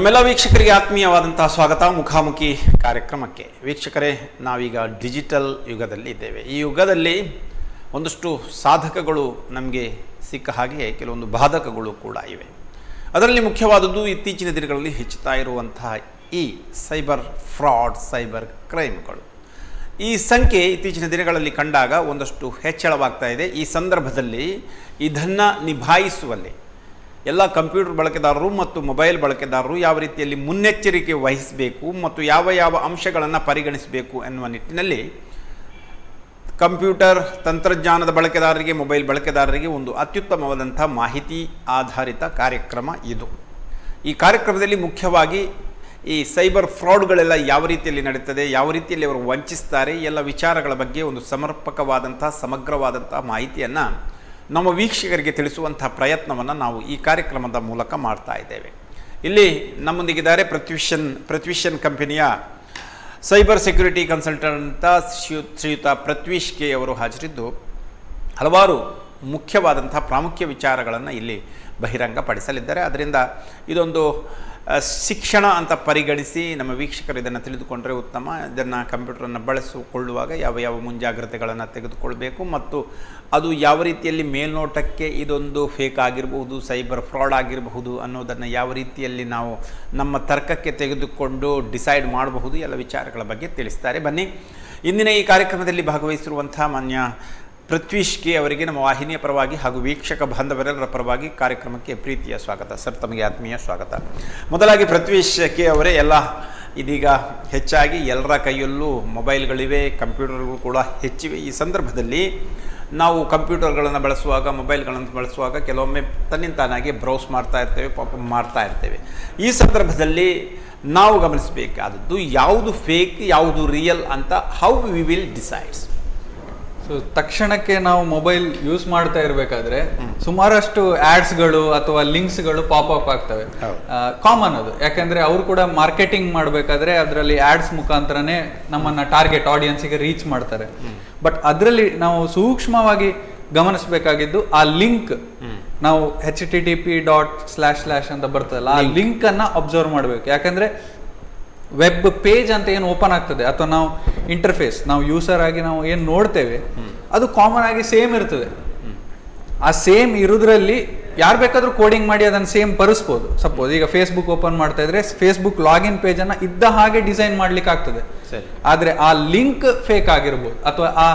ನಮ್ಮೆಲ್ಲ ವೀಕ್ಷಕರಿಗೆ ಆತ್ಮೀಯವಾದಂತಹ ಸ್ವಾಗತ ಮುಖಾಮುಖಿ ಕಾರ್ಯಕ್ರಮಕ್ಕೆ. ವೀಕ್ಷಕರೇ, ನಾವೀಗ ಡಿಜಿಟಲ್ ಯುಗದಲ್ಲಿ ಇದ್ದೇವೆ. ಈ ಯುಗದಲ್ಲಿ ಒಂದಷ್ಟು ಸಾಧಕಗಳು ನಮಗೆ ಸಿಕ್ಕ ಹಾಗೆ ಕೆಲವೊಂದು ಬಾಧಕಗಳು ಕೂಡ ಇವೆ. ಅದರಲ್ಲಿ ಮುಖ್ಯವಾದದ್ದು ಇತ್ತೀಚಿನ ದಿನಗಳಲ್ಲಿ ಹೆಚ್ಚುತ್ತಾ ಇರುವಂತಹ ಈ ಸೈಬರ್ ಫ್ರಾಡ್, ಸೈಬರ್ ಕ್ರೈಮ್ಗಳು. ಈ ಸಂಖ್ಯೆ ಇತ್ತೀಚಿನ ದಿನಗಳಲ್ಲಿ ಕಂಡಾಗ ಒಂದಷ್ಟು ಹೆಚ್ಚಳವಾಗ್ತಾ ಇದೆ. ಈ ಸಂದರ್ಭದಲ್ಲಿ ಇದನ್ನು ನಿಭಾಯಿಸುವಲ್ಲಿ ಎಲ್ಲ ಕಂಪ್ಯೂಟರ್ ಬಳಕೆದಾರರು ಮತ್ತು ಮೊಬೈಲ್ ಬಳಕೆದಾರರು ಯಾವ ರೀತಿಯಲ್ಲಿ ಮುನ್ನೆಚ್ಚರಿಕೆ ವಹಿಸಬೇಕು ಮತ್ತು ಯಾವ ಯಾವ ಅಂಶಗಳನ್ನು ಪರಿಗಣಿಸಬೇಕು ಎನ್ನುವ ನಿಟ್ಟಿನಲ್ಲಿ ಕಂಪ್ಯೂಟರ್ ತಂತ್ರಜ್ಞಾನದ ಬಳಕೆದಾರರಿಗೆ, ಮೊಬೈಲ್ ಬಳಕೆದಾರರಿಗೆ ಒಂದು ಅತ್ಯುತ್ತಮವಾದಂಥ ಮಾಹಿತಿ ಆಧಾರಿತ ಕಾರ್ಯಕ್ರಮ ಇದು. ಈ ಕಾರ್ಯಕ್ರಮದಲ್ಲಿ ಮುಖ್ಯವಾಗಿ ಈ ಸೈಬರ್ ಫ್ರಾಡ್ಗಳೆಲ್ಲ ಯಾವ ರೀತಿಯಲ್ಲಿ ನಡೀತದೆ, ಯಾವ ರೀತಿಯಲ್ಲಿ ಅವರು ವಂಚಿಸ್ತಾರೆ, ಎಲ್ಲ ವಿಚಾರಗಳ ಬಗ್ಗೆ ಒಂದು ಸಮರ್ಪಕವಾದಂಥ ಸಮಗ್ರವಾದಂಥ ಮಾಹಿತಿಯನ್ನು ನಮ್ಮ ವೀಕ್ಷಕರಿಗೆ ತಿಳಿಸುವಂಥ ಪ್ರಯತ್ನವನ್ನು ನಾವು ಈ ಕಾರ್ಯಕ್ರಮದ ಮೂಲಕ ಮಾಡ್ತಾ ಇದ್ದೇವೆ. ಇಲ್ಲಿ ನಮ್ಮೊಂದಿಗಿದ್ದಾರೆ ಪ್ರತ್ವಿಷನ್ ಕಂಪನಿಯ ಸೈಬರ್ ಸೆಕ್ಯೂರಿಟಿ ಕನ್ಸಲ್ಟೆಂಟ್ ಶ್ರೀಯುತ ಪ್ರತ್ವೀಶ್ ಕೆ ಅವರು ಹಾಜರಿದ್ದು ಹಲವಾರು ಮುಖ್ಯವಾದಂಥ ಪ್ರಾಮುಖ್ಯ ವಿಚಾರಗಳನ್ನು ಇಲ್ಲಿ ಬಹಿರಂಗಪಡಿಸಲಿದ್ದಾರೆ. ಅದರಿಂದ ಇದೊಂದು ಶಿಕ್ಷಣ ಅಂತ ಪರಿಗಣಿಸಿ ನಮ್ಮ ವೀಕ್ಷಕರು ಇದನ್ನು ತಿಳಿದುಕೊಂಡರೆ ಉತ್ತಮ. ಇದನ್ನು ಕಂಪ್ಯೂಟರನ್ನು ಬಳಸಿಕೊಳ್ಳುವಾಗ ಯಾವ ಯಾವ ಮುಂಜಾಗ್ರತೆಗಳನ್ನು ತೆಗೆದುಕೊಳ್ಬೇಕು ಮತ್ತು ಅದು ಯಾವ ರೀತಿಯಲ್ಲಿ ಮೇಲ್ನೋಟಕ್ಕೆ ಇದೊಂದು ಫೇಕ್ ಆಗಿರಬಹುದು, ಸೈಬರ್ ಫ್ರಾಡ್ ಆಗಿರಬಹುದು ಅನ್ನೋದನ್ನು ಯಾವ ರೀತಿಯಲ್ಲಿ ನಾವು ನಮ್ಮ ತರ್ಕಕ್ಕೆ ತೆಗೆದುಕೊಂಡು ಡಿಸೈಡ್ ಮಾಡಬಹುದು, ಎಲ್ಲ ವಿಚಾರಗಳ ಬಗ್ಗೆ ತಿಳಿಸ್ತಾರೆ. ಬನ್ನಿ, ಇಂದಿನ ಈ ಕಾರ್ಯಕ್ರಮದಲ್ಲಿ ಭಾಗವಹಿಸಿರುವಂಥ ಮಾನ್ಯ ಪ್ರತ್ವೀಶ್ ಕೆ ಅವರಿಗೆ ನಮ್ಮ ವಾಹಿನಿಯ ಪರವಾಗಿ ಹಾಗೂ ವೀಕ್ಷಕ ಬಾಂಧವರೆಲ್ಲರ ಪರವಾಗಿ ಕಾರ್ಯಕ್ರಮಕ್ಕೆ ಪ್ರೀತಿಯ ಸ್ವಾಗತ. ಸರ್, ತಮಗೆ ಆತ್ಮೀಯ ಸ್ವಾಗತ. ಮೊದಲಾಗಿ ಪ್ರತ್ವೀಶ್ ಕೆ ಅವರೇ, ಎಲ್ಲ ಇದೀಗ ಹೆಚ್ಚಾಗಿ ಎಲ್ಲರ ಕೈಯಲ್ಲೂ ಮೊಬೈಲ್ಗಳಿವೆ, ಕಂಪ್ಯೂಟರ್ಗಳು ಕೂಡ ಹೆಚ್ಚಿವೆ. ಈ ಸಂದರ್ಭದಲ್ಲಿ ನಾವು ಕಂಪ್ಯೂಟರ್ಗಳನ್ನು ಬಳಸುವಾಗ, ಮೊಬೈಲ್ಗಳನ್ನು ಬಳಸುವಾಗ ಕೆಲವೊಮ್ಮೆ ತನ್ನಿಂತಾನಾಗಿ ಬ್ರೌಸ್ ಮಾಡ್ತಾ ಇರ್ತೇವೆ, ಪಾಪಪ್ ಮಾಡ್ತಾ ಇರ್ತೇವೆ. ಈ ಸಂದರ್ಭದಲ್ಲಿ ನಾವು ಗಮನಿಸಬೇಕಾದದ್ದು ಯಾವುದು ಫೇಕ್, ಯಾವುದು ರಿಯಲ್ ಅಂತ how we will decides? So ತಕ್ಷಣಕ್ಕೆ ನಾವು ಮೊಬೈಲ್ ಯೂಸ್ ಮಾಡ್ತಾ ಇರಬೇಕಾದ್ರೆ ಸುಮಾರಷ್ಟು ಆಡ್ಸ್ಗಳು ಅಥವಾ ಲಿಂಕ್ಸ್ಗಳು ಪಾಪಪ್ ಆಗ್ತವೆ. ಕಾಮನ್ ಅದು, ಯಾಕಂದ್ರೆ ಅವರು ಕೂಡ ಮಾರ್ಕೆಟಿಂಗ್ ಮಾಡಬೇಕಾದ್ರೆ ಅದರಲ್ಲಿ ಆಡ್ಸ್ ಮುಖಾಂತರನೇ ನಮ್ಮನ್ನ ಟಾರ್ಗೆಟ್ ಆಡಿಯನ್ಸ್ಗೆ ರೀಚ್ ಮಾಡ್ತಾರೆ. ಬಟ್ ಅದರಲ್ಲಿ ನಾವು ಸೂಕ್ಷ್ಮವಾಗಿ ಗಮನಿಸಬೇಕಾಗಿದ್ದು ಆ ಲಿಂಕ್, ನಾವು http:// ಅಂತ ಬರ್ತದಲ್ಲ, ಆ ಲಿಂಕ್ ಅನ್ನ ಅಬ್ಸರ್ವ್ ಮಾಡಬೇಕು. ಯಾಕಂದ್ರೆ ವೆಬ್ ಪೇಜ್ ಅಂತ ಏನು ಓಪನ್ ಆಗ್ತದೆ ಅಥವಾ ನಾವು ಇಂಟರ್ಫೇಸ್, ನಾವು ಯೂಸರ್ ಆಗಿ ನಾವು ಏನು ನೋಡ್ತೇವೆ ಅದು ಕಾಮನ್ ಆಗಿ ಸೇಮ್ ಇರ್ತದೆ. ಆ ಸೇಮ್ ಇರೋದ್ರಲ್ಲಿ ಯಾರು ಬೇಕಾದ್ರೂ ಕೋಡಿಂಗ್ ಮಾಡಿ ಅದನ್ನು ಸೇಮ್ ಪರಿಸ್ಬೋದು. ಸಪೋಸ್ ಈಗ ಫೇಸ್ಬುಕ್ ಓಪನ್ ಮಾಡ್ತಾ ಇದ್ರೆ ಫೇಸ್ಬುಕ್ ಲಾಗಿನ್ ಪೇಜ್ ಅನ್ನ ಇದ್ದ ಹಾಗೆ ಡಿಸೈನ್ ಮಾಡ್ಲಿಕ್ಕೆ ಆಗ್ತದೆ. ಆದ್ರೆ ಆ ಲಿಂಕ್ ಫೇಕ್ ಆಗಿರ್ಬೋದು ಅಥವಾ ಆ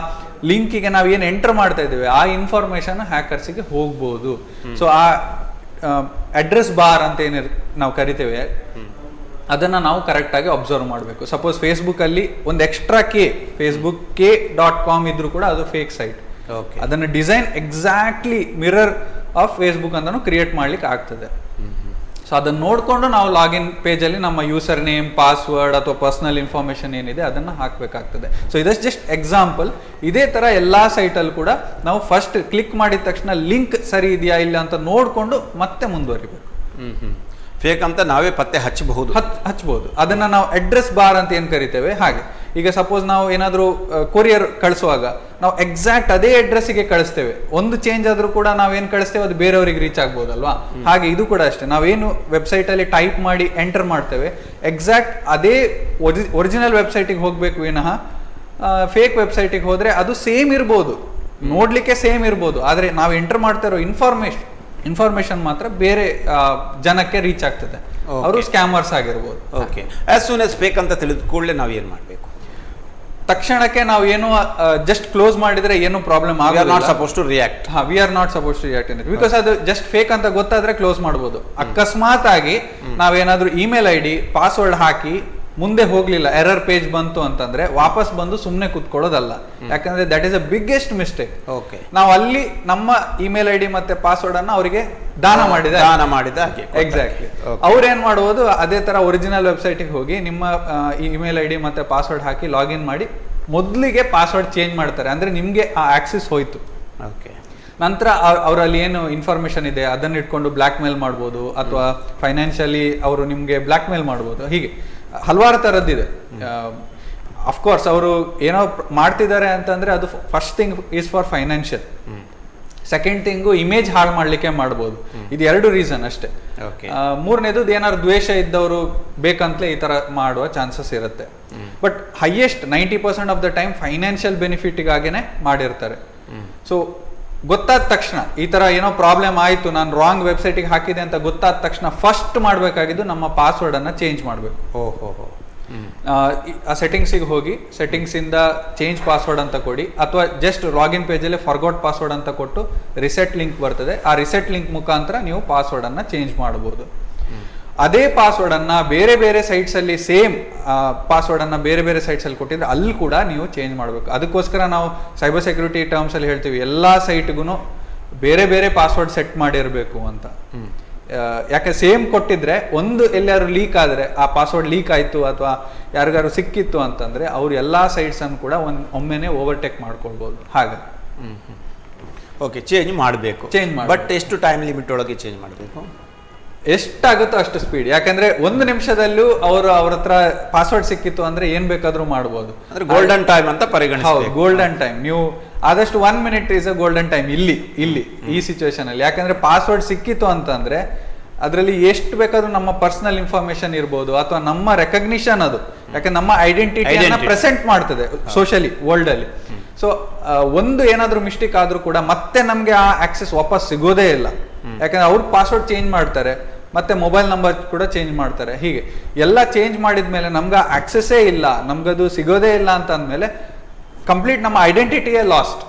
ಲಿಂಕಿಗೆ ನಾವು ಏನು ಎಂಟರ್ ಮಾಡ್ತಾ ಇದ್ದೇವೆ ಆ ಇನ್ಫಾರ್ಮೇಶನ್ ಹ್ಯಾಕರ್ಸಿಗೆ ಹೋಗ್ಬೋದು. ಸೊ ಆ ಅಡ್ರೆಸ್ ಬಾರ್ ಅಂತ ಏನು ನಾವು ಕರಿತೇವೆ ಅದನ್ನ ನಾವು ಕರೆಕ್ಟ್ ಆಗಿ ಅಬ್ಸರ್ವ್ ಮಾಡಬೇಕು. ಸಪೋಸ್ ಫೇಸ್ಬುಕ್ ಅಲ್ಲಿ ಒಂದು ಎಕ್ಸ್ಟ್ರಾ facebook.com ಇದ್ರೂ ಕೂಡ ಅದು ಫೇಕ್ ಸೈಟ್. ಅದನ್ನ design exactly mirror of Facebook ಅಂತಾನು ಕ್ರಿಯೇಟ್ ಮಾಡ್ಲಿಕ್ಕೆ ಆಗ್ತದೆ. ಸೊ ಅದನ್ನ ನೋಡ್ಕೊಂಡು ನಾವು ಲಾಗಿನ್ ಪೇಜ್ ಅಲ್ಲಿ ನಮ್ಮ ಯೂಸರ್ ನೇಮ್, ಪಾಸ್ವರ್ಡ್ ಅಥವಾ ಪರ್ಸನಲ್ ಇನ್ಫಾರ್ಮೇಶನ್ ಏನಿದೆ ಅದನ್ನ ಹಾಕ್ಬೇಕಾಗ್ತದೆ. ಸೊ ಇದಷ್ಟು ಜಸ್ಟ್ ಎಕ್ಸಾಂಪಲ್. ಇದೇ ತರ ಎಲ್ಲಾ ಸೈಟ್ ಅಲ್ಲಿ ಕೂಡ ನಾವು ಫಸ್ಟ್ ಕ್ಲಿಕ್ ಮಾಡಿದ ತಕ್ಷಣ ಲಿಂಕ್ ಸರಿ ಇದೆಯಾ ಇಲ್ಲ ಅಂತ ನೋಡ್ಕೊಂಡು ಮತ್ತೆ ಮುಂದುವರಿಬೇಕು. ಫೇಕ್ ಅಂತ ನಾವೇ ಪತ್ತೆ ಹಚ್ಚಬಹುದು. ಅದನ್ನ ನಾವು ಅಡ್ರೆಸ್ ಬಾರ್ ಅಂತ ಏನ್ ಕರಿತೇವೆ ಹಾಗೆ. ಈಗ ಸಪೋಸ್ ನಾವು ಏನಾದ್ರೂ ಕೊರಿಯರ್ ಕಳಿಸುವಾಗ ನಾವು ಎಕ್ಸಾಕ್ಟ್ ಅದೇ ಅಡ್ರೆಸ್ಗೆ ಕಳಿಸ್ತೇವೆ, ಒಂದು ಚೇಂಜ್ ಆದ್ರೂ ಕೂಡ ನಾವೇನ್ ಕಳಿಸ್ತೇವೆ ಅದು ಬೇರೆಯವರಿಗೆ ರೀಚ್ ಆಗ್ಬೋದಲ್ವಾ. ಹಾಗೆ ಇದು ಕೂಡ ಅಷ್ಟೇ, ನಾವೇನು ವೆಬ್ಸೈಟ್ ಅಲ್ಲಿ ಟೈಪ್ ಮಾಡಿ ಎಂಟರ್ ಮಾಡ್ತೇವೆ ಎಕ್ಸಾಕ್ಟ್ ಅದೇ ಒರಿಜಿನಲ್ ವೆಬ್ಸೈಟಿಗೆ ಹೋಗ್ಬೇಕು ವಿನಃ ಫೇಕ್ ವೆಬ್ಸೈಟಿಗೆ ಹೋದ್ರೆ ಅದು ಸೇಮ್ ಇರ್ಬೋದು, ನೋಡ್ಲಿಕ್ಕೆ ಸೇಮ್ ಇರ್ಬೋದು, ಆದ್ರೆ ನಾವು ಎಂಟರ್ ಮಾಡ್ತಾ ಇರೋ ಇನ್ಫಾರ್ಮೇಶನ್ ಮಾತ್ರ ಬೇರೆ ಜನಕ್ಕೆ ರೀಚ್ ಆಗ್ತದೆ. ಅವರು ಸ್ಕ್ಯಾಮರ್ಸ್ ಆಗಿರ್ಬೋದು. Okay, as soon as fake ಅಂತ ತಿಳಿದ ಕೂಡಲೇ ನಾವು ಏನ್ ಮಾಡಬೇಕು? ತಕ್ಷಣಕ್ಕೆ ನಾವು ಏನು ಜಸ್ಟ್ ಕ್ಲೋಸ್ ಮಾಡಿದ್ರೆ ಏನು ಪ್ರಾಬ್ಲಮ್ ಆಗಲ್ಲ. Not suppose to react. We are not suppose to react in it, because ಅದು ಜಸ್ಟ್ ಫೇಕ್ ಅಂತ ಗೊತ್ತಾದ್ರೆ ಕ್ಲೋಸ್ ಮಾಡಬಹುದು. ಅಕಸ್ಮಾತ್ ಆಗಿ ನಾವೇನಾದ್ರೂ ಇಮೇಲ್ ID, ಪಾಸ್ವರ್ಡ್ ಹಾಕಿ ಮುಂದೆ ಹೋಗ್ಲಿಲ್ಲ, ಎರರ್ ಪೇಜ್ ಬಂತು ಅಂತಂದ್ರೆ ವಾಪಸ್ ಬಂದು ಸುಮ್ಮನೆ ಕುತ್ಕೊಳ್ಳೋದಲ್ಲ. ಯಾಕಂದ್ರೆ that is a biggest mistake. ನಾವು ಅಲ್ಲಿ ನಮ್ಮ ಇಮೇಲ್ ID ಮತ್ತೆ ಪಾಸ್ವರ್ಡ್ ಅನ್ನ ಅವರಿಗೆ ದಾನ ಮಾಡಿದ ಎಕ್ಸಾಕ್ಟ್ಲಿ ಅವ್ರೇನ್ ಮಾಡುವುದು, ಅದೇ ತರ ಒರಿಜಿನಲ್ ವೆಬ್ಸೈಟ್ ಹೋಗಿ ನಿಮ್ಮ ಇಮೇಲ್ ID ಮತ್ತೆ ಪಾಸ್ವರ್ಡ್ ಹಾಕಿ ಲಾಗಿನ್ ಮಾಡಿ ಮೊದಲಿಗೆ ಪಾಸ್ವರ್ಡ್ ಚೇಂಜ್ ಮಾಡ್ತಾರೆ. ಅಂದ್ರೆ ನಿಮ್ಗೆ ಆ ಆಕ್ಸೆಸ್ ಹೋಯ್ತು. ನಂತರ ಅವರಲ್ಲಿ ಏನು ಇನ್ಫಾರ್ಮೇಶನ್ ಇದೆ ಅದನ್ನ ಇಟ್ಕೊಂಡು ಬ್ಲಾಕ್ ಮೇಲ್ ಮಾಡ್ಬೋದು ಅಥವಾ ಫೈನಾನ್ಷಿಯಲಿ ಅವರು ನಿಮ್ಗೆ ಬ್ಲಾಕ್ ಮೇಲ್ ಮಾಡ್ಬೋದು. ಹೀಗೆ ಹಲವಾರು ತರದ್ದಿದೆ. ಅಫ್ಕೋರ್ಸ್ ಅವರು ಏನೋ ಮಾಡ್ತಿದ್ದಾರೆ ಅಂತಂದ್ರೆ ಅದು first thing is for financial. Second thing image ಹಾಳು ಮಾಡ್ಲಿಕ್ಕೆ ಮಾಡ್ಬೋದು. ಇದು 2 ರೀಸನ್ ಅಷ್ಟೇ. ಮೂರನೇದು ಏನಾದ್ರು ದ್ವೇಷ ಇದ್ದವರು ಬೇಕಂತಲೇ ಈ ತರ ಮಾಡುವ ಚಾನ್ಸಸ್ ಇರುತ್ತೆ. But highest 90% of the time financial ಬೆನಿಫಿಟ್ಗಾಗೇನೆ ಮಾಡಿರ್ತಾರೆ. ಸೊ ಗೊತ್ತಾದ ತಕ್ಷಣ ಈ ತರ ಏನೋ ಪ್ರಾಬ್ಲಮ್ ಆಯ್ತು, ನಾನು ರಾಂಗ್ ವೆಬ್ಸೈಟಿಗೆ ಹಾಕಿದೆ ಅಂತ ಗೊತ್ತಾದ ತಕ್ಷಣ ಫಸ್ಟ್ ಮಾಡಬೇಕಾಗಿದ್ದು ನಮ್ಮ ಪಾಸ್ವರ್ಡ್ ಅನ್ನ ಚೇಂಜ್ ಮಾಡಬೇಕು. ಆ ಸೆಟ್ಟಿಂಗ್ಸಿಗೆ ಹೋಗಿ ಸೆಟ್ಟಿಂಗ್ಸ್ ಇಂದ ಚೇಂಜ್ ಪಾಸ್ವರ್ಡ್ ಅಂತ ಕೊಡಿ, ಅಥವಾ ಜಸ್ಟ್ ಲಾಗಿನ್ ಪೇಜಲ್ಲಿ ಫರ್ಗಾಟ್ ಪಾಸ್ವರ್ಡ್ ಅಂತ ಕೊಟ್ಟು ರಿಸೆಟ್ ಲಿಂಕ್ ಬರ್ತದೆ. ಆ ರಿಸೆಟ್ ಲಿಂಕ್ ಮುಖಾಂತರ ನೀವು ಪಾಸ್ವರ್ಡ್ ಅನ್ನ ಚೇಂಜ್ ಮಾಡಬಹುದು. ಅದೇ ಪಾಸ್ವರ್ಡ್ ಅನ್ನ ಬೇರೆ ಬೇರೆ ಸೈಟ್ಸ್ ಅಲ್ಲಿ ಸೇಮ್ ಪಾಸ್ವರ್ಡ್ ಅನ್ನ ಬೇರೆ ಬೇರೆ ಸೈಟ್ಸ್ ಅಲ್ಲಿ ಕೊಟ್ಟಿದ್ರೆ ಅಲ್ಲಿ ಕೂಡ ನೀವು ಚೇಂಜ್ ಮಾಡಬೇಕು. ಅದಕ್ಕೋಸ್ಕರ ನಾವು ಸೈಬರ್ ಸೆಕ್ಯೂರಿಟಿ ಟರ್ಮ್ಸ್ ಅಲ್ಲಿ ಹೇಳ್ತೀವಿ ಎಲ್ಲಾ ಸೈಟ್ಗೂ ಬೇರೆ ಬೇರೆ ಪಾಸ್ವರ್ಡ್ ಸೆಟ್ ಮಾಡಿರಬೇಕು ಅಂತ. ಯಾಕೆ ಸೇಮ್ ಕೊಟ್ಟಿದ್ರೆ ಒಂದು ಎಲ್ಲಾರು ಲೀಕ್ ಆದ್ರೆ, ಆ ಪಾಸ್ವರ್ಡ್ ಲೀಕ್ ಆಯ್ತು ಅಥವಾ ಯಾರಿಗಾರು ಸಿಕ್ಕಿತ್ತು ಅಂತಂದ್ರೆ ಅವ್ರು ಎಲ್ಲಾ ಸೈಟ್ಸ್ ಅನ್ನು ಕೂಡ ಒಮ್ಮೆನೆ ಓವರ್ಟೇಕ್ ಮಾಡ್ಕೊಳ್ಬಹುದು. ಹಾಗೆ ಓಕೆ, ಚೇಂಜ್ ಮಾಡಬೇಕು. ಬಟ್ ಎಷ್ಟು ಟೈಮ್ ಲಿಮಿಟ್ ಒಳಗೆ ಚೇಂಜ್ ಮಾಡಬೇಕು? ಎಷ್ಟಾಗುತ್ತೋ ಅಷ್ಟು ಸ್ಪೀಡ್. ಯಾಕಂದ್ರೆ 1 ನಿಮಿಷದಲ್ಲೂ ಅವ್ರ ಹತ್ರ ಪಾಸ್ವರ್ಡ್ ಸಿಕ್ಕಿತ್ತು ಅಂದ್ರೆ ಏನ್ ಬೇಕಾದ್ರೂ ಮಾಡಬಹುದು. ಗೋಲ್ಡನ್ ಟೈಮ್ ಅಂತ ಪರಿಗಣಿಸಬಹುದು. Golden time. ನೀವು ಆದಷ್ಟು 1 minute is a golden time ಇಲ್ಲಿ ಈ ಸಿಚುವೇಶನ್ ಅಲ್ಲಿ. ಯಾಕಂದ್ರೆ ಪಾಸ್ವರ್ಡ್ ಸಿಕ್ಕಿತ್ತು ಅಂತಂದ್ರೆ ಅದರಲ್ಲಿ ಎಷ್ಟು ಬೇಕಾದ್ರೂ ನಮ್ಮ ಪರ್ಸನಲ್ ಇನ್ಫಾರ್ಮೇಶನ್ ಇರ್ಬೋದು ಅಥವಾ ನಮ್ಮ ರೆಕಗ್ನಿಷನ್, ಅದು ಯಾಕಂದ್ರೆ ನಮ್ಮ ಐಡೆಂಟಿಟಿಯನ್ನ ಪ್ರೆಸೆಂಟ್ ಮಾಡ್ತದೆ ಸೋಷಿಯಲಿ ವರ್ಲ್ಡ್ ಅಲ್ಲಿ. ಸೊ ಒಂದು ಏನಾದ್ರೂ ಮಿಸ್ಟೇಕ್ ಆದ್ರೂ ಕೂಡ ಮತ್ತೆ ನಮ್ಗೆ ಆ ಆಕ್ಸೆಸ್ ವಾಪಸ್ ಸಿಗೋದೇ ಇಲ್ಲ. ಯಾಕಂದ್ರೆ ಅವ್ರು ಪಾಸ್ವರ್ಡ್ ಚೇಂಜ್ ಮಾಡ್ತಾರೆ, ಮತ್ತೆ ಮೊಬೈಲ್ ನಂಬರ್ ಕೂಡ ಚೇಂಜ್ ಮಾಡ್ತಾರೆ. ಹೀಗೆ ಎಲ್ಲ ಚೇಂಜ್ ಮಾಡಿದ್ಮೇಲೆ ನಮ್ಗೆ ಆಕ್ಸೆಸ್ಸೇ ಇಲ್ಲ, ನಮ್ಗದು ಸಿಗೋದೇ ಇಲ್ಲ ಅಂತ ಅಂದ್ಮೇಲೆ ಕಂಪ್ಲೀಟ್ ನಮ್ಮ ಐಡೆಂಟಿಟಿಯೇ ಲಾಸ್ಟ್.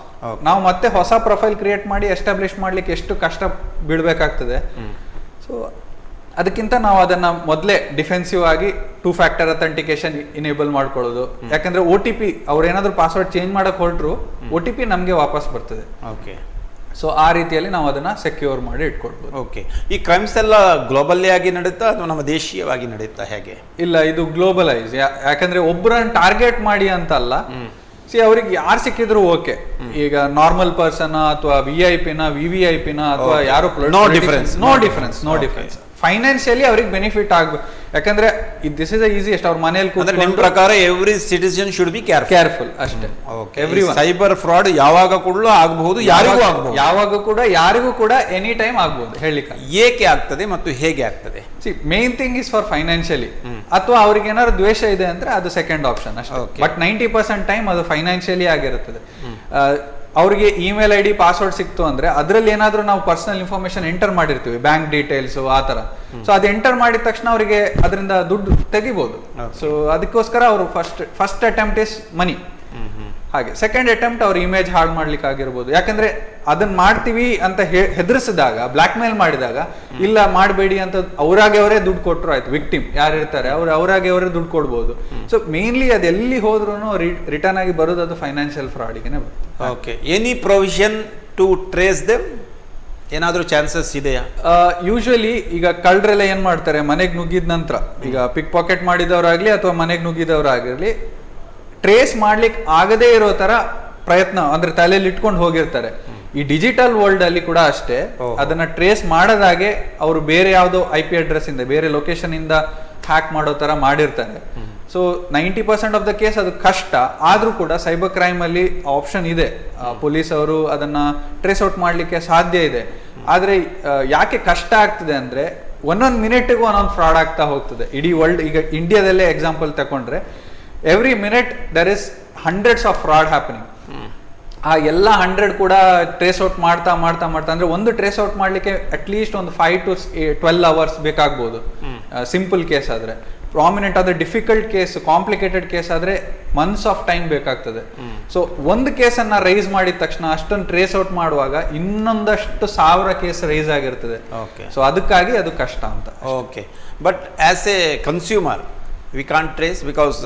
ನಾವು ಮತ್ತೆ ಹೊಸ ಪ್ರೊಫೈಲ್ ಕ್ರಿಯೇಟ್ ಮಾಡಿ ಎಸ್ಟಾಬ್ಲಿಷ್ ಮಾಡ್ಲಿಕ್ಕೆ ಎಷ್ಟು ಕಷ್ಟ ಬೀಳ್ಬೇಕಾಗ್ತದೆ. ಸೊ ಅದಕ್ಕಿಂತ ನಾವು ಅದನ್ನ ಮೊದಲೇ ಡಿಫೆನ್ಸಿವ್ ಆಗಿ 2 ಫ್ಯಾಕ್ಟರ್ ಅಥೆಂಟಿಕೇಶನ್ ಇನೇಬಲ್ ಮಾಡ್ಕೊಳ್ಳೋದು. ಯಾಕಂದ್ರೆ OTP ಅವ್ರು ಏನಾದ್ರು ಪಾಸ್ವರ್ಡ್ ಚೇಂಜ್ ಮಾಡಕ್ ಹೊರಟ್ರು OTP ನಮ್ಗೆ ವಾಪಸ್ ಬರ್ತದೆ. ಓಕೆ, ಸೊ ಆ ರೀತಿಯಲ್ಲಿ ನಾವು ಅದನ್ನ ಸೆಕ್ಯೂರ್ ಮಾಡಿ ಇಟ್ಕೊಳ್ಬೋದು. ಓಕೆ, ಈ ಕ್ರೈಮ್ಸ್ ಎಲ್ಲ ಗ್ಲೋಬಲ್ಲಿ ಆಗಿ ನಡೀತಾ ಅಥವಾ ನಮ್ಮ ದೇಶೀಯವಾಗಿ ನಡೀತಾ ಹೇಗೆ? ಇಲ್ಲ, ಇದು ಗ್ಲೋಬಲೈಸ್. ಯಾಕಂದ್ರೆ ಒಬ್ಬರನ್ನ ಟಾರ್ಗೆಟ್ ಮಾಡಿ ಅಂತ ಅಲ್ಲ. ಅವ್ರಿಗೆ ಯಾರು ಸಿಕ್ಕಿದ್ರು ಓಕೆ. ಈಗ ನಾರ್ಮಲ್ ಪರ್ಸನ್ ಅಥವಾ VIP ನ VVIP ನ ಅಥವಾ ಯಾರು ನೋ ಡಿಫರೆನ್ಸ್. ಫೈನಾನ್ಷಿಯಲಿ ಅವ್ರಿಗೆ ಬೆನಿಫಿಟ್ ಆಗ್ಬೇಕು. ಯಾಕಂದ್ರೆ ದಿಸ್ ಇಸ್ ಈಸಿಯೆಸ್ಟ್. ಅವ್ರ ಮನೇಲಿ ನಿಮ್ಮ ಪ್ರಕಾರ every citizen should be careful ಅಷ್ಟೇ. ಸೈಬರ್ ಫ್ರಾಡ್ ಯಾವಾಗ ಕೂಡ ಆಗಬಹುದು, ಯಾವಾಗ ಕೂಡ ಯಾರಿಗೂ ಕೂಡ ಎನಿ ಟೈಮ್ ಆಗ್ಬಹುದು. ಹೇಳಿಕ್ಕೆ ಏಕೆ ಆಗ್ತದೆ ಮತ್ತು ಹೇಗೆ ಆಗ್ತದೆ? Main thing is for financially, ಅಥವಾ ಅವ್ರಿಗೆ ಏನಾದ್ರು ದ್ವೇಷ ಇದೆ ಅಂದ್ರೆ ಅದು ಸೆಕೆಂಡ್ ಆಪ್ಷನ್ ಅಷ್ಟೇ. ಬಟ್ 90% ಟೈಮ್ ಅದು ಫೈನಾನ್ಷಿಯಲಿ ಆಗಿರುತ್ತದೆ. ಅವ್ರಿಗೆ ಇಮೇಲ್ ID ಪಾಸ್ವರ್ಡ್ ಸಿಕ್ತು ಅಂದ್ರೆ ಅದ್ರಲ್ಲಿ ಏನಾದ್ರೂ ನಾವು ಪರ್ಸನಲ್ ಇನ್ಫಾರ್ಮೇಶನ್ ಎಂಟರ್ ಮಾಡಿರ್ತೀವಿ, ಬ್ಯಾಂಕ್ ಡೀಟೇಲ್ಸ್ ಆ ತರ. ಸೊ ಅದು ಎಂಟರ್ ಮಾಡಿದ ತಕ್ಷಣ ಅವರಿಗೆ ಅದರಿಂದ ದುಡ್ಡು ತೆಗಿಬಹುದು. ಸೊ ಅದಕ್ಕೋಸ್ಕರ ಅವರು ಫಸ್ಟ್ ಅಟೆಂಪ್ಟ್ ಇಸ್ ಮನಿ. ಹಾಗೆ ಸೆಕೆಂಡ್ ಅಟೆಂಪ್ಟ್ ಅವ್ರ ಇಮೇಜ್ ಹಾಳು ಮಾಡ್ಲಿಕ್ಕೆ ಆಗಿರ್ಬೋದು. ಯಾಕಂದ್ರೆ ಅದನ್ನ ಮಾಡ್ತೀವಿ ಅಂತ ಹೆದರಿಸಿದಾಗ, ಬ್ಲಾಕ್ ಮೇಲ್ ಮಾಡಿದಾಗ, ಇಲ್ಲ ಮಾಡಬೇಡಿ ಅಂತ ಅವರಾಗೆ ಅವರೇ ದುಡ್ಡು ಕೊಟ್ಟರು ಆಯ್ತು. ವಿಕ್ಟಿಮ್ ಯಾರು ಇರ್ತಾರೆ ಅವರಾಗೆ ಅವರೇ ದುಡ್ಡು ಕೊಡ್ಬೋದು. ಸೊ ಮೇನ್ಲಿ ಅದು ಎಲ್ಲಿ ಹೋದ್ರೂ ರಿಟರ್ನ್ ಆಗಿ ಬರೋದು ಅದು ಫೈನಾನ್ಷಿಯಲ್ ಫ್ರಾಡ್ಗೆ ಬರುತ್ತೆ. Okay, any provision to trace them? ಏನಾದ್ರೂ ಚಾನ್ಸಸ್ ಇದೆಯಾ? ಯೂಶುವಲಿ ಈಗ ಕಳ್ಳರೆಲ್ಲ ಏನ್ ಮಾಡ್ತಾರೆ, ಮನೆಗೆ ನುಗ್ಗಿದ ನಂತರ, ಈಗ ಪಿಕ್ ಪಾಕೆಟ್ ಮಾಡಿದವರಾಗ್ಲಿ ಅಥವಾ ಮನೆಗೆ ನುಗ್ಗಿದವರಾಗಿರ್ಲಿ, ಟ್ರೇಸ್ ಮಾಡ್ಲಿಕ್ಕೆ ಆಗದೇ ಇರೋ ತರ ಪ್ರಯತ್ನ ಅಂದ್ರೆ ತಲೆಯಲ್ಲಿ ಇಟ್ಕೊಂಡು ಹೋಗಿರ್ತಾರೆ. ಈ ಡಿಜಿಟಲ್ ವರ್ಲ್ಡ್ ಅಲ್ಲಿ ಕೂಡ ಅಷ್ಟೇ. ಅದನ್ನ ಟ್ರೇಸ್ ಮಾಡದಾಗೆ ಅವರು ಬೇರೆ ಯಾವುದೋ IP ಅಡ್ರೆಸ್ ಇಂದ, ಬೇರೆ ಲೊಕೇಶನ್ ಇಂದ ಹ್ಯಾಕ್ ಮಾಡೋ ತರ ಮಾಡಿರ್ತಾರೆ. ಸೊ 90% ಆಫ್ ದ ಕೇಸ್ ಅದು ಕಷ್ಟ. ಆದ್ರೂ ಕೂಡ ಸೈಬರ್ ಕ್ರೈಮ್ ಅಲ್ಲಿ ಆಪ್ಷನ್ ಇದೆ. ಪೊಲೀಸ್ ಅವರು ಅದನ್ನ ಟ್ರೇಸ್ ಔಟ್ ಮಾಡ್ಲಿಕ್ಕೆ ಸಾಧ್ಯ ಇದೆ. ಆದ್ರೆ ಯಾಕೆ ಕಷ್ಟ ಆಗ್ತದೆ ಅಂದ್ರೆ ಒಂದೊಂದು ಮಿನಿಟ್ಗೂ ಒಂದೊಂದು ಫ್ರಾಡ್ ಆಗ್ತಾ ಹೋಗ್ತದೆ ಇಡೀ ವರ್ಲ್ಡ್. ಈಗ ಇಂಡಿಯಾದಲ್ಲೇ ಎಕ್ಸಾಂಪಲ್ ತಕೊಂಡ್ರೆ every minute there is hundreds of fraud happening. ಆ ಎಲ್ಲ 100 ಕೂಡ ಟ್ರೇಸ್ ಔಟ್ ಮಾಡ್ತಾ ಅಂದ್ರೆ ಒಂದು ಟ್ರೇಸ್ ಔಟ್ ಮಾಡ್ಲಿಕ್ಕೆ ಅಟ್ಲೀಸ್ಟ್ ಒಂದು 5 to 12 hours ಬೇಕಾಗ್ಬೋದು ಸಿಂಪಲ್ ಕೇಸ್ ಆದ್ರೆ. ಪ್ರಾಮಿನೆಂಟ್ ಆದ್ರೆ ಡಿಫಿಕಲ್ಟ್ ಕೇಸ್, ಕಾಂಪ್ಲಿಕೇಟೆಡ್ ಕೇಸ್ ಆದ್ರೆ ಮಂತ್ಸ್ ಆಫ್ ಟೈಮ್ ಬೇಕಾಗ್ತದೆ. ಸೊ ಒಂದು ಕೇಸನ್ನ ರೈಸ್ ಮಾಡಿದ ತಕ್ಷಣ ಅಷ್ಟೊಂದು ಟ್ರೇಸ್ ಔಟ್ ಮಾಡುವಾಗ ಇನ್ನೊಂದಷ್ಟು 1000 ಕೇಸ್ ರೈಸ್ ಆಗಿರ್ತದೆ. ಸೊ ಅದಕ್ಕಾಗಿ ಅದು ಕಷ್ಟ ಅಂತ. Okay, but as A consumer we can't trace because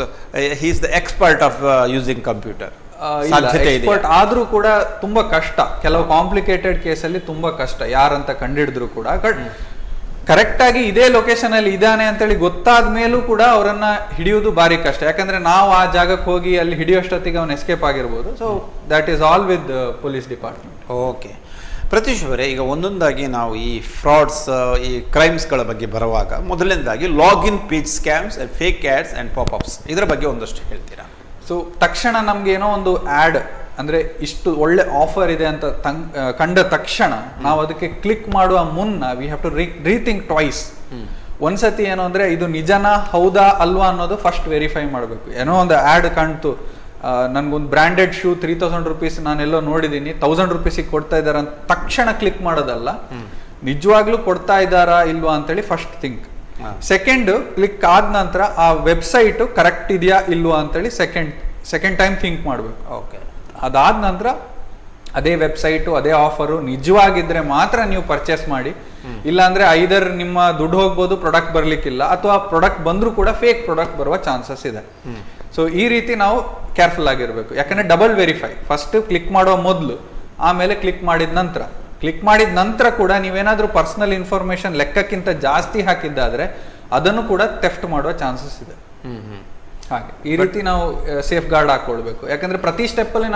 he is the expert of using computer. Expert ಆದ್ರೂ ಕೂಡ ತುಂಬಾ ಕಷ್ಟ. ಕೆಲವು ಕಾಂಪ್ಲಿಕೇಟೆಡ್ ಕೇಸಲ್ಲಿ ತುಂಬಾ ಕಷ್ಟ ಯಾರಂತ ಕಂಡಿಡಿದ್ರು ಕೂಡ. ಕರೆಕ್ಟ್ ಆಗಿ ಇದೇ ಲೊಕೇಶನ್ ಅಲ್ಲಿ ಇದಾನೆ ಅಂತೇಳಿ ಗೊತ್ತಾದ ಮೇಲೂ ಕೂಡ ಅವರನ್ನ ಹಿಡಿಯೋದು ಭಾರಿ ಕಷ್ಟ. ಯಾಕಂದ್ರೆ ನಾವು ಆ ಜಾಗಕ್ಕೆ ಹೋಗಿ ಅಲ್ಲಿ ಹಿಡಿಯೋಷ್ಟೊತ್ತಿಗೆ ಅವನು ಎಸ್ಕೇಪ್ ಆಗಿರ್ಬೋದು. So that is all with police department. Okay, Pratish ಅವರೇ, ಈಗ ಒಂದೊಂದಾಗಿ ನಾವು ಈ ಫ್ರಾಡ್ಸ್, ಈ ಕ್ರೈಮ್ಸ್ಗಳ ಬಗ್ಗೆ ಬರುವಾಗ ಮೊದಲನೇದಾಗಿ login page scams, fake ads and popups, ಇದರ ಬಗ್ಗೆ ಒಂದಷ್ಟು ಹೇಳ್ತೀರಾ? ಸೊ ತಕ್ಷಣ ನಮ್ಗೆ ಏನೋ ಒಂದು ಆಡ್ ಅಂದ್ರೆ ಇಷ್ಟು ಒಳ್ಳೆ ಆಫರ್ ಇದೆ ಅಂತ ಕಂಡ ತಕ್ಷಣ ನಾವು ಅದಕ್ಕೆ ಕ್ಲಿಕ್ ಮಾಡುವ ಮುನ್ನ we have to rethink twice. ಒಂದ್ಸತಿ ಏನು ಅಂದ್ರೆ ಇದು ನಿಜನಾ ಹೌದಾ ಅಲ್ವಾ ಅನ್ನೋದು ಫಸ್ಟ್ ವೆರಿಫೈ ಮಾಡಬೇಕು. ಏನೋ ಒಂದು ಆ್ಯಡ್ ಕಾಣ್ತು, ನನ್ಗೊಂದು ಬ್ರ್ಯಾಂಡೆಡ್ ಶೂ 3000 rupees ನಾನೆಲ್ಲೋ ನೋಡಿದೀನಿ, 1000 rupees ಕೊಡ್ತಾ ಇದಾರ ಅಂತ ತಕ್ಷಣ ಕ್ಲಿಕ್ ಮಾಡೋದಲ್ಲ, ನಿಜವಾಗ್ಲೂ ಕೊಡ್ತಾ ಇದ್ದಾರಾ ಇಲ್ವಾ ಅಂತೇಳಿ ಫಸ್ಟ್ ಥಿಂಕ್. ಸೆಕೆಂಡ್, ಕ್ಲಿಕ್ ಆದ ನಂತರ ಆ ವೆಬ್ಸೈಟ್ ಕರೆಕ್ಟ್ ಇದೆಯಾ ಇಲ್ವಾ ಅಂತೇಳಿ ಸೆಕೆಂಡ್ ಟೈಮ್ ಥಿಂಕ್ ಮಾಡಬೇಕು. ಓಕೆ, ಅದಾದ ನಂತರ ಅದೇ ವೆಬ್ಸೈಟು ಅದೇ ಆಫರು ನಿಜವಾಗಿದ್ರೆ ಮಾತ್ರ ನೀವು ಪರ್ಚೇಸ್ ಮಾಡಿ. ಇಲ್ಲಾಂದ್ರೆ ಐದರ್ ನಿಮ್ಮ ದುಡ್ಡು ಹೋಗ್ಬೋದು, ಪ್ರಾಡಕ್ಟ್ ಬರ್ಲಿಕ್ಕಿಲ್ಲ, ಅಥವಾ ಪ್ರಾಡಕ್ಟ್ ಬಂದ್ರೂ ಕೂಡ ಫೇಕ್ ಪ್ರಾಡಕ್ಟ್ ಬರುವ ಚಾನ್ಸಸ್ ಇದೆ. ಸೊ ಈ ರೀತಿ ನಾವು ಕೇರ್ಫುಲ್ ಆಗಿರ್ಬೇಕು. ಯಾಕಂದ್ರೆ ಡಬಲ್ ವೆರಿಫೈ, ಫಸ್ಟ್ ಕ್ಲಿಕ್ ಮಾಡೋ ಮೊದಲು, ಆಮೇಲೆ ಕ್ಲಿಕ್ ಮಾಡಿದ ನಂತರ ಕೂಡ ನೀವೇನಾದ್ರೂ ಪರ್ಸನಲ್ ಇನ್ಫಾರ್ಮೇಶನ್ ಲೆಕ್ಕಕ್ಕಿಂತ ಜಾಸ್ತಿ ಹಾಕಿದ್ದಾದ್ರೆ ಅದನ್ನು ಕೂಡ ಥೆಫ್ಟ್ ಮಾಡುವ ಚಾನ್ಸಸ್ ಇದೆ. ಹಾಗೆ ಈ ರೀತಿ ನಾವು ಸೇಫ್ ಗಾರ್ಡ್ ಹಾಕೊಳ್ಬೇಕು. ಯಾಕಂದ್ರೆ ಪ್ರತಿ ಸ್ಟೆಪ್ ಅಲ್ಲಿ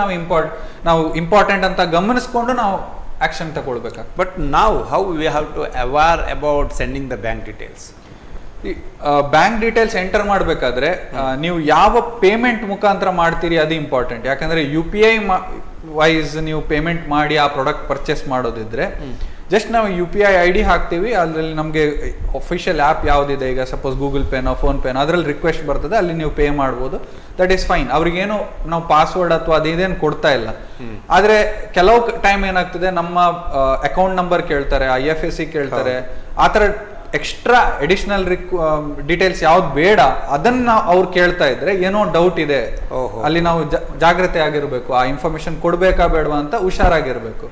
ನಾವು ಇಂಪಾರ್ಟೆಂಟ್ ಅಂತ ಗಮನಿಸ್ಕೊಂಡು ನಾವು ಆಕ್ಷನ್ ತಗೊಳ್ಬೇಕಾಗ್ತದೆ. ಬಟ್ ನಾವು how we have to aware about sending the bank details? Bank details enter ಮಾಡಬೇಕಾದ್ರೆ ನೀವು ಯಾವ ಪೇಮೆಂಟ್ ಮುಖಾಂತರ ಮಾಡ್ತೀರಿ ಅದು ಇಂಪಾರ್ಟೆಂಟ್. ಯಾಕಂದ್ರೆ UPI ವೈಸ್ ನೀವು ಪೇಮೆಂಟ್ ಮಾಡಿ ಆ ಪ್ರಾಡಕ್ಟ್ ಪರ್ಚೇಸ್ ಮಾಡೋದಿದ್ರೆ ಜಸ್ಟ್ ನಾವು UPI ID ಹಾಕ್ತೀವಿ, ಅದರಲ್ಲಿ ನಮಗೆ ಅಫಿಷಿಯಲ್ ಆ್ಯಪ್ ಯಾವುದಿದೆ, ಈಗ ಸಪೋಸ್ ಗೂಗಲ್ ಪೇನೋ ಫೋನ್ ಪೇನೋ ಅದರಲ್ಲಿ ರಿಕ್ವೆಸ್ಟ್ ಬರ್ತದೆ, ಅಲ್ಲಿ ನೀವು ಪೇ ಮಾಡ್ಬೋದು, ದಟ್ ಈಸ್ ಫೈನ್. ಅವ್ರಿಗೇನು ನಾವು ಪಾಸ್ವರ್ಡ್ ಅಥವಾ ಅದೇನು ಕೊಡ್ತಾ ಇಲ್ಲ. ಆದರೆ ಕೆಲವು ಟೈಮ್ ಏನಾಗ್ತದೆ, ನಮ್ಮ ಅಕೌಂಟ್ ನಂಬರ್ ಕೇಳ್ತಾರೆ, IFSC ಕೇಳ್ತಾರೆ, ಆ ಥರ ಎಕ್ಸ್ಟ್ರಾ ಅಡಿಷನಲ್ ಡೀಟೇಲ್ಸ್ ಯಾವ್ದು ಬೇಡ ಅದನ್ನ ಅವ್ರು ಕೇಳ್ತಾ ಇದ್ರೆ ಏನೋ ಡೌಟ್ ಇದೆ, ಅಲ್ಲಿ ನಾವು ಜಾಗ್ರತೆ ಆಗಿರ್ಬೇಕು. ಆ ಇನ್ಫಾರ್ಮೇಶನ್ ಕೊಡ್ಬೇಕಾ ಬೇಡವಾ ಅಂತ ಹುಷಾರಾಗಿರ್ಬೇಕು.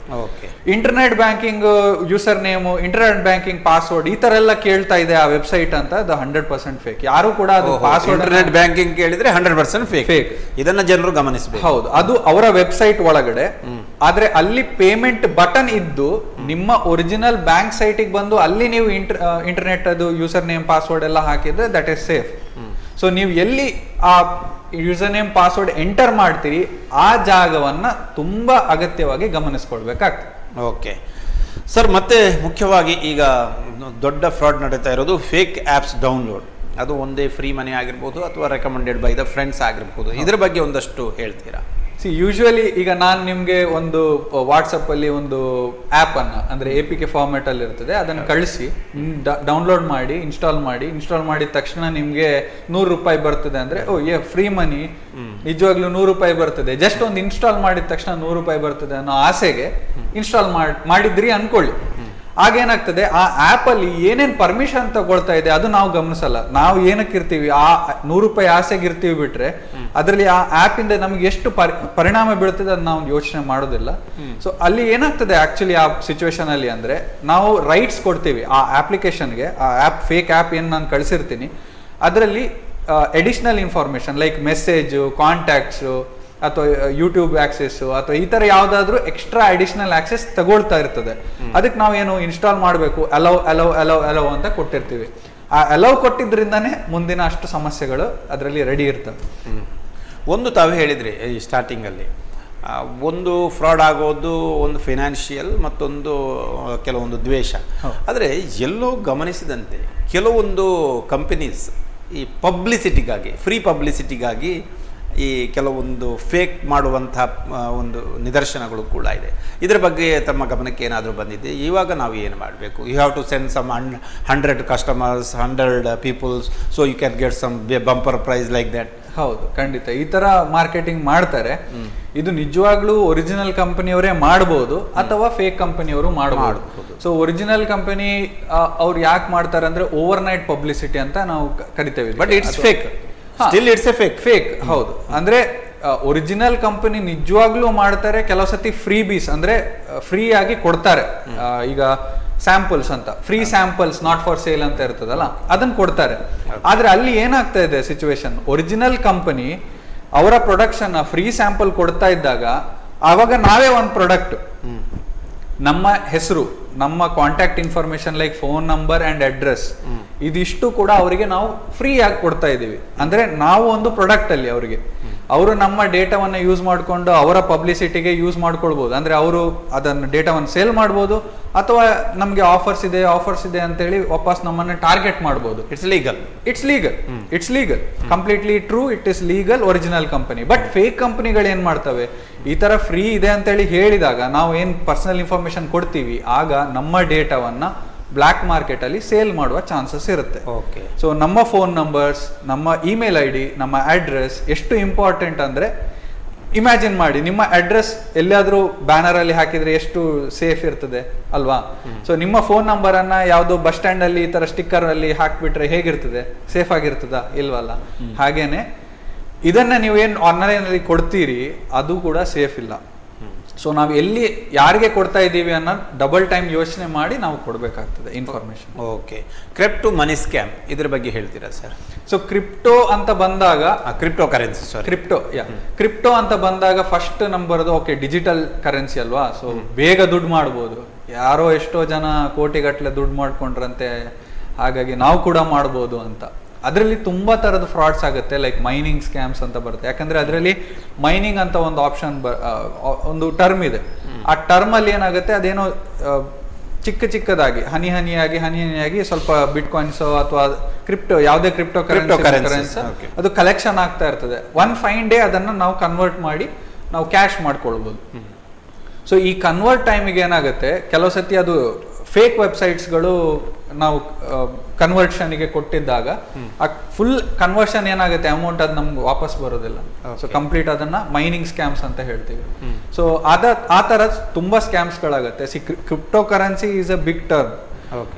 Internet banking user name, internet banking password ಈ ತರ ಎಲ್ಲ ಕೇಳ್ತಾ ಇದೆ ಆ ವೆಬ್ಸೈಟ್ ಅಂತ, ಅದು 100% ಫೇಕ್. ಯಾರು ಕೂಡ ಅದು ಪಾಸ್ವರ್ಡ್ ಇಂಟರ್ನೆಟ್ ಬ್ಯಾಂಕಿಂಗ್ ಕೇಳಿದ್ರೆ 100% ಫೇಕ್. ಇದನ್ನ ಜನರು ಗಮನಿಸಬೇಕು. ಹೌದು, ಅದು ಅವರ ವೆಬ್ಸೈಟ್ ಒಳಗಡೆ. ಆದ್ರೆ ಅಲ್ಲಿ ಪೇಮೆಂಟ್ ಬಟನ್ ಇದ್ದು ನಿಮ್ಮ ಒರಿಜಿನಲ್ ಬ್ಯಾಂಕ್ ಸೈಟಿಗೆ ಬಂದು ಅಲ್ಲಿ ನೀವು ಇಂಟರ್ನೆಟ್ ಅದು ಯೂಸರ್ ನೇಮ್ ಪಾಸ್ವರ್ಡ್ ಎಲ್ಲ ಹಾಕಿದ್ರೆ ದಟ್ ಈಸ್ ಸೇಫ್. ಸೊ ನೀವು ಎಲ್ಲಿ ಆ ಯೂಸರ್ ನೇಮ್ ಪಾಸ್ವರ್ಡ್ ಎಂಟರ್ ಮಾಡ್ತೀರಿ ಆ ಜಾಗವನ್ನ ತುಂಬಾ ಅಗತ್ಯವಾಗಿ ಗಮನಿಸ್ಕೊಳ್ಬೇಕಾಗ್ತದೆ. ಓಕೆ ಸರ್, ಮತ್ತೆ ಮುಖ್ಯವಾಗಿ ಈಗ ದೊಡ್ಡ ಫ್ರಾಡ್ ನಡೀತಾ ಇರೋದು ಫೇಕ್ ಆ್ಯಪ್ಸ್ ಡೌನ್ಲೋಡ್. ಅದು ಒಂದೇ ಫ್ರೀ ಮನಿ ಆಗಿರ್ಬೋದು ಅಥವಾ ರೆಕಮೆಂಡೆಡ್ ಬೈ ದ ಫ್ರೆಂಡ್ಸ್ ಆಗಿರ್ಬೋದು. ಇದ್ರ ಬಗ್ಗೆ ಒಂದಷ್ಟು ಹೇಳ್ತೀರಾ? ಯೂಶುವಲಿ ಈಗ ನಾನು ನಿಮ್ಗೆ ಒಂದು ವಾಟ್ಸಪ್ ಅಲ್ಲಿ ಒಂದು ಆಪ್ ಅನ್ನ ಅಂದ್ರೆ APK ಫಾರ್ಮ್ಯಾಟ್ ಅಲ್ಲಿ ಇರ್ತದೆ, ಅದನ್ನು ಕಳಿಸಿ ಡೌನ್ಲೋಡ್ ಮಾಡಿ ಇನ್ಸ್ಟಾಲ್ ಮಾಡಿದ ತಕ್ಷಣ ನಿಮ್ಗೆ 100 ರೂಪಾಯಿ ಬರ್ತದೆ ಅಂದ್ರೆ ಫ್ರೀ ಮನಿ, ನಿಜವಾಗ್ಲೂ 100 ರೂಪಾಯಿ ಬರ್ತದೆ. ಜಸ್ಟ್ ಒಂದು ಇನ್ಸ್ಟಾಲ್ ಮಾಡಿದ ತಕ್ಷಣ 100 ರೂಪಾಯಿ ಬರ್ತದೆ ಅನ್ನೋ ಆಸೆಗೆ ಇನ್ಸ್ಟಾಲ್ ಮಾಡಿದ್ರಿ ಅನ್ಕೊಳ್ಳಿ. ಆಗೇನಾಗ್ತದೆ, ಆ ಆಪ್ ಅಲ್ಲಿ ಏನೇನ್ ಪರ್ಮಿಷನ್ ತಗೊಳ್ತಾ ಇದೆ ಅದು ನಾವು ಗಮನಿಸಲ್ಲ. ನಾವು ಏನಕ್ಕಿರ್ತೀವಿ, ಆ 100 ರೂಪಾಯಿ ಆಸೆಗೆ ಇರ್ತೀವಿ ಬಿಟ್ರೆ ಅದರಲ್ಲಿ ಆ ಆಪ್ ಇಂದ ನಮ್ಗೆ ಎಷ್ಟು ಪರಿಣಾಮ ಬೀಳ್ತದೆ ಅದು ನಾವು ಯೋಚನೆ ಮಾಡೋದಿಲ್ಲ. ಸೊ ಅಲ್ಲಿ ಏನಾಗ್ತದೆ ಆಕ್ಚುಲಿ ಆ ಸಿಚುವೇಶನ್ ಅಲ್ಲಿ ಅಂದ್ರೆ, ನಾವು ರೈಟ್ಸ್ ಕೊಡ್ತೀವಿ ಆ ಅಪ್ಲಿಕೇಶನ್ಗೆ. ಆ ಆಪ್ ಫೇಕ್ ಆಪ್ ಏನ್ ನಾನು ಕಳಿಸಿರ್ತೀನಿ ಅದರಲ್ಲಿ additional information like message, contacts ಅಥವಾ ಯೂಟ್ಯೂಬ್ ಆಕ್ಸೆಸ್ ಅಥವಾ ಈ ತರ ಯಾವ್ದಾದ್ರು ಎಕ್ಸ್ಟ್ರಾ ಅಡಿಷನಲ್ ಆಕ್ಸೆಸ್ ತಗೊಳ್ತಾ ಇರ್ತದೆ. ಅದಕ್ಕೆ ನಾವೇನು ಇನ್ಸ್ಟಾಲ್ ಮಾಡಬೇಕು, ಅಲೋ ಅಂತ ಕೊಟ್ಟಿರ್ತೀವಿ. ಆ ಅಲೋ ಕೊಟ್ಟಿದ್ರಿಂದಾನೇ ಮುಂದಿನ ಅಷ್ಟು ಸಮಸ್ಯೆಗಳು ಅದರಲ್ಲಿ ರೆಡಿ ಇರ್ತವೆ. ಒಂದು ತಾವು ಹೇಳಿದ್ರಿ ಈ ಸ್ಟಾರ್ಟಿಂಗಲ್ಲಿ, ಒಂದು ಫ್ರಾಡ್ ಆಗೋದು ಒಂದು ಫಿನಾನ್ಷಿಯಲ್, ಮತ್ತೊಂದು ಕೆಲವೊಂದು ದ್ವೇಷ. ಆದರೆ ಎಲ್ಲೋ ಗಮನಿಸಿದಂತೆ ಕೆಲವೊಂದು ಕಂಪನೀಸ್ ಈ ಪಬ್ಲಿಸಿಟಿಗಾಗಿ, ಫ್ರೀ ಪಬ್ಲಿಸಿಟಿಗಾಗಿ ಈ ಕೆಲವೊಂದು ಫೇಕ್ ಮಾಡುವಂಥ ಒಂದು ನಿದರ್ಶನಗಳು ಕೂಡ ಇದೆ. ಇದರ ಬಗ್ಗೆ ತಮ್ಮ ಗಮನಕ್ಕೆ ಏನಾದರೂ ಬಂದಿದೆ? ಇವಾಗ ನಾವು ಏನು ಮಾಡಬೇಕು? You have to send some 100 customers, 100 peoples, so you can get some bumper prize like that. ಹೌದು, ಖಂಡಿತ ಈ ತರ ಮಾರ್ಕೆಟಿಂಗ್ ಮಾಡ್ತಾರೆ. ಇದು ನಿಜವಾಗ್ಲೂ ಒರಿಜಿನಲ್ ಕಂಪನಿಯವರೇ ಮಾಡಬಹುದು ಅಥವಾ ಫೇಕ್ ಕಂಪನಿಯವರು ಮಾಡಬಹುದು. ಸೊ ಒರಿಜಿನಲ್ ಕಂಪನಿ ಅವ್ರು ಯಾಕೆ ಮಾಡ್ತಾರೆ ಅಂದ್ರೆ ಓವರ್ ನೈಟ್ ಪಬ್ಲಿಸಿಟಿ ಅಂತ ನಾವು ಕರಿತೇವೆ. But it's fake, still it's A fake. ಹೌದು, ಅಂದ್ರೆ ಒರಿಜಿನಲ್ ಕಂಪನಿ ನಿಜವಾಗ್ಲೂ ಮಾಡ್ತಾರೆ. ಕೆಲವು ಸತಿ ಫ್ರೀ ಬೀಸ್ ಅಂದ್ರೆ ಫ್ರೀ ಆಗಿ ಕೊಡ್ತಾರೆ. ಈಗ ಸ್ಯಾಂಪಲ್ಸ್ ಅಂತ, free samples not for sale ಅಂತ ಇರ್ತದಲ್ಲ, ಅದನ್ನ ಕೊಡ್ತಾರೆ. ಆದ್ರೆ ಅಲ್ಲಿ ಏನಾಗ್ತಾ ಇದೆ ಸಿಚುವೇಶನ್, ಒರಿಜಿನಲ್ ಕಂಪನಿ ಅವರ ಪ್ರೊಡಕ್ಷನ್ ಫ್ರೀ ಸ್ಯಾಂಪಲ್ ಕೊಡ್ತಾ ಇದ್ದಾಗ ಆವಾಗ ನಾವೇ ಒಂದು ಪ್ರಾಡಕ್ಟ್, ನಮ್ಮ ಹೆಸರು, ನಮ್ಮ contact information like phone number and address, ಇದಿಷ್ಟು ಕೂಡ ಅವರಿಗೆ ನಾವು ಫ್ರೀ ಆಗಿ ಕೊಡ್ತಾ ಇದ್ದೀವಿ. ಅಂದ್ರೆ ನಾವು ಒಂದು ಪ್ರಾಡಕ್ಟ್ ಅಲ್ಲಿ ಅವರಿಗೆ, ಅವರು ನಮ್ಮ ಡೇಟಾವನ್ನ ಯೂಸ್ ಮಾಡಿಕೊಂಡು ಅವರ ಪಬ್ಲಿಸಿಟಿಗೆ ಯೂಸ್ ಮಾಡ್ಕೊಳ್ಬಹುದು. ಅಂದ್ರೆ ಅವರು ಅದನ್ನ ಡೇಟಾವನ್ನು ಸೇಲ್ ಮಾಡ್ಬೋದು ಅಥವಾ ನಮಗೆ ಆಫರ್ಸ್ ಇದೆ ಅಂತೇಳಿ ವಾಪಸ್ ನಮ್ಮನ್ನ ಟಾರ್ಗೆಟ್ ಮಾಡ್ಬೋದು. It's legal. It's legal completely true. It is legal original company. But fake ಕಂಪನಿಗಳು ಏನ್ ಮಾಡ್ತವೆ, ಈ ತರ ಫ್ರೀ ಇದೆ ಅಂತೇಳಿ ಹೇಳಿದಾಗ ನಾವು ಏನ್ ಪರ್ಸನಲ್ ಇನ್ಫಾರ್ಮೇಶನ್ ಕೊಡ್ತೀವಿ, ಆಗ ನಮ್ಮ ಡೇಟಾವನ್ನ ಬ್ಲ್ಯಾಕ್ ಮಾರ್ಕೆಟ್ ಅಲ್ಲಿ ಸೇಲ್ ಮಾಡುವ ಚಾನ್ಸಸ್ ಇರುತ್ತೆ. ಓಕೆ. ಸೊ ನಮ್ಮ ಫೋನ್ ನಂಬರ್ಸ್, ನಮ್ಮ ಇಮೇಲ್ ಐ ಡಿ, ನಮ್ಮ ಅಡ್ರೆಸ್ ಎಷ್ಟು ಇಂಪಾರ್ಟೆಂಟ್ ಅಂದ್ರೆ, ಇಮ್ಯಾಜಿನ್ ಮಾಡಿ ನಿಮ್ಮ ಅಡ್ರೆಸ್ ಎಲ್ಲಿಯಾದ್ರೂ ಬ್ಯಾನರ್ ಅಲ್ಲಿ ಹಾಕಿದ್ರೆ ಎಷ್ಟು ಸೇಫ್ ಇರ್ತದೆ ಅಲ್ವಾ? ಸೊ ನಿಮ್ಮ ಫೋನ್ ನಂಬರ್ ಅನ್ನ ಯಾವ್ದೋ ಬಸ್ ಸ್ಟ್ಯಾಂಡ್ ಅಲ್ಲಿ ಈ ತರ ಸ್ಟಿಕ್ಕರ್ ಅಲ್ಲಿ ಹಾಕ್ಬಿಟ್ರೆ ಹೇಗಿರ್ತದೆ? ಸೇಫ್ ಆಗಿರ್ತದ? ಇಲ್ವಲ್ಲ. ಹಾಗೇನೆ ಇದನ್ನ ನೀವು ಏನ್ ಆನ್ಲೈನ್ ಅಲ್ಲಿ ಕೊಡ್ತೀರಿ ಅದು ಕೂಡ ಸೇಫ್ ಇಲ್ಲ. ಸೊ ನಾವು ಎಲ್ಲಿ ಯಾರಿಗೆ ಕೊಡ್ತಾ ಇದ್ದೀವಿ ಅನ್ನೋ ಡಬಲ್ ಟೈಮ್ ಯೋಚನೆ ಮಾಡಿ ನಾವು ಕೊಡಬೇಕಾಗ್ತದೆ ಇನ್ಫಾರ್ಮೇಶನ್. ಓಕೆ. ಕ್ರಿಪ್ಟೋ ಮನಿ ಸ್ಕ್ಯಾಮ್ ಇದ್ರ ಬಗ್ಗೆ ಹೇಳ್ತೀರಾ ಸರ್? ಸೊ ಕ್ರಿಪ್ಟೋ ಅಂತ ಬಂದಾಗ, ಕ್ರಿಪ್ಟೋ ಕರೆನ್ಸಿ, ಸಾರಿ, ಕ್ರಿಪ್ಟೋ ಅಂತ ಬಂದಾಗ ಫಸ್ಟ್ ನಮ್ಗೆ ಬರೋದು ಓಕೆ ಡಿಜಿಟಲ್ ಕರೆನ್ಸಿ ಅಲ್ವಾ? ಸೊ ಬೇಗ ದುಡ್ಡು ಮಾಡ್ಬೋದು. ಯಾರೋ ಎಷ್ಟೋ ಜನ ಕೋಟಿಗಟ್ಟಲೆ ದುಡ್ಡು ಮಾಡ್ಕೊಂಡ್ರಂತೆ, ಹಾಗಾಗಿ ನಾವು ಕೂಡ ಮಾಡ್ಬೋದು ಅಂತ. ಅದರಲ್ಲಿ ತುಂಬಾ ತರದ ಫ್ರಾಡ್ಸ್ ಆಗುತ್ತೆ. ಲೈಕ್ ಮೈನಿಂಗ್ ಸ್ಕ್ಯಾಮ್ಸ್ ಅಂತ ಬರುತ್ತೆ. ಯಾಕಂದ್ರೆ ಅದರಲ್ಲಿ ಮೈನಿಂಗ್ ಅಂತ ಒಂದು ಆಪ್ಷನ್ ಒಂದು ಟರ್ಮ್ ಇದೆ. ಆ ಟರ್ಮ್ ಅಲ್ಲಿ ಏನಾಗುತ್ತೆ, ಅದೇನೋ ಚಿಕ್ಕದಾಗಿ ಹನಿಯಾಗಿ ಸ್ವಲ್ಪ ಬಿಟ್ ಕಾಯಿನ್ಸ್ ಅಥವಾ ಯಾವುದೇ ಕ್ರಿಪ್ಟೋ ಕರೆನ್ಸಿ ಅದು ಕಲೆಕ್ಷನ್ ಆಗ್ತಾ ಇರ್ತದೆ. ಒನ್ ಫೈನ್ ಡೇ ಅದನ್ನ ನಾವು ಕನ್ವರ್ಟ್ ಮಾಡಿ ನಾವು ಕ್ಯಾಶ್ ಮಾಡ್ಕೊಳ್ಬಹುದು. ಸೊ ಈ ಕನ್ವರ್ಟ್ ಟೈಮಿಗೆ ಏನಾಗುತ್ತೆ, ಕೆಲವು ಸತಿ ಅದು ಫೇಕ್ ವೆಬ್ಸೈಟ್ಸ್ಗಳು ನಾವು ಕನ್ವರ್ಷನ್ಗೆ ಕೊಟ್ಟಿದ್ದಾಗ ಆ ಫುಲ್ ಕನ್ವರ್ಷನ್ ಏನಾಗುತ್ತೆ, ಅಮೌಂಟ್ ಅದು ನಮ್ಗೆ ವಾಪಸ್ ಬರೋದಿಲ್ಲ. ಸೊ ಕಂಪ್ಲೀಟ್ ಅದನ್ನ ಮೈನಿಂಗ್ ಸ್ಕ್ಯಾಮ್ಸ್ ಅಂತ ಹೇಳ್ತೀವಿ. ಸೊ ಆ ತರ ತುಂಬಾ ಸ್ಕ್ಯಾಮ್ಸ್ ಗಳಾಗತ್ತೆ. Crypto currency is a big term.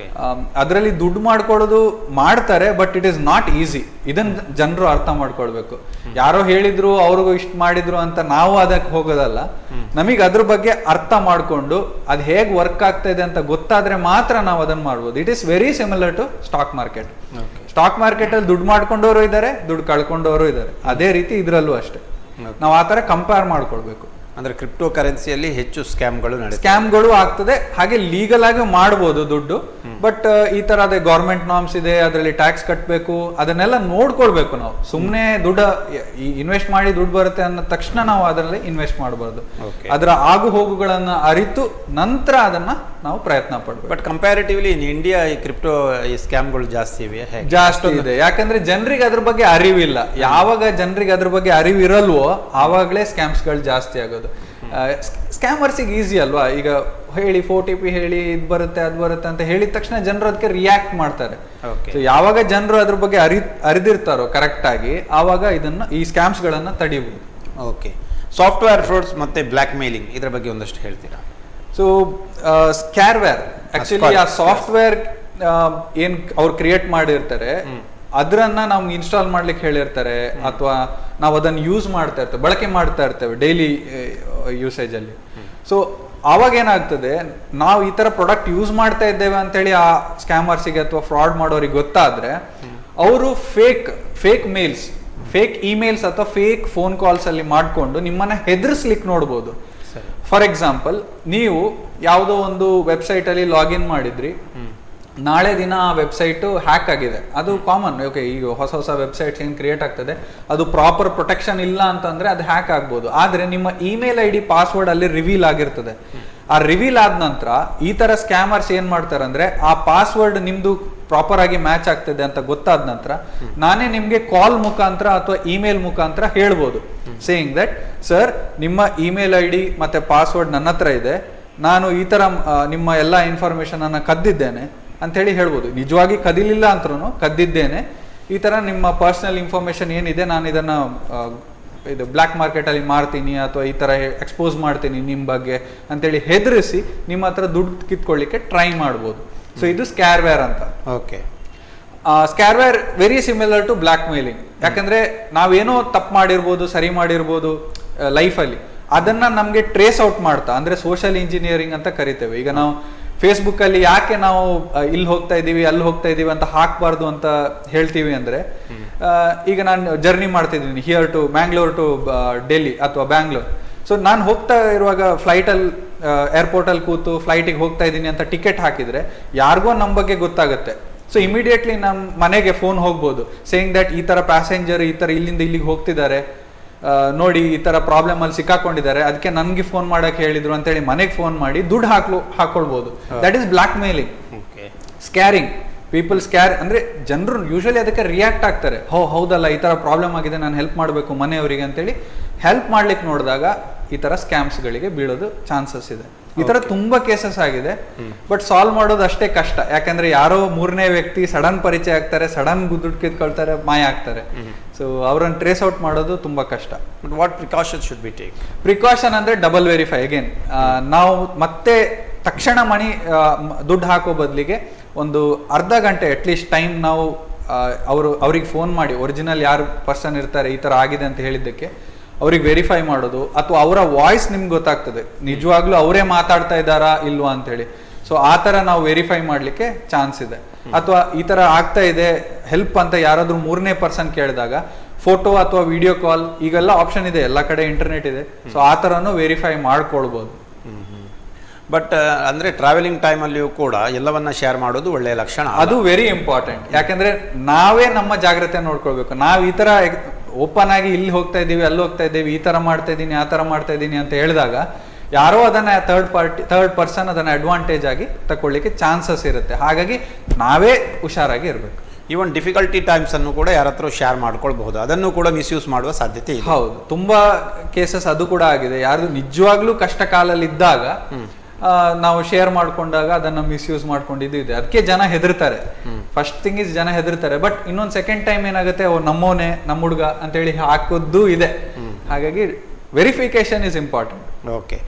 ಅದರಲ್ಲಿ ದುಡ್ಡು ಮಾಡ್ಕೊಳ್ಳೋದು ಮಾಡ್ತಾರೆ, but it is not easy. ಇದನ್ನ ಜನರು ಅರ್ಥ ಮಾಡ್ಕೊಳ್ಬೇಕು. ಯಾರೋ ಹೇಳಿದ್ರು ಅವ್ರಿಗೂ ಇಷ್ಟ ಮಾಡಿದ್ರು ಅಂತ ನಾವು ಅದಕ್ಕೆ ಹೋಗೋದಲ್ಲ. ನಮಗೆ ಅದ್ರ ಬಗ್ಗೆ ಅರ್ಥ ಮಾಡ್ಕೊಂಡು ಅದು ಹೇಗೆ ವರ್ಕ್ ಆಗ್ತಾ ಇದೆ ಅಂತ ಗೊತ್ತಾದ್ರೆ ಮಾತ್ರ ನಾವು ಅದನ್ನ ಮಾಡ್ಬೋದು. It is very similar to stock market. Stock market ಅಲ್ಲಿ ದುಡ್ಡು ಮಾಡ್ಕೊಂಡವರು ಇದ್ದಾರೆ, ದುಡ್ಡು ಕಳ್ಕೊಂಡವರು ಇದ್ದಾರೆ. ಅದೇ ರೀತಿ ಇದ್ರಲ್ಲೂ ಅಷ್ಟೇ. ನಾವು ಆ ತರ ಕಂಪೇರ್ ಮಾಡ್ಕೊಳ್ಬೇಕು. ಅಂದ್ರೆ ಕ್ರಿಪ್ಟೋ ಕರೆನ್ಸಿಯಲ್ಲಿ ಹೆಚ್ಚು ಸ್ಕ್ಯಾಮ್ಗಳು ಆಗ್ತದೆ. ಹಾಗೆ ಲೀಗಲ್ ಆಗಿ ಮಾಡ್ಬೋದು ದುಡ್ಡು, ಬಟ್ ಈ ತರ ಅದೇ ಗೌರ್ಮೆಂಟ್ ನಾರ್ಮ್ಸ್ ಇದೆ, ಅದರಲ್ಲಿ ಟ್ಯಾಕ್ಸ್ ಕಟ್ಟಬೇಕು, ಅದನ್ನೆಲ್ಲ ನೋಡ್ಕೊಳ್ಬೇಕು. ನಾವು ಸುಮ್ಮನೆ ದುಡ್ಡು ಇನ್ವೆಸ್ಟ್ ಮಾಡಿ ದುಡ್ಡು ಬರುತ್ತೆ ಅನ್ನೋ ತಕ್ಷಣ ನಾವು ಅದರಲ್ಲಿ ಇನ್ವೆಸ್ಟ್ ಮಾಡಬಾರ್ದು. ಅದರ ಆಗು ಹೋಗುಗಳನ್ನ ಅರಿತು ನಂತರ ಅದನ್ನ ನಾವು ಪ್ರಯತ್ನ ಪಡ್ಬೇಕು. ಬಟ್ ಕಂಪ್ಯಾರಿಟಿವ್ಲಿ ಇನ್ ಇಂಡಿಯಾ ಈ ಕ್ರಿಪ್ಟೋ ಈ ಸ್ಕ್ಯಾಮ್ಗಳು ಜಾಸ್ತಿ ಇದೆ. ಯಾಕಂದ್ರೆ ಜನರಿಗೆ ಅದ್ರ ಬಗ್ಗೆ ಅರಿವಿಲ್ಲ. ಯಾವಾಗ ಜನರಿಗೆ ಅದ್ರ ಬಗ್ಗೆ ಅರಿವಿರಲ್ವೋ ಆವಾಗಲೇ ಸ್ಕ್ಯಾಮ್ಸ್ಗಳು ಜಾಸ್ತಿ ಆಗೋದು. ಸ್ಕ್ಯಾಮರ್ಸಿಗೆ ಈಸಿ ಅಲ್ವಾ? ಈಗ ಹೇಳಿ OTP ಹೇಳಿ ಇದು ಬರುತ್ತೆ ಅದು ಬರುತ್ತೆ ಅಂತ ಹೇಳಿದ ತಕ್ಷಣ ಜನರು ಅದಕ್ಕೆ ರಿಯಾಕ್ಟ್ ಮಾಡ್ತಾರೆ. ಯಾವಾಗ ಜನರು ಅದ್ರ ಬಗ್ಗೆ ಅರಿದಿರ್ತಾರೋ ಕರೆಕ್ಟ್ ಆಗಿ, ಆವಾಗ ಈ ಸ್ಕ್ಯಾಮ್ಸ್ ಗಳನ್ನ ತಡಿಬಹುದು. ಓಕೆ. ಸಾಫ್ಟ್ವೇರ್ ಫ್ರಾಡ್ಸ್ ಮತ್ತೆ ಬ್ಲ್ಯಾಕ್ ಮೇಲಿಂಗ್ ಇದ್ರ ಬಗ್ಗೆ ಒಂದಷ್ಟು ಹೇಳ್ತೀರಾ? ಸೊ ಸ್ಕ್ಯಾರ್ವೇರ್ ಆಕ್ಚುಲಿ ಆ ಸಾಫ್ಟ್ವೇರ್ ಏನ್ ಅವ್ರು ಕ್ರಿಯೇಟ್ ಮಾಡಿರ್ತಾರೆ ಅದ್ರನ್ನ ನಮ್ಗೆ ಇನ್ಸ್ಟಾಲ್ ಮಾಡ್ಲಿಕ್ಕೆ ಹೇಳಿರ್ತಾರೆ, ಅಥವಾ ನಾವು ಅದನ್ನ ಯೂಸ್ ಮಾಡ್ತಾ ಇರ್ತೇವೆ, ಬಳಕೆ ಮಾಡ್ತಾ ಇರ್ತೇವೆ ಡೈಲಿ ಯೂಸೇಜ್ ಅಲ್ಲಿ. ಸೊ ಆವಾಗ ಏನಾಗ್ತದೆ, ನಾವು ಈ ತರ ಪ್ರಾಡಕ್ಟ್ ಯೂಸ್ ಮಾಡ್ತಾ ಇದ್ದೇವೆ ಅಂತೇಳಿ ಆ ಸ್ಕ್ಯಾಮರ್ಸಿಗೆ ಅಥವಾ ಫ್ರಾಡ್ ಮಾಡೋರಿಗೆ ಗೊತ್ತಾದ್ರೆ ಅವರು ಫೇಕ್ ಮೇಲ್ಸ್, ಫೇಕ್ ಇಮೇಲ್ಸ್ ಅಥವಾ ಫೇಕ್ ಫೋನ್ ಕಾಲ್ಸ್ ಅಲ್ಲಿ ಮಾಡ್ಕೊಂಡು ನಿಮ್ಮನ್ನ ಹೆದರ್ಸ್ಲಿಕ್ಕೆ ನೋಡ್ಬೋದು. ಫಾರ್ ಎಕ್ಸಾಂಪಲ್, ನೀವು ಯಾವುದೋ ಒಂದು ವೆಬ್ಸೈಟ್ ಅಲ್ಲಿ ಲಾಗಿನ್ ಮಾಡಿದ್ರಿ, ನಾಳೆ ದಿನ ಆ ವೆಬ್ಸೈಟ್ ಹ್ಯಾಕ್ ಆಗಿದೆ. ಅದು ಕಾಮನ್. ಓಕೆ, ಈಗ ಹೊಸ ವೆಬ್ಸೈಟ್ಸ್ ಏನ್ ಕ್ರಿಯೇಟ್ ಆಗ್ತದೆ ಅದು ಪ್ರಾಪರ್ ಪ್ರೊಟೆಕ್ಷನ್ ಇಲ್ಲ ಅಂತಂದ್ರೆ ಅದು ಹ್ಯಾಕ್ ಆಗ್ಬೋದು. ಆದ್ರೆ ನಿಮ್ಮ ಇಮೇಲ್ ID ಪಾಸ್ವರ್ಡ್ ಅಲ್ಲಿ ರಿವೀಲ್ ಆಗಿರ್ತದೆ. ಆ ರಿವೀಲ್ ಆದ ನಂತರ ಈ ತರ ಸ್ಕ್ಯಾಮರ್ಸ್ ಏನ್ ಮಾಡ್ತಾರೆ ಅಂದ್ರೆ, ಆ ಪಾಸ್ವರ್ಡ್ ನಿಮ್ದು ಪ್ರಾಪರ್ ಆಗಿ ಮ್ಯಾಚ್ ಆಗ್ತದೆ ಅಂತ ಗೊತ್ತಾದ ನಂತರ ನಾನೇ ನಿಮ್ಗೆ ಕಾಲ್ ಮುಖಾಂತರ ಅಥವಾ ಇಮೇಲ್ ಮುಖಾಂತರ ಹೇಳ್ಬೋದು, ಸೇಯಿಂಗ್ ದಟ್ ಸರ್ ನಿಮ್ಮ ಇಮೇಲ್ ID ಮತ್ತೆ ಪಾಸ್ವರ್ಡ್ ನನ್ನ ಹತ್ರ ಇದೆ, ನಾನು ಈ ತರ ನಿಮ್ಮ ಎಲ್ಲ ಇನ್ಫಾರ್ಮೇಶನ್ ಅನ್ನ ಕದ್ದಿದ್ದೇನೆ ಅಂತ ಹೇಳಿ ಹೇಳ್ಬೋದು. ನಿಜವಾಗಿ ಕದಿಲಿಲ್ಲ ಅಂದ್ರೂ ಕದ್ದಿದ್ದೇನೆ, ಈ ತರ ನಿಮ್ಮ ಪರ್ಸನಲ್ ಇನ್ಫಾರ್ಮೇಶನ್ ಏನಿದೆ ನಾನು ಇದನ್ನ ಇದು ಬ್ಲ್ಯಾಕ್ ಮಾರ್ಕೆಟ್ ಅಲ್ಲಿ ಮಾರ್ತೀನಿ ಅಥವಾ ಈ ತರ ಎಕ್ಸ್ಪೋಸ್ ಮಾಡ್ತೀನಿ ನಿಮ್ ಬಗ್ಗೆ ಅಂತೇಳಿ ಹೆದರಿಸಿ ನಿಮ್ಮ ಹತ್ರ ದುಡ್ಡು ಕಿತ್ಕೊಳ್ಳಿಕ್ಕೆ ಟ್ರೈ ಮಾಡ್ಬೋದು. ಸೊ ಇದು ಸ್ಕ್ಯಾರ್ವೇರ್ ಅಂತ. Okay. Scareware very similar to blackmailing. ಯಾಕಂದ್ರೆ ನಾವೇನೋ ತಪ್ಪು ಮಾಡಿರ್ಬೋದು, ಸರಿ ಮಾಡಿರ್ಬೋದು ಲೈಫಲ್ಲಿ, ಅದನ್ನ ನಮ್ಗೆ ಟ್ರೇಸ್ ಔಟ್ ಮಾಡ್ತಾ, ಅಂದ್ರೆ ಸೋಷಿಯಲ್ ಇಂಜಿನಿಯರಿಂಗ್ ಅಂತ ಕರಿತೇವೆ. ಈಗ ನಾವು ಫೇಸ್ಬುಕ್ ಅಲ್ಲಿ ಯಾಕೆ ನಾವು ಇಲ್ಲಿ ಹೋಗ್ತಾ ಇದೀವಿ ಅಲ್ಲಿ ಹೋಗ್ತಾ ಇದೀವಿ ಅಂತ ಹಾಕ್ಬಾರ್ದು ಅಂತ ಹೇಳ್ತೀವಿ ಅಂದ್ರೆ, ಈಗ ನಾನು ಜರ್ನಿ ಮಾಡ್ತಿದ್ದೀನಿ here to Mangalore to Delhi ಅಥವಾ ಬ್ಯಾಂಗ್ಳೂರ್. ಸೊ ನಾನು ಹೋಗ್ತಾ ಇರುವಾಗ ಫ್ಲೈಟಲ್ಲಿ ಏರ್ಪೋರ್ಟ್ ಅಲ್ಲಿ ಕೂತು ಫ್ಲೈಟಿಗೆ ಹೋಗ್ತಾ ಇದ್ದೀನಿ ಅಂತ ಟಿಕೆಟ್ ಹಾಕಿದ್ರೆ ಯಾರಿಗೋ ನಮ್ಮ ಬಗ್ಗೆ ಗೊತ್ತಾಗುತ್ತೆ. ಸೊ ಇಮಿಡಿಯೇಟ್ಲಿ ನಮ್ಮ ಮನೆಗೆ ಫೋನ್ ಹೋಗ್ಬೋದು, ಸೇಯಿಂಗ್ ದಟ್ ಈ ತರ ಪ್ಯಾಸೆಂಜರ್ ಈ ತರ ಇಲ್ಲಿಂದ ಇಲ್ಲಿಗೆ ಹೋಗ್ತಿದ್ದಾರೆ, ನೋಡಿ ಈ ತರ ಪ್ರಾಬ್ಲಮ್ ಅಲ್ಲಿ ಸಿಕ್ಕಾಕೊಂಡಿದ್ದಾರೆ, ಅದಕ್ಕೆ ನನ್ಗೆ ಫೋನ್ ಮಾಡಕ್ ಹೇಳಿದ್ರು ಅಂತೇಳಿ ಮನೆಗೆ ಫೋನ್ ಮಾಡಿ ದುಡ್ಡು ಹಾಕೊಳ್ಬಹುದು. That is blackmailing, scaring. People scare ಅಂದ್ರೆ ಜನರು ಯೂಶಲಿ ಅದಕ್ಕೆ ರಿಯಾಕ್ಟ್ ಆಗ್ತಾರೆ. ಹೌದಲ್ಲ, ಈ ತರ ಪ್ರಾಬ್ಲಮ್ ಆಗಿದೆ, ನಾನು ಹೆಲ್ಪ್ ಮಾಡಬೇಕು ಮನೆಯವರಿಗೆ ಅಂತೇಳಿ ಹೆಲ್ಪ್ ಮಾಡ್ಲಿಕ್ಕೆ ನೋಡಿದಾಗ ಈ ತರ ಸ್ಕ್ಯಾಮ್ಸ್ ಗಳಿಗೆ ಬೀಳೋದು ಚಾನ್ಸಸ್ ಇದೆ. ಈ ತರ ತುಂಬಾ ಕೇಸಸ್ ಆಗಿದೆ. ಬಟ್ ಸಾಲ್ವ್ ಮಾಡೋದು ಅಷ್ಟೇ ಕಷ್ಟ, ಯಾಕಂದ್ರೆ ಯಾರೋ ಮೂರನೇ ವ್ಯಕ್ತಿ ಸಡನ್ ಪರಿಚಯ ಆಗ್ತಾರೆ, ಸಡನ್ ದುಡ್ಡು ಕಿತ್ಕೊಳ್ತಾರೆ, ಮಾಯ ಆಗ್ತಾರೆ. ಸೊ ಅವ್ರನ್ನ ಟ್ರೇಸ್ ಔಟ್ ಮಾಡೋದು ತುಂಬಾ ಕಷ್ಟ. But what precaution should be take? Precaution ಅಂದ್ರೆ ಡಬಲ್ ವೆರಿಫೈ ಅಗೇನ್. ನಾವು ಮತ್ತೆ ತಕ್ಷಣ ದುಡ್ಡು ಹಾಕೋ ಬದಲಿಗೆ ಒಂದು ಅರ್ಧ ಗಂಟೆ ಅಟ್ಲೀಸ್ಟ್ ಟೈಮ್ ನಾವು ಅವ್ರಿಗೆ ಫೋನ್ ಮಾಡಿ ಒರಿಜಿನಲ್ ಯಾರು ಪರ್ಸನ್ ಇರ್ತಾರೆ ಈ ತರ ಆಗಿದೆ ಅಂತ ಹೇಳಿದ್ದಕ್ಕೆ ಅವ್ರಿಗೆ ವೆರಿಫೈ ಮಾಡೋದು, ಅಥವಾ ಅವರ ವಾಯ್ಸ್ ನಿಮ್ಗೆ ಗೊತ್ತಾಗ್ತದೆ ನಿಜವಾಗ್ಲೂ ಅವರೇ ಮಾತಾಡ್ತಾ ಇದ್ದಾರಾ ಇಲ್ವಾ ಅಂತ ಹೇಳಿ. ಸೊ ಆ ತರ ನಾವು ವೆರಿಫೈ ಮಾಡ್ಲಿಕ್ಕೆ ಚಾನ್ಸ್ ಇದೆ. ಅಥವಾ ಈ ತರ ಆಗ್ತಾ ಇದೆ ಹೆಲ್ಪ್ ಅಂತ ಯಾರಾದ್ರೂ ಮೂರನೇ ಪರ್ಸನ್ ಕೇಳಿದಾಗ ಫೋಟೋ ಅಥವಾ ವಿಡಿಯೋ ಕಾಲ್, ಈಗೆಲ್ಲ ಆಪ್ಷನ್ ಇದೆ, ಎಲ್ಲ ಕಡೆ ಇಂಟರ್ನೆಟ್ ಇದೆ. ಸೊ ಆ ತರನು ವೆರಿಫೈ ಮಾಡ್ಕೊಳ್ಬಹುದು. ಬಟ್ ಅಂದ್ರೆ ಟ್ರಾವೆಲಿಂಗ್ ಟೈಮಲ್ಲಿಯೂ ಕೂಡ ಎಲ್ಲವನ್ನ ಶೇರ್ ಮಾಡೋದು ಒಳ್ಳೆಯ ಲಕ್ಷಣ, ಅದು ವೆರಿ ಇಂಪಾರ್ಟೆಂಟ್. ಯಾಕಂದ್ರೆ ನಾವೇ ನಮ್ಮ ಜಾಗ್ರತೆ ನೋಡ್ಕೊಳ್ಬೇಕು. ನಾವ್ ಈ ತರ ಓಪನ್ ಆಗಿ ಇಲ್ಲಿ ಹೋಗ್ತಾ ಇದೀವಿ, ಅಲ್ಲಿ ಹೋಗ್ತಾ ಇದ್ದೀವಿ, ಈ ತರ ಮಾಡ್ತಾ ಇದ್ದೀನಿ, ಆ ತರ ಮಾಡ್ತಾ ಇದ್ದೀನಿ ಅಂತ ಹೇಳಿದಾಗ ಯಾರೋ ಅದನ್ನ ಥರ್ಡ್ ಪರ್ಸನ್ ಅದನ್ನ ಅಡ್ವಾಂಟೇಜ್ ಆಗಿ ತಕೊಳ್ಳಿಕ್ಕೆ ಚಾನ್ಸಸ್ ಇರುತ್ತೆ. ಹಾಗಾಗಿ ನಾವೇ ಹುಷಾರಾಗಿ ಇರಬೇಕು. ಈವನ್ ಡಿಫಿಕಲ್ಟಿ ಟೈಮ್ಸ್ ಅನ್ನು ಕೂಡ ಯಾರ ಹತ್ರ ಶೇರ್ ಮಾಡ್ಕೊಳ್ಬಹುದು, ಅದನ್ನು ಕೂಡ ಮಿಸ್ಯೂಸ್ ಮಾಡುವ ಸಾಧ್ಯತೆ ಇದೆ. ಹೌದು, ತುಂಬಾ ಕೇಸಸ್ ಅದು ಕೂಡ ಆಗಿದೆ. ಯಾರು ನಿಜವಾಗ್ಲೂ ಕಷ್ಟ ಕಾಲಲ್ಲಿ ಇದ್ದಾಗ ನಾವು ಶೇರ್ ಮಾಡ್ಕೊಂಡಾಗ ಅದನ್ನ ಮಿಸ್ಯೂಸ್ ಮಾಡ್ಕೊಂಡಿದ್ದು ಇದೆ. ಅದಕ್ಕೆ ಜನ ಹೆದರ್ತಾರೆ. ಫಸ್ಟ್ ಥಿಂಗ್ ಇಸ್ ಜನ ಹೆದರ್ತಾರೆ. ಬಟ್ ಇನ್ನೊಂದು ಸೆಕೆಂಡ್ ಟೈಮ್ ಏನಾಗುತ್ತೆ, ನಮ್ಮೋನೆ ನಮ್ಮ ಹುಡುಗ ಅಂತೇಳಿ ಹಾಕೋದು ಇದೆ. ಹಾಗಾಗಿ ವೆರಿಫಿಕೇಶನ್ ಇಸ್ ಇಂಪಾರ್ಟೆಂಟ್. ಓಕೆ.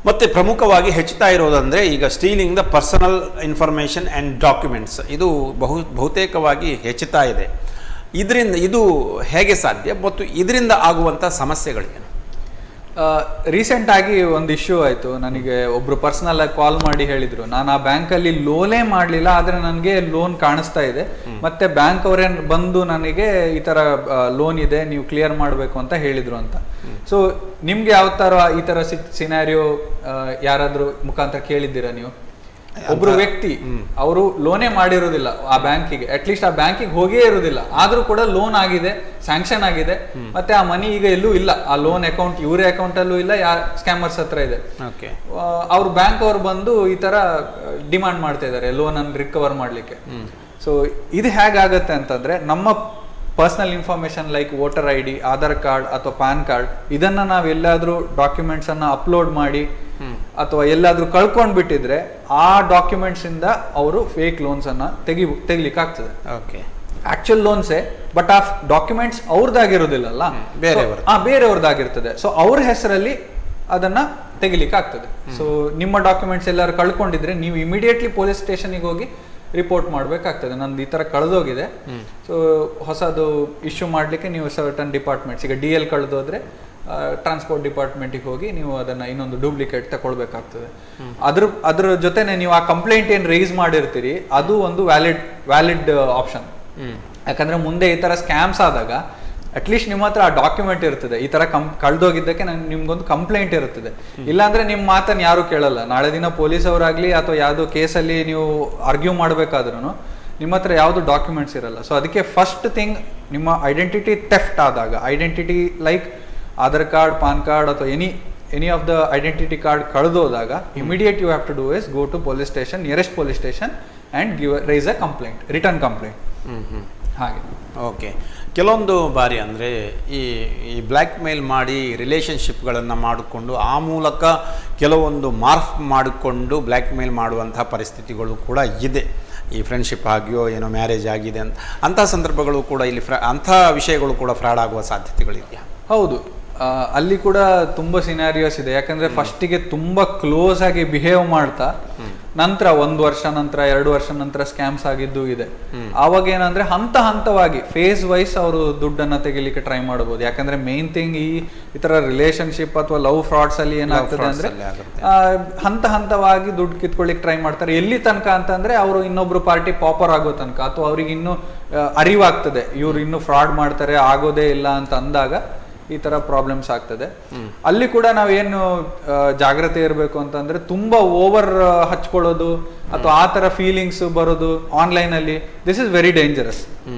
ಮತ್ತೆ ಪ್ರಮುಖವಾಗಿ ಹೆಚ್ಚುತ್ತಾ ಇರೋದಂದ್ರೆ ಈಗ stealing the personal information and documents, ಇದು ಬಹುತೇಕವಾಗಿ ಹೆಚ್ಚುತ್ತಾ ಇದೆ. ಇದು ಹೇಗೆ ಸಾಧ್ಯ ಮತ್ತು ಇದರಿಂದ ಆಗುವಂತ ಸಮಸ್ಯೆಗಳೇನು? ರೀಸೆಂಟ್ ಆಗಿ ಒಂದು ಇಶ್ಯೂ ಆಯ್ತು. ನನಗೆ ಒಬ್ರು ಪರ್ಸನಲ್ ಆಗಿ ಕಾಲ್ ಮಾಡಿ ಹೇಳಿದ್ರು, ನಾನು ಆ ಬ್ಯಾಂಕ್ ಅಲ್ಲಿ ಲೋನೇ ಮಾಡ್ಲಿಲ್ಲ, ಆದ್ರೆ ನನಗೆ ಲೋನ್ ಕಾಣಿಸ್ತಾ ಇದೆ, ಮತ್ತೆ ಬ್ಯಾಂಕ್ ಅವರೇ ಬಂದು ನನಗೆ ಈ ತರ ಲೋನ್ ಇದೆ, ನೀವು ಕ್ಲಿಯರ್ ಮಾಡ್ಬೇಕು ಅಂತ ಹೇಳಿದ್ರು ಅಂತ. ಸೊ ನಿಮ್ಗೆ ಯಾವ ತರ ಈ ತರ ಸಿನಾರಿಯೋ ಯಾರಾದ್ರೂ ಮುಖಾಂತರ ಕೇಳಿದ್ದೀರಾ ನೀವು? ಒಬ್ರು ವ್ಯಕ್ತಿ ಅವರು ಲೋನೇ ಮಾಡಿರೋದಿಲ್ಲ ಆ ಬ್ಯಾಂಕಿಗೆ, ಅಟ್ಲೀಸ್ಟ್ ಆ ಬ್ಯಾಂಕಿಗೆ ಹೋಗೇ ಇರುವುದಿಲ್ಲ, ಆದ್ರೂ ಕೂಡ ಲೋನ್ ಆಗಿದೆ, ಸ್ಯಾಂಕ್ಷನ್ ಆಗಿದೆ, ಮತ್ತೆ ಆ ಮನಿ ಈಗ ಎಲ್ಲೂ ಇಲ್ಲ, ಆ ಲೋನ್ ಅಕೌಂಟ್ ಇವರೇ ಅಕೌಂಟ್ ಅಲ್ಲೂ ಇಲ್ಲ, ಸ್ಕ್ಯಾಮರ್ಸ್ ಹತ್ರ ಇದೆ. ಅವ್ರ ಬ್ಯಾಂಕ್ ಅವ್ರು ಬಂದು ಈ ತರ ಡಿಮಾಂಡ್ ಮಾಡ್ತಾ ಇದ್ದಾರೆ ಲೋನ್ ಅನ್ನು ರಿಕವರ್ ಮಾಡ್ಲಿಕ್ಕೆ. ಸೊ ಇದು ಹೇಗಾಗತ್ತೆ ಅಂತಂದ್ರೆ, ನಮ್ಮ personal information like voter ID, Aadhaar card ಅಥವಾ ಪ್ಯಾನ್ ಕಾರ್ಡ್, ಇದನ್ನ ನಾವ್ ಎಲ್ಲಾದ್ರೂ ಡಾಕ್ಯುಮೆಂಟ್ಸ್ ಅನ್ನ ಅಪ್ಲೋಡ್ ಮಾಡಿ ಅಥವಾ ಎಲ್ಲಾದ್ರೂ ಕಳ್ಕೊಂಡ್ ಬಿಟ್ಟಿದ್ರೆ ಆ ಡಾಕ್ಯುಮೆಂಟ್ಸ್ ಇಂದ ಅವರು ಫೇಕ್ ಲೋನ್ಸ್ ಅನ್ನ ತೆಗಿಲಿಕ್ಕೆ ಆಗ್ತದೆ. ಆಕ್ಚುಯಲ್ ಲೋನ್ಸೇ, ಬಟ್ ಆ ಡಾಕ್ಯುಮೆಂಟ್ಸ್ ಅವ್ರದ್ದಾಗಿರೋದಿಲ್ಲಲ್ಲ, ಬೇರೆಯವ್ರದ್ದಾಗಿರ್ತದೆ. ಸೊ ಅವ್ರ ಹೆಸರಲ್ಲಿ ಅದನ್ನ ತೆಗಿಲಿಕ್ಕೆ ಆಗ್ತದೆ. ಸೊ ನಿಮ್ಮ ಡಾಕ್ಯುಮೆಂಟ್ಸ್ ಎಲ್ಲಾರು ಕಳ್ಕೊಂಡಿದ್ರೆ ನೀವು ಇಮಿಡಿಯೇಟ್ಲಿ ಪೊಲೀಸ್ ಸ್ಟೇಷನ್ಗೆ ಹೋಗಿ ರಿಪೋರ್ಟ್ ಮಾಡ್ಬೇಕಾಗ್ತದೆ, ನಂದು ಈ ತರ ಕಳೆದೋಗಿದೆ, ಸೊ ಹೊಸದು ಇಶ್ಯೂ ಮಾಡ್ಲಿಕ್ಕೆ ನೀವು ಸರ್ಟನ್ ಡಿಪಾರ್ಟ್ಮೆಂಟ್ಸ್, ಈಗ DL ಕಳೆದೋದ್ರೆ ಟ್ರಾನ್ಸ್ಪೋರ್ಟ್ ಡಿಪಾರ್ಟ್ಮೆಂಟ್ಗೆ ಹೋಗಿ ನೀವು ಅದನ್ನ ಇನ್ನೊಂದು ಡೂಪ್ಲಿಕೇಟ್ ತಗೊಳ್ಬೇಕಾಗ್ತದೆ. ಅದ್ರ ಜೊತೆನೆ ನೀವು ಆ ಕಂಪ್ಲೇಂಟ್ ಏನ್ ರೈಸ್ ಮಾಡಿರ್ತೀರಿ ಅದು ಒಂದು ವ್ಯಾಲಿಡ್ ಆಪ್ಷನ್. ಯಾಕಂದ್ರೆ ಮುಂದೆ ಈ ತರ ಸ್ಕ್ಯಾಮ್ಸ್ ಆದಾಗ ಅಟ್ಲೀಸ್ಟ್ ನಿಮ್ಮ ಹತ್ರ ಆ ಡಾಕ್ಯುಮೆಂಟ್ ಇರ್ತದೆ, ಈ ತರ ಕಳ್ದೋಗಿದ್ದಕ್ಕೆ ನಿಮ್ಗೊಂದು ಕಂಪ್ಲೇಂಟ್ ಇರುತ್ತದೆ. ಇಲ್ಲಾಂದ್ರೆ ನಿಮ್ಮ ಮಾತನ್ನ ಯಾರು ಕೇಳಲ್ಲ. ನಾಳೆ ದಿನ ಪೊಲೀಸ್ ಅವರಾಗ್ಲಿ ಅಥವಾ ಯಾವ್ದೋ ಕೇಸಲ್ಲಿ ನೀವು ಆರ್ಗ್ಯೂ ಮಾಡ್ಬೇಕಾದ್ರೂ ನಿಮ್ಮ ಹತ್ರ ಯಾವ್ದು ಡಾಕ್ಯುಮೆಂಟ್ಸ್ ಇರಲ್ಲ. ಸೊ ಅದಕ್ಕೆ ಫಸ್ಟ್ ಥಿಂಗ್, ನಿಮ್ಮ ಐಡೆಂಟಿಟಿ ಥೆಫ್ಟ್ ಆದಾಗ, identity like Aadhaar card, PAN card ಅಥವಾ any of the identity card ಕಳೆದೋದಾಗ immediate you have to do is go to police station, nearest police station and raise a complaint, return complaint. ಹಾಗೆ. Okay. ಕೆಲವೊಂದು ಬಾರಿ ಅಂದರೆ ಈ black ಮೇಲ್ ಮಾಡಿ ರಿಲೇಷನ್ಶಿಪ್ಗಳನ್ನು ಮಾಡಿಕೊಂಡು ಆ ಮೂಲಕ ಕೆಲವೊಂದು ಮಾರ್ಫ್ ಮಾಡಿಕೊಂಡು ಬ್ಲ್ಯಾಕ್ ಮೇಲ್ ಮಾಡುವಂತಹ ಪರಿಸ್ಥಿತಿಗಳು ಕೂಡ ಇದೆ. ಈ ಫ್ರೆಂಡ್ಶಿಪ್ ಆಗಿಯೋ ಏನೋ ಮ್ಯಾರೇಜ್ ಆಗಿದೆ ಅಂಥ ಸಂದರ್ಭಗಳು ಕೂಡ ಇಲ್ಲಿ ಅಂಥ ವಿಷಯಗಳು ಕೂಡ ಫ್ರಾಡ್ ಆಗುವ ಸಾಧ್ಯತೆಗಳಿದೆಯಾ? ಹೌದು, ಅಲ್ಲಿ ಕೂಡ ತುಂಬಾ ಸಿನಾರಿಯೋಸ್ ಇದೆ. ಯಾಕಂದ್ರೆ ಫಸ್ಟಿಗೆ ತುಂಬಾ ಕ್ಲೋಸ್ ಆಗಿ ಬಿಹೇವ್ ಮಾಡ್ತಾ ನಂತರ 1 ವರ್ಷ ನಂತರ 2 ವರ್ಷ ನಂತರ ಸ್ಕ್ಯಾಮ್ಸ್ ಆಗಿದ್ದು ಇದೆ. ಆವಾಗ ಏನಂದ್ರೆ ಹಂತವಾಗಿ ಫೇಸ್ ವೈಸ್ ಅವರು ದುಡ್ಡನ್ನ ತೆಗಿಲಿಕ್ಕೆ ಟ್ರೈ ಮಾಡಬಹುದು. ಯಾಕಂದ್ರೆ ಮೇನ್ ಥಿಂಗ್ ಈ ತರ ರಿಲೇಶನ್ಶಿಪ್ ಅಥವಾ ಲವ್ ಫ್ರಾಡ್ಸ್ ಅಲ್ಲಿ ಏನಾಗ್ತದೆ ಅಂದ್ರೆ ಹಂತವಾಗಿ ದುಡ್ಡು ಕಿತ್ಕೊಳ್ಳಿಕ್ಕೆ ಟ್ರೈ ಮಾಡ್ತಾರೆ. ಎಲ್ಲಿ ತನಕ ಅಂತಂದ್ರೆ ಅವರು ಇನ್ನೊಬ್ರು ಪಾರ್ಟಿ ಪಾಪರ್ ಆಗೋ ತನಕ, ಅಥವಾ ಅವ್ರಿಗೆ ಇನ್ನು ಅರಿವಾಗ್ತದೆ ಇವ್ರು ಇನ್ನು ಫ್ರಾಡ್ ಮಾಡ್ತಾರೆ, ಆಗೋದೇ ಇಲ್ಲ ಅಂತ ಅಂದಾಗ ಈ ತರ ಪ್ರಾಬ್ಲಮ್ಸ್ ಆಗ್ತದೆ. ಅಲ್ಲಿ ಕೂಡ ನಾವೇನು ಜಾಗ್ರತೆ ಇರಬೇಕು ಅಂತಂದ್ರೆ ತುಂಬಾ ಓವರ್ ಹಚ್ಕೊಳ್ಳೋದು ಅಥವಾ ಆ ತರ ಫೀಲಿಂಗ್ಸ್ ಬರೋದು ಆನ್ಲೈನ್ ಅಲ್ಲಿ, this is very dangerous.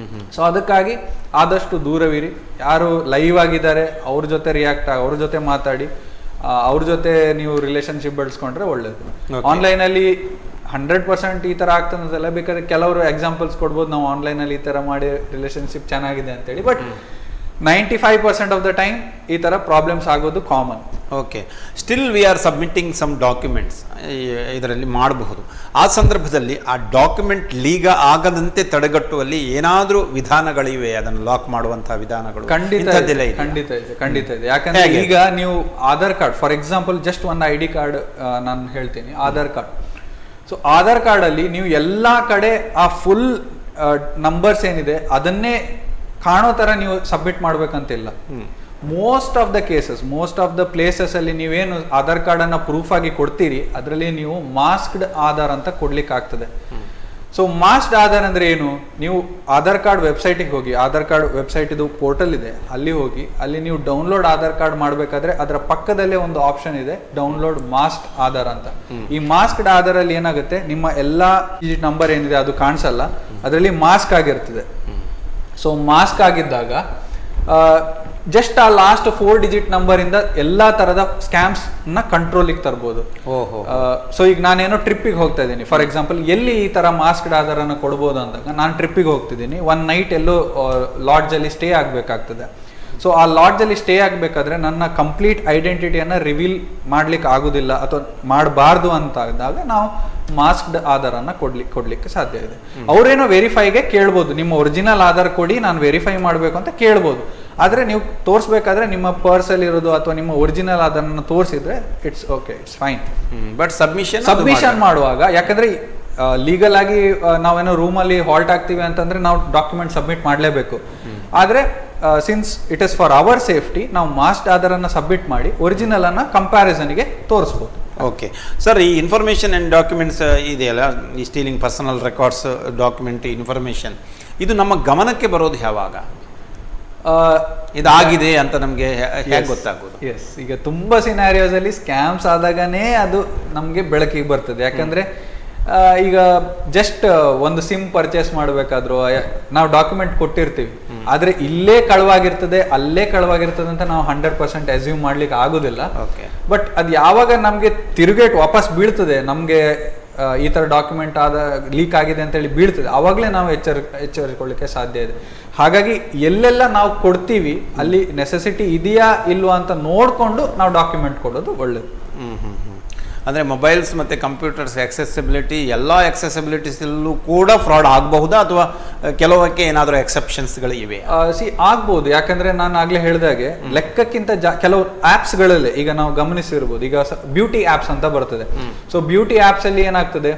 So ಅದಕ್ಕಾಗಿ ಆದಷ್ಟು ದೂರವಿರಿ. ಯಾರು ಲೈವ್ ಆಗಿದ್ದಾರೆ ಅವ್ರ ಜೊತೆ ರಿಯಾಕ್ಟ್ ಆಗಿ ಅವ್ರ ಜೊತೆ ಮಾತಾಡಿ ಅವ್ರ ಜೊತೆ ನೀವು ರಿಲೇಶನ್ಶಿಪ್ ಬೆಳೆಸ್ಕೊಂಡ್ರೆ ಒಳ್ಳೇದು. ಆನ್ಲೈನ್ ಅಲ್ಲಿ 100% ಈ ತರ ಆಗ್ತದಲ್ಲ, ಬೇಕಾದ್ರೆ ಕೆಲವರು ಎಕ್ಸಾಂಪಲ್ಸ್ ಕೊಡ್ಬೋದು, ನಾವು ಆನ್ಲೈನ್ ಅಲ್ಲಿ ಈ ತರ ಮಾಡಿ ರಿಲೇಶನ್ಶಿಪ್ ಚೆನ್ನಾಗಿದೆ ಅಂತೇಳಿ. ಬಟ್ 95% ಆಫ್ ದ ಟೈಮ್ ಈ ತರ ಪ್ರಾಬ್ಲಮ್ಸ್ ಆಗೋದು common. Okay, still we are submitting some documents ಇದರಲ್ಲಿ ಮಾಡಬಹುದು. ಆ ಸಂದರ್ಭದಲ್ಲಿ ಆ ಡಾಕ್ಯುಮೆಂಟ್ ಲೀಗ ಆಗದಂತೆ ತಡೆಗಟ್ಟುವಲ್ಲಿ ಏನಾದರೂ ವಿಧಾನಗಳಿವೆ, ಅದನ್ನು ಲಾಕ್ ಮಾಡುವಂತಹ ವಿಧಾನಗಳು? ಖಂಡಿತ ಇದೆ. ಯಾಕಂದ್ರೆ ಈಗ ನೀವು Aadhaar card for example, just ಒಂದು ID ಕಾರ್ಡ್ ನಾನು ಹೇಳ್ತೀನಿ, Aadhaar card. So Aadhaar card ಅಲ್ಲಿ ನೀವು ಎಲ್ಲಾ ಕಡೆ ಆ ಫುಲ್ ನಂಬರ್ಸ್ ಏನಿದೆ ಅದನ್ನೇ ಕಾಣೋ ತರ ನೀವು ಸಬ್ಮಿಟ್ ಮಾಡ್ಬೇಕಂತಿಲ್ಲ. ಮೋಸ್ಟ್ ಆಫ್ ದ ಪ್ಲೇಸಸ್ ಅಲ್ಲಿ ನೀವೇನು ಆಧಾರ್ ಕಾರ್ಡ್ ಅನ್ನ ಪ್ರೂಫ್ ಆಗಿ ಕೊಡ್ತೀರಿ ಅದರಲ್ಲಿ ನೀವು ಮಾಸ್ಕ್ಡ್ ಆಧಾರ್ ಅಂತ ಕೊಡ್ಲಿಕ್ಕೆ ಆಗ್ತದೆ. ಸೊ ಮಾಸ್ಕ್ಡ್ ಆಧಾರ್ ಅಂದ್ರೆ ಏನು? ನೀವು ಆಧಾರ್ ಕಾರ್ಡ್ ವೆಬ್ಸೈಟಿಗೆ ಹೋಗಿ, ಆಧಾರ್ ಕಾರ್ಡ್ ವೆಬ್ಸೈಟ್ ಇದು ಪೋರ್ಟಲ್ ಇದೆ, ಅಲ್ಲಿ ಹೋಗಿ ಅಲ್ಲಿ ನೀವು ಡೌನ್ಲೋಡ್ ಆಧಾರ್ ಕಾರ್ಡ್ ಮಾಡ್ಬೇಕಾದ್ರೆ ಅದರ ಪಕ್ಕದಲ್ಲೇ ಒಂದು ಆಪ್ಷನ್ ಇದೆ, ಡೌನ್ಲೋಡ್ ಮಾಸ್ಕ್ಡ್ ಆಧಾರ್ ಅಂತ. ಈ ಮಾಸ್ಕ್ಡ್ ಆಧಾರ್ ಅಲ್ಲಿ ಏನಾಗುತ್ತೆ, ನಿಮ್ಮ ಎಲ್ಲಾ ಡಿಜಿಟ್ ನಂಬರ್ ಏನಿದೆ ಅದು ಕಾಣಿಸಲ್ಲ, ಅದರಲ್ಲಿ ಮಾಸ್ಕ್ ಆಗಿರ್ತದೆ. ಸೊ ಮಾಸ್ಕ್ ಆಗಿದ್ದಾಗ ಜಸ್ಟ್ ಆ ಲಾಸ್ಟ್ 4 ಡಿಜಿಟ್ ನಂಬರ್ ಇಂದ ಎಲ್ಲಾ ತರದ ಸ್ಕ್ಯಾಮ್ಸ್ ನ ಕಂಟ್ರೋಲಿಗೆ ತರಬಹುದು. ಸೊ ಈಗ ನಾನೇನೋ ಟ್ರಿಪ್ಪಿಗೆ ಹೋಗ್ತಾ ಇದ್ದೀನಿ, ಫಾರ್ ಎಕ್ಸಾಂಪಲ್, ಎಲ್ಲಿ ಈ ತರ ಮಾಸ್ಕ್ಡ್ ಆಧಾರ್ ಅನ್ನ ಕೊಡ್ಬೋದು ಅಂದಾಗ, ನಾನು ಟ್ರಿಪ್ಪಿಗೆ ಹೋಗ್ತಿದ್ದೀನಿ, 1 ನೈಟ್ ಎಲ್ಲೋ ಲಾಡ್ಜ್ ಅಲ್ಲಿ ಸ್ಟೇ ಆಗ್ಬೇಕಾಗ್ತದೆ. ಸೊ ಆ ಲಾಡ್ಜ್ ಅಲ್ಲಿ ಸ್ಟೇ ಆಗ್ಬೇಕಾದ್ರೆ ನನ್ನ ಕಂಪ್ಲೀಟ್ ಐಡೆಂಟಿಟಿಯನ್ನ ರಿವೀಲ್ ಮಾಡ್ಲಿಕ್ಕೆ ಆಗುದಿಲ್ಲ ಅಥವಾ ಮಾಡಬಾರ್ದು ಅಂತ ಆದಾಗ ನಾವು ಮಾಸ್ಕ್ಡ್ ಆಧಾರ್ ಅನ್ನ ಕೊಡ್ಲಿಕ್ಕೆ ಸಾಧ್ಯ ಇದೆ. ಅವ್ರೇನೋ ವೆರಿಫೈಗೆ ಕೇಳ್ಬೋದು, ನಿಮ್ಮ ಒರಿಜಿನಲ್ ಆಧಾರ್ ಕೊಡಿ ನಾನು ವೆರಿಫೈ ಮಾಡ್ಬೇಕು ಅಂತ ಕೇಳ್ಬೋದು. ಆದ್ರೆ ನೀವು ತೋರಿಸ್ಬೇಕಾದ್ರೆ ನಿಮ್ಮ ಪರ್ಸ್ ಅಲ್ಲಿ ಇರೋದು ಅಥವಾ ನಿಮ್ಮ ಒರಿಜಿನಲ್ ಆಧಾರನ ತೋರಿಸಿದ್ರೆ it's okay, it's fine. But submission ಮಾಡುವಾಗ, ಯಾಕಂದ್ರೆ ಲೀಗಲ್ ಆಗಿ ನಾವೇನೋ ರೂಮಲ್ಲಿ ಹಾಲ್ಟ್ ಆಗ್ತೀವಿ ಅಂತಂದ್ರೆ ನಾವು ಡಾಕ್ಯುಮೆಂಟ್ ಸಬ್ಮಿಟ್ ಮಾಡಲೇಬೇಕು. ಆದ್ರೆ since it is for our safety, ನಾವು ಮಾಸ್ಕ್ಡ್ ಆಧಾರ್ ಅನ್ನ ಸಬ್ಮಿಟ್ ಮಾಡಿ ಒರಿಜಿನಲ್ ಅನ್ನ ಕಂಪ್ಯಾರಿಸನ್ಗೆ ತೋರಿಸ್ಬೋದು. ಓಕೆ ಸರ್, ಈ ಇನ್ಫಾರ್ಮೇಷನ್ ಆ್ಯಂಡ್ ಡಾಕ್ಯುಮೆಂಟ್ಸ್ ಇದೆಯಲ್ಲ, ಈ stealing personal records, document information, ಇದು ನಮ್ಮ ಗಮನಕ್ಕೆ ಬರೋದು ಯಾವಾಗ? ಇದಾಗಿದೆ ಅಂತ ನಮಗೆ ಹೇಗೆ ಗೊತ್ತಾಗೋದು? ಎಸ್, ಈಗ ತುಂಬಾ ಸಿನಾರಿಯೋಸ್ ಅಲ್ಲಿ ಸ್ಕ್ಯಾಮ್ಸ್ ಆದಾಗನೇ ಅದು ನಮಗೆ ಬೆಳಕಿಗೆ ಬರ್ತದೆ. ಯಾಕಂದ್ರೆ ಈಗ ಜಸ್ಟ್ ಒಂದು ಸಿಮ್ ಪರ್ಚೇಸ್ ಮಾಡ್ಬೇಕಾದ್ರು ನಾವು ಡಾಕ್ಯುಮೆಂಟ್ ಕೊಟ್ಟಿರ್ತೀವಿ, ಆದ್ರೆ ಇಲ್ಲೇ ಕಳವಾಗಿರ್ತದೆ ಅಲ್ಲೇ ಕಳವಾಗಿರ್ತದೆ ಅಂತ ನಾವು 100% ಅಸ್ಯೂಮ್ ಮಾಡ್ಲಿಕ್ಕೆ ಆಗುದಿಲ್ಲ. ಬಟ್ ಅದು ಯಾವಾಗ ನಮ್ಗೆ ತಿರುಗೇಟ್ ವಾಪಸ್ ಬೀಳ್ತದೆ, ನಮ್ಗೆ ಈ ತರ ಡಾಕ್ಯುಮೆಂಟ್ ಲೀಕ್ ಆಗಿದೆ ಅಂತ ಹೇಳಿ ಬೀಳ್ತದೆ, ಅವಾಗಲೇ ನಾವು ಎಚ್ಚರಿಕೊಳ್ಳಿಕ್ಕೆ ಸಾಧ್ಯ ಇದೆ. ಹಾಗಾಗಿ ಎಲ್ಲೆಲ್ಲ ನಾವು ಕೊಡ್ತೀವಿ ಅಲ್ಲಿ ನೆಸೆಸಿಟಿ ಇದೆಯಾ ಇಲ್ವಾ ಅಂತ ನೋಡ್ಕೊಂಡು ನಾವು ಡಾಕ್ಯುಮೆಂಟ್ ಕೊಡೋದು ಒಳ್ಳೇದು. ಅಂದರೆ ಮೊಬೈಲ್ಸ್ ಮತ್ತು ಕಂಪ್ಯೂಟರ್ಸ್ ಎಕ್ಸೆಸಿಬಿಲಿಟಿ, ಎಲ್ಲ ಎಕ್ಸೆಸಿಬಿಲಿಟೀಸಲ್ಲೂ ಕೂಡ ಫ್ರಾಡ್ ಆಗಬಹುದಾ ಅಥವಾ ಕೆಲವಕ್ಕೆ ಏನಾದರೂ ಎಕ್ಸೆಪ್ಷನ್ಸ್ಗಳು ಇವೆ? ಆಗ್ಬೋದು. ಯಾಕಂದ್ರೆ ನಾನು ಆಗ್ಲೇ ಹೇಳಿದಾಗೆ ಲೆಕ್ಕಕ್ಕಿಂತ ಕೆಲವು ಆಪ್ಸ್ಗಳಲ್ಲೇ ಈಗ ನಾವು ಗಮನಿಸಿರ್ಬೋದು, ಈಗ ಬ್ಯೂಟಿ ಆಪ್ಸ್ ಅಂತ ಬರ್ತದೆ. ಸೊ ಬ್ಯೂಟಿ ಆಪ್ಸ್ ಅಲ್ಲಿ ಏನಾಗ್ತದೆ,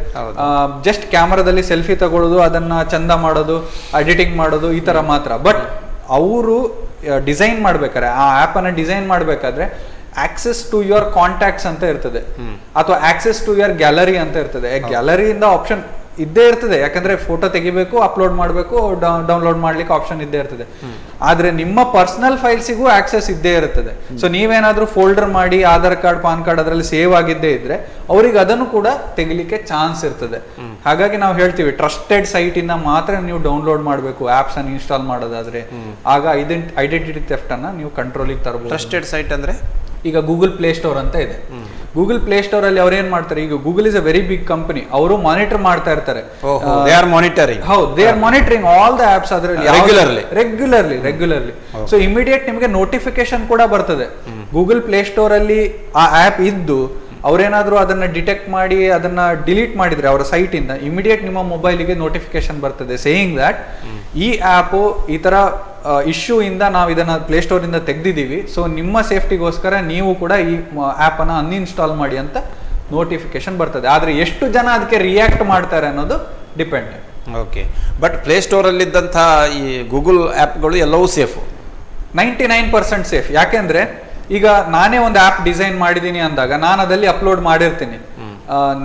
ಜಸ್ಟ್ ಕ್ಯಾಮರಾದಲ್ಲಿ ಸೆಲ್ಫಿ ತಗೊಳ್ಳೋದು, ಅದನ್ನ ಚಂದ ಮಾಡೋದು, ಎಡಿಟಿಂಗ್ ಮಾಡೋದು, ಈ ತರ ಮಾತ್ರ. ಬಟ್ ಅವರು ಡಿಸೈನ್ ಮಾಡ್ಬೇಕಾದ್ರೆ, ಆ ಆಪ್ ಅನ್ನ ಡಿಸೈನ್ ಮಾಡ್ಬೇಕಾದ್ರೆ ಆಕ್ಸೆಸ್ ಟು ಯುವರ್ ಕಾಂಟ್ಯಾಕ್ಟ್ಸ್ ಅಂತ ಇರ್ತದೆ, ಅಥವಾ ಆಕ್ಸೆಸ್ ಟು ಯುವರ್ ಗ್ಯಾಲರಿ ಅಂತ ಇರ್ತದೆ. ಗ್ಯಾಲರಿಯಿಂದ ಆಪ್ಷನ್ ಇದ್ದೇ ಇರ್ತದೆ, ಯಾಕಂದ್ರೆ ಫೋಟೋ ತೆಗಿಬೇಕು, ಅಪ್ಲೋಡ್ ಮಾಡಬೇಕು, ಡೌನ್ಲೋಡ್ ಮಾಡ್ಲಿಕ್ಕೆ ಆಪ್ಷನ್ ಇದ್ದೇ ಇರ್ತದೆ. ಆದ್ರೆ ನಿಮ್ಮ ಪರ್ಸನಲ್ ಫೈಲ್ಸಿಗೂ ಆಕ್ಸೆಸ್ ಇದ್ದೇ ಇರ್ತದೆ. ಸೊ ನೀವೇನಾದ್ರೂ ಫೋಲ್ಡರ್ ಮಾಡಿ ಆಧಾರ್ ಕಾರ್ಡ್, ಪಾನ್ ಕಾರ್ಡ್ ಅದರಲ್ಲಿ ಸೇವ್ ಆಗಿದ್ದೇ ಇದ್ರೆ ಅವ್ರಿಗೆ ಅದನ್ನು ಕೂಡ ತೆಗಿಲಿಕ್ಕೆ ಚಾನ್ಸ್ ಇರ್ತದೆ. ಹಾಗಾಗಿ ನಾವು ಹೇಳ್ತೀವಿ ಟ್ರಸ್ಟೆಡ್ ಸೈಟ್ ಇಂದ ಮಾತ್ರ ನೀವು ಡೌನ್ಲೋಡ್ ಮಾಡಬೇಕು ಆಪ್ಸ್ ಅನ್ನು ಇನ್ಸ್ಟಾಲ್ ಮಾಡೋದಾದ್ರೆ, ಆಗ ಐಡೆಂಟಿಟಿ ಥೆಫ್ಟ್ ಅನ್ನ ನೀವು ಕಂಟ್ರೋಲಿಗೆ ತರಬಹುದು. ಟ್ರಸ್ಟೆಡ್ ಸೈಟ್ ಅಂದ್ರೆ ಈಗ ಗೂಗಲ್ ಪ್ಲೇ ಸ್ಟೋರ್ ಅಂತ ಇದೆ. ಗೂಗಲ್ ಪ್ಲೇ ಸ್ಟೋರ್ ಅಲ್ಲಿ ಅವ್ರು ಏನ್ ಮಾಡ್ತಾರೆ, ಈಗ Google is a very big company, ಅವರು ಮಾನಿಟರ್ ಮಾಡ್ತಾ ಇರ್ತಾರೆ. They are monitoring all the apps ಅದರಲ್ಲಿ ರೆಗ್ಯುಲರ್ಲಿ. ಸೊ ಇಮಿಡಿಯೇಟ್ ನಿಮಗೆ ನೋಟಿಫಿಕೇಶನ್ ಕೂಡ ಬರ್ತದೆ. ಗೂಗಲ್ ಪ್ಲೇ ಸ್ಟೋರ್ ಅಲ್ಲಿ ಆ ಆಪ್ ಇದ್ದು ಅವ್ರೇನಾದ್ರೂ ಅದನ್ನ ಡಿಟೆಕ್ಟ್ ಮಾಡಿ ಅದನ್ನ ಡಿಲೀಟ್ ಮಾಡಿದ್ರೆ ಅವರ ಸೈಟ್ ಇಂದ ಇಮಿಡಿಯೇಟ್ ನಿಮ್ಮ ಮೊಬೈಲಿಗೆ ನೋಟಿಫಿಕೇಶನ್ ಬರ್ತದೆ ಸೇಯಿಂಗ್ ದಟ್ ಈ ಆಪ್ ಈ ತರ ಇಶ್ಯೂ ಇಂದ ನಾವು ಇದನ್ನ ಪ್ಲೇ ಸ್ಟೋರ್ ಇಂದ ತೆಗ್ದಿದ್ದೀವಿ, ಸೊ ನಿಮ್ಮ ಸೇಫ್ಟಿಗೋಸ್ಕರ ನೀವು ಕೂಡ ಈ ಆಪ್ ಅನ್ನ ಅನ್ಇನ್ಸ್ಟಾಲ್ ಮಾಡಿ ಅಂತ ನೋಟಿಫಿಕೇಶನ್ ಬರ್ತದೆ. ಆದ್ರೆ ಎಷ್ಟು ಜನ ಅದಕ್ಕೆ ರಿಯಾಕ್ಟ್ ಮಾಡ್ತಾರೆ ಅನ್ನೋದು depend. Okay, but play store ಅಲ್ಲಿದ್ದಂಥ ಈ ಗೂಗಲ್ ಆ್ಯಪ್ಗಳು ಎಲ್ಲವೂ ಸೇಫ್, 99% ಸೇಫ್. ಯಾಕೆಂದ್ರೆ ಈಗ ನಾನೇ ಒಂದು ಆ್ಯಪ್ ಡಿಸೈನ್ ಮಾಡಿದೀನಿ ಅಂದಾಗ ನಾನು ಅದಲ್ಲಿ ಅಪ್ಲೋಡ್ ಮಾಡಿರ್ತೀನಿ,